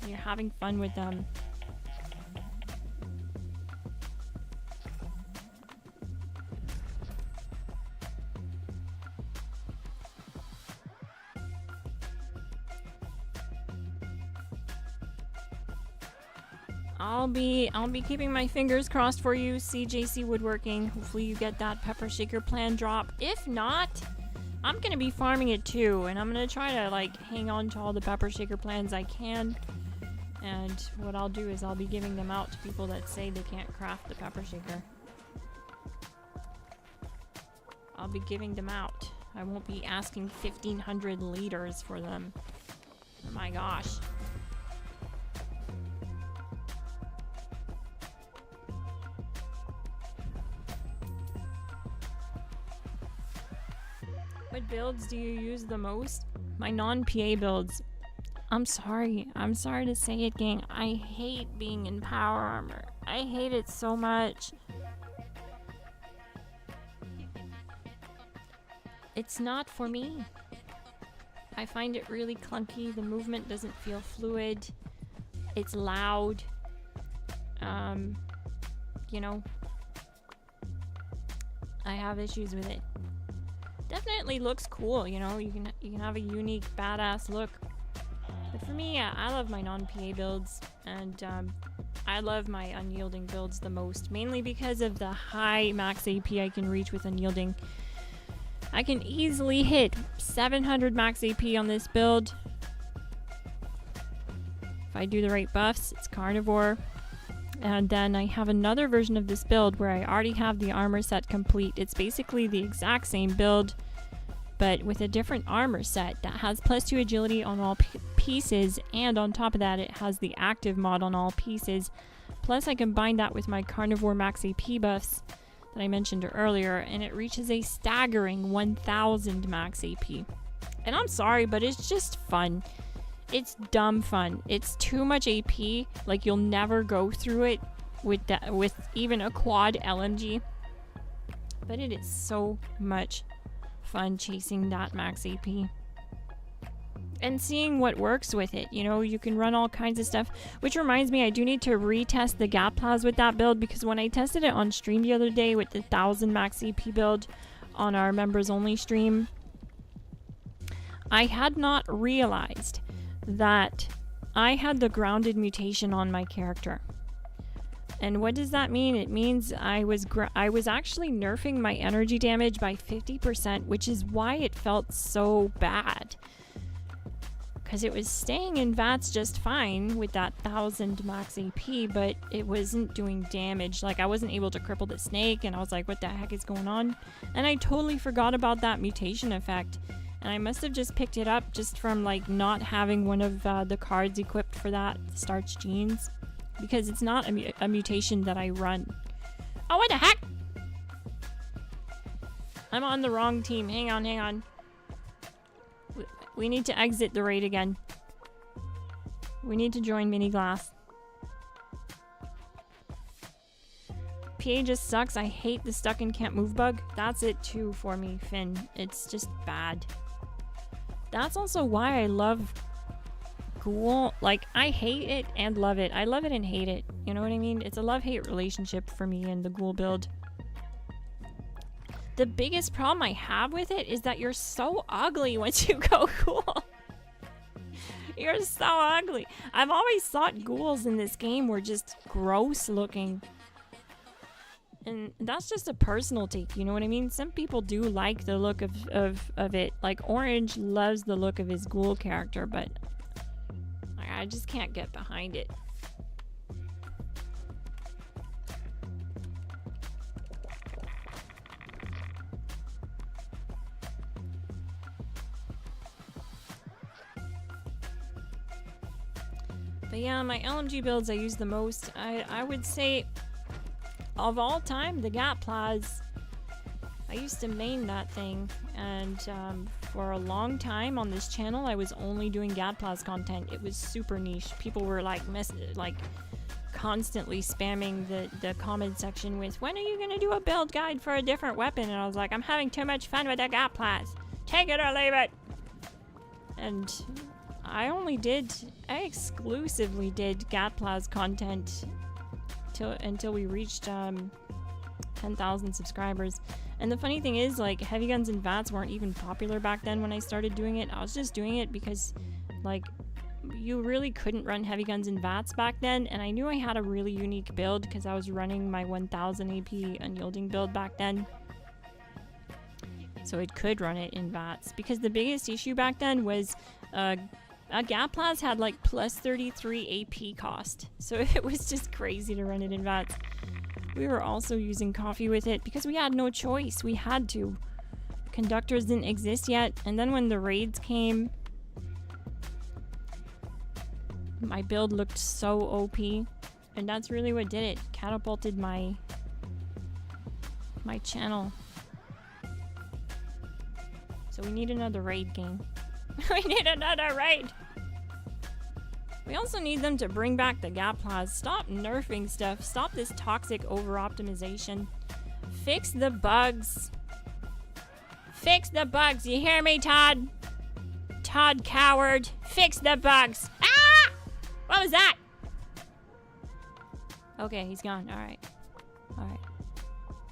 and you're having fun with them. I'll be keeping my fingers crossed for you, CJC Woodworking. Hopefully you get that pepper shaker plan drop. If not, I'm gonna be farming it too, and I'm gonna try to like hang on to all the pepper shaker plans I can. And what I'll do is I'll be giving them out to people that say they can't craft the pepper shaker. I'll be giving them out. I won't be asking 1,500 liters for them. Oh my gosh. What builds do you use the most? My non-PA builds. I'm sorry to say it, gang. I hate being in power armor. I hate it so much. It's not for me. I find it really clunky. The movement doesn't feel fluid. It's loud. You know, I have issues with it. Definitely looks cool, you know. You can have a unique, badass look. But for me, I love my non-PA builds, and I love my unyielding builds the most, mainly because of the high max AP I can reach with unyielding. I can easily hit 700 max AP on this build. If I do the right buffs, it's carnivore. And then I have another version of this build where I already have the armor set complete. It's basically the exact same build, but with a different armor set that has +2 agility on all pieces, and on top of that it has the active mod on all pieces. Plus I combine that with my carnivore max AP buffs that I mentioned earlier, and it reaches a staggering 1000 max AP. And I'm sorry, but it's just fun. It's dumb fun. It's too much AP. Like, you'll never go through it with even a quad LMG. But it is so much fun chasing that max AP. And seeing what works with it. You know, you can run all kinds of stuff. Which reminds me, I do need to retest the gap plas with that build, because when I tested it on stream the other day with the 1000 max AP build on our members only stream, I had not realized that I had the grounded mutation on my character. And what does that mean? It means I was actually nerfing my energy damage by 50%, which is why it felt so bad. Because it was staying in VATS just fine with that 1000 max AP, but it wasn't doing damage. Like, I wasn't able to cripple the snake, and I was like, what the heck is going on? And I totally forgot about that mutation effect. And I must have just picked it up just from, like, not having one of the cards equipped for that, Starch Genes. Because it's not a mutation that I run. Oh, what the heck? I'm on the wrong team. Hang on. We need to exit the raid again. We need to join Mini Glass. PA just sucks. I hate the stuck and can't move bug. That's it too for me, Finn. It's just bad. That's also why I love Ghoul. Like, I hate it and love it. I love it and hate it. You know what I mean? It's a love-hate relationship for me in the Ghoul build. The biggest problem I have with it is that you're so ugly once you go Ghoul. You're so ugly. I've always thought ghouls in this game were just gross looking. And that's just a personal take, you know what I mean? Some people do like the look of it. Like, Orange loves the look of his ghoul character, but I just can't get behind it. But yeah, my LMG builds I use the most. I would say, of all time, the gap plas. I used to main that thing, and for a long time on this channel I was only doing gap plas content. It was super niche. People were like constantly spamming the comment section with, when are you gonna do a build guide for a different weapon? And I was like, I'm having too much fun with the gap plas. Take it or leave it. And I exclusively did gap plas content until we reached 10,000 subscribers. And the funny thing is, like, heavy guns and VATS weren't even popular back then when I started doing it. I was just doing it because, like, you really couldn't run heavy guns and VATS back then, and I knew I had a really unique build because I was running my 1000 AP unyielding build back then. So it could run it in VATS, because the biggest issue back then was a gap plas had like plus 33 AP cost, so it was just crazy to run it in VATS. We were also using coffee with it because we had no choice. We had to, conductors didn't exist yet, and then when the raids came, my build looked so OP, and that's really what did it. Catapulted my channel. So we need another raid game. We need another raid! We also need them to bring back the gap plas. Stop nerfing stuff. Stop this toxic over-optimization. Fix the bugs. Fix the bugs. You hear me, Todd? Todd coward. Fix the bugs. Ah! What was that? Okay, he's gone. Alright. Alright.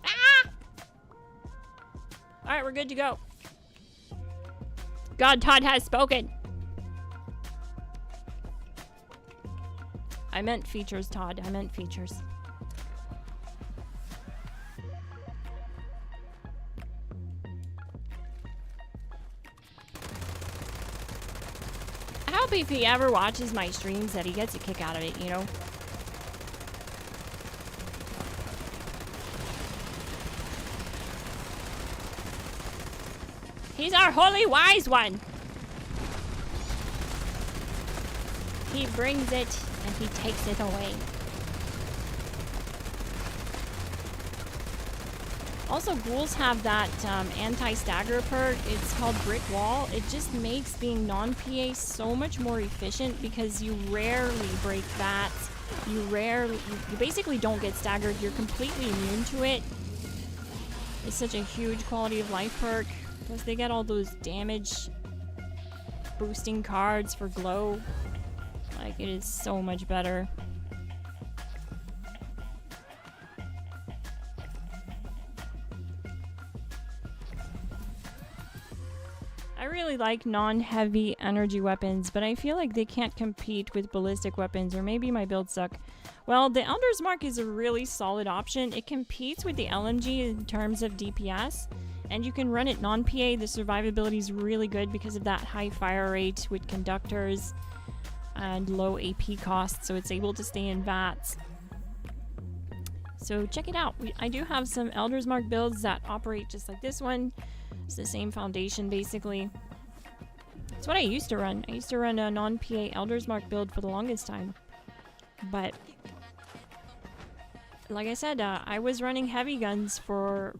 Ah! Alright, we're good to go. God, Todd has spoken. I meant features, Todd. I meant features. I hope if he ever watches my streams that he gets a kick out of it, you know? He's our holy wise one. He brings it and he takes it away. Also, ghouls have that anti-stagger perk. It's called Brick Wall. It just makes being non-PA so much more efficient because you rarely break VATs. You basically don't get staggered. You're completely immune to it. It's such a huge quality of life perk. Plus they get all those damage boosting cards for glow. Like, it is so much better. I really like non-heavy energy weapons, but I feel like they can't compete with ballistic weapons, or maybe my builds suck. Well, the Elder's Mark is a really solid option. It competes with the LMG in terms of DPS, and you can run it non-PA. The survivability is really good because of that high fire rate with conductors and low AP costs, so it's able to stay in VATs. So check it out. I do have some Elder's Mark builds that operate just like this one. It's the same foundation, basically. It's what I used to run. I used to run a non-PA Elder's Mark build for the longest time. But, like I said, I was running heavy guns for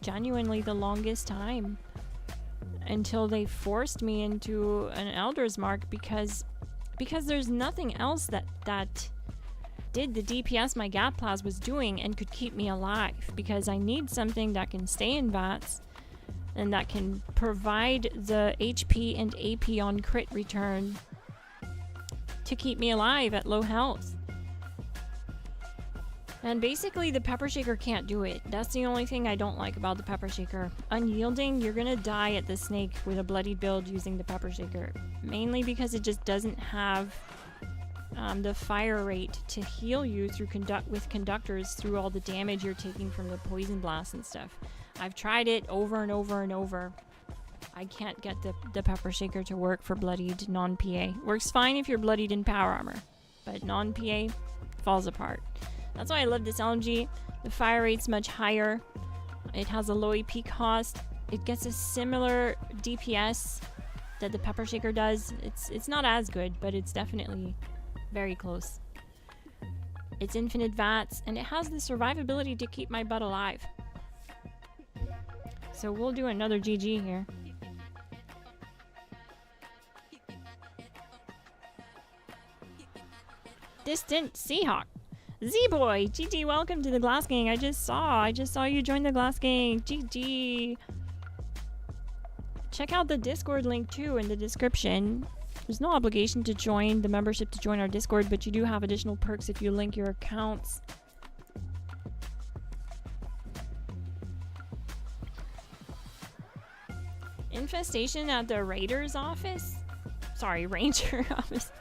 genuinely the longest time. Until they forced me into an Elder's Mark because there's nothing else that did the DPS my gap plas was doing and could keep me alive. Because I need something that can stay in VATs and that can provide the HP and AP on crit return to keep me alive at low health. And basically the Pepper Shaker can't do it. That's the only thing I don't like about the Pepper Shaker. Unyielding, you're gonna die at the snake with a bloodied build using the Pepper Shaker. Mainly because it just doesn't have the fire rate to heal you through with conductors through all the damage you're taking from the poison blast and stuff. I've tried it over and over and over. I can't get the Pepper Shaker to work for bloodied non-PA. Works fine if you're bloodied in power armor, but non-PA falls apart. That's why I love this LMG. The fire rate's much higher. It has a low AP cost. It gets a similar DPS that the Pepper Shaker does. It's not as good, but it's definitely very close. It's infinite VATs, and it has the survivability to keep my butt alive. So we'll do another GG here. Distant Seahawk. Z-Boy, GG, welcome to the Glass Gang. I just saw you join the Glass Gang. GG. Check out the Discord link too in the description. There's no obligation to join the membership to join our Discord, but you do have additional perks if you link your accounts. Infestation at the Raiders office? Sorry, Ranger office.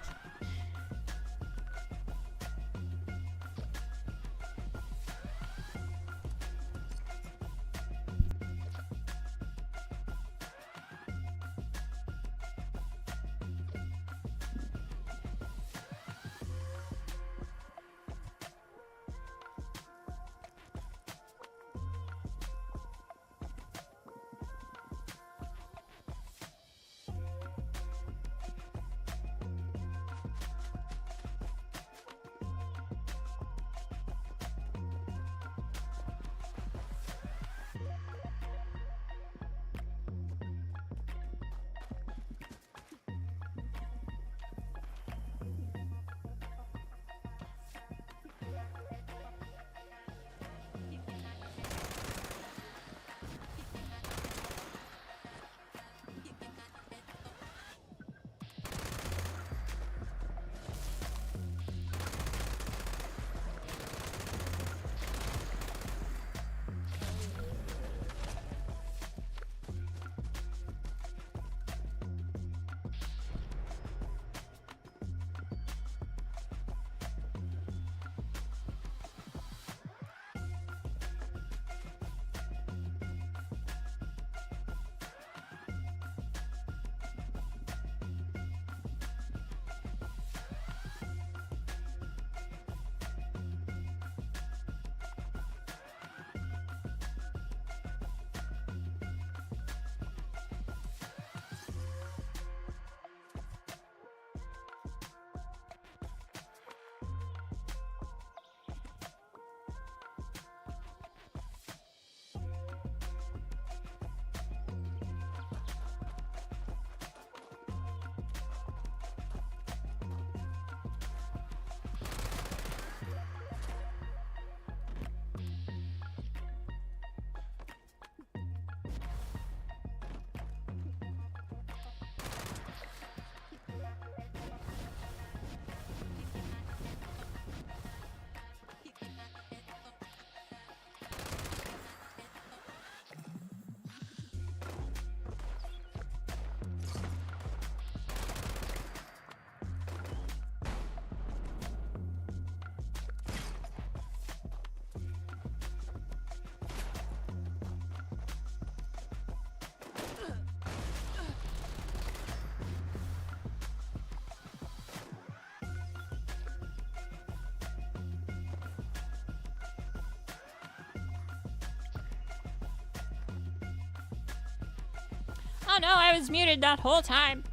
Oh no, I was muted that whole time.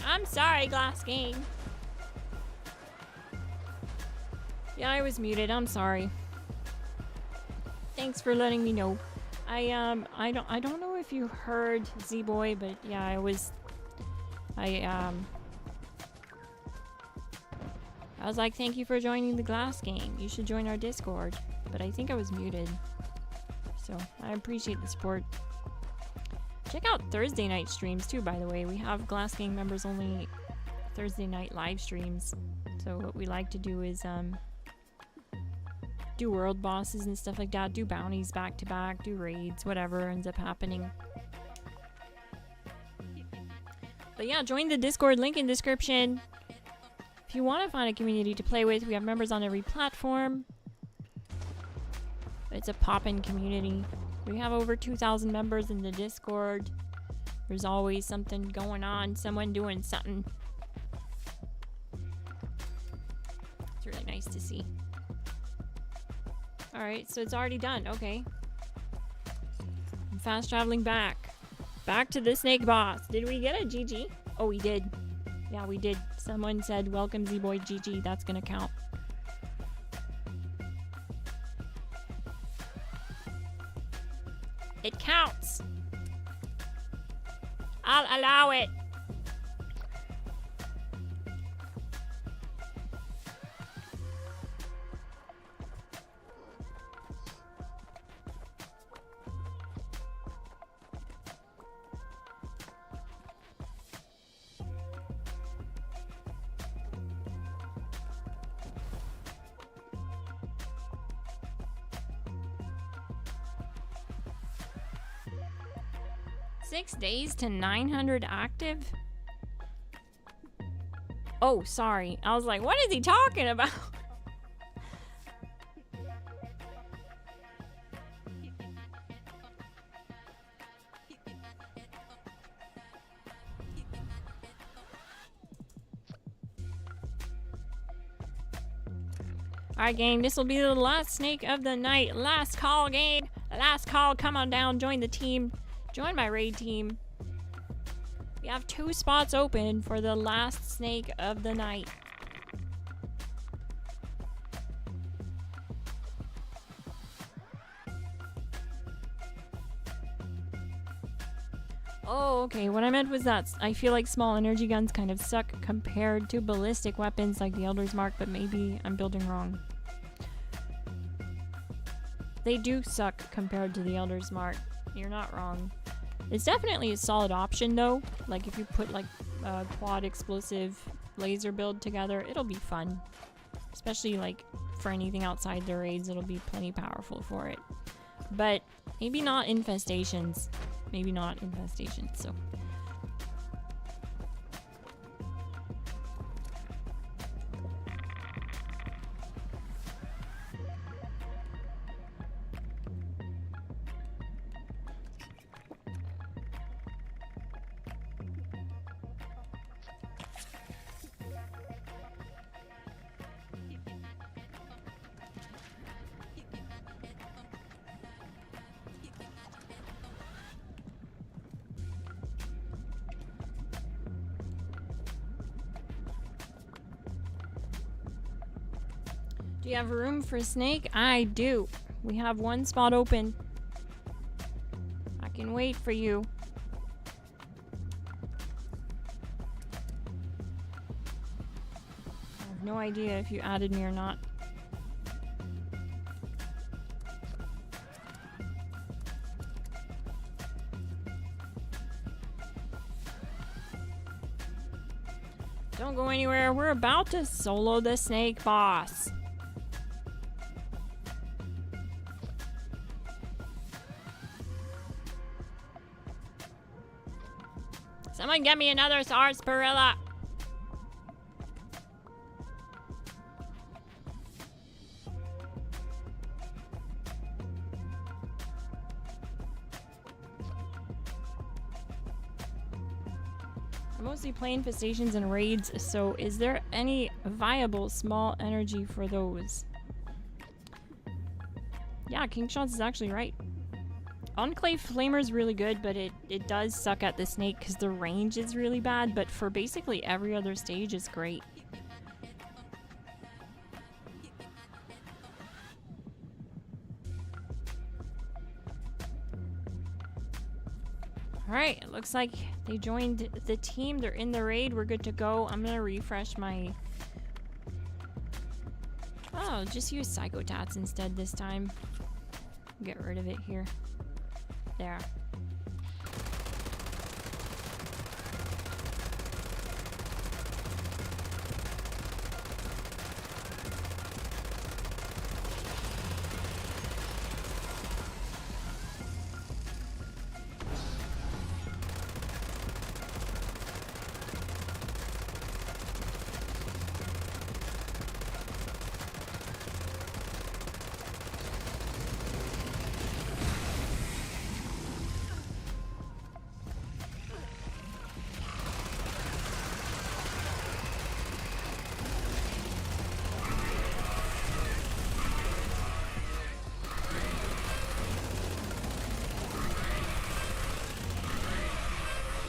I'm sorry, Glass King. Yeah, I was muted. I'm sorry. Thanks for letting me know. I don't know if you heard Z-Boy, but yeah, I was like, thank you for joining the Glass Gang. You should join our Discord. But I think I was muted. So I appreciate the support. Check out Thursday night streams too, by the way. We have Glass Gang members only Thursday night live streams. So what we like to do is do world bosses and stuff like that, do bounties back to back, do raids, whatever ends up happening. But yeah, join the Discord, link in description. If you want to find a community to play with, we have members on every platform. It's a poppin' community. We have over 2,000 members in the Discord. There's always something going on, someone doing something. It's really nice to see. Alright, so it's already done. Okay. I'm fast traveling back. Back to the snake boss. Did we get a GG? Oh, we did. Yeah, we did. Someone said, welcome Z-Boy GG. That's gonna count. It counts. I'll allow it. $6 days to 900 active? Oh, sorry. I was like, what is he talking about? Alright, gang, this will be the last snake of the night. Last call, gang. Last call. Come on down. Join the team. Join my raid team. We have 2 spots open for the last snake of the night. Oh, okay. What I meant was that I feel like small energy guns kind of suck compared to ballistic weapons like the Elder's Mark, but maybe I'm building wrong. They do suck compared to the Elder's Mark. You're not wrong. It's definitely a solid option though. Like if you put like a quad explosive laser build together, it'll be fun. Especially like for anything outside the raids, it'll be plenty powerful for it. But maybe not infestations. Maybe not infestations, so. Do you have room for a snake? I do. We have 1 spot open. I can wait for you. I have no idea if you added me or not. Don't go anywhere. We're about to solo the snake boss. Someone get me another sarsaparilla. I'm mostly playing infestations and raids, so is there any viable small energy for those? Yeah, King Shots is actually right. Enclave Flamer is really good, but it does suck at the snake because the range is really bad, but for basically every other stage it's great. Alright, it looks like they joined the team. They're in the raid. We're good to go. I'm gonna refresh my... Oh, just use Psychotats instead this time. Get rid of it here. There.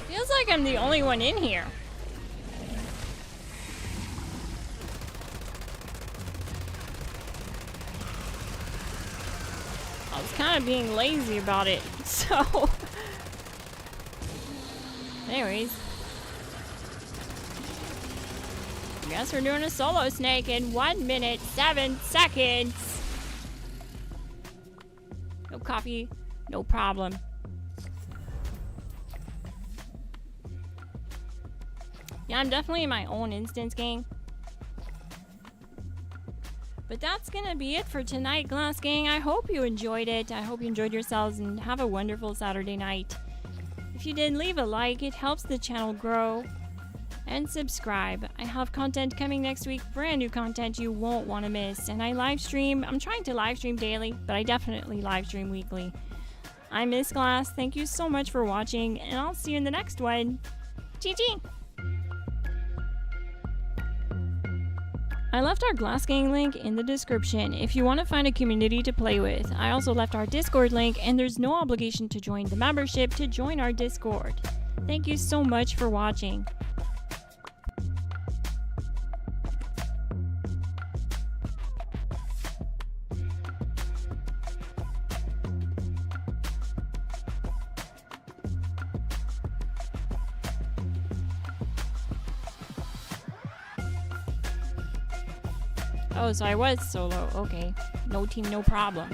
Feels like I'm the only one in here. I was kind of being lazy about it, so... Anyways. I guess we're doing a solo snake in 1 minute, 7 seconds. No coffee, no problem. Yeah, I'm definitely in my own instance, gang. But that's gonna be it for tonight, Glass Gang. I hope you enjoyed it. I hope you enjoyed yourselves and have a wonderful Saturday night. If you did, leave a like. It helps the channel grow. And subscribe. I have content coming next week. Brand new content you won't want to miss. And I live stream. I'm trying to live stream daily, but I definitely live stream weekly. I'm Miss Glass. Thank you so much for watching, and I'll see you in the next one. GG! I left our Glass Gang link in the description if you want to find a community to play with. I also left our Discord link, and there's no obligation to join the membership to join our Discord. Thank you so much for watching. Oh, so I was solo. Okay. No team, no problem.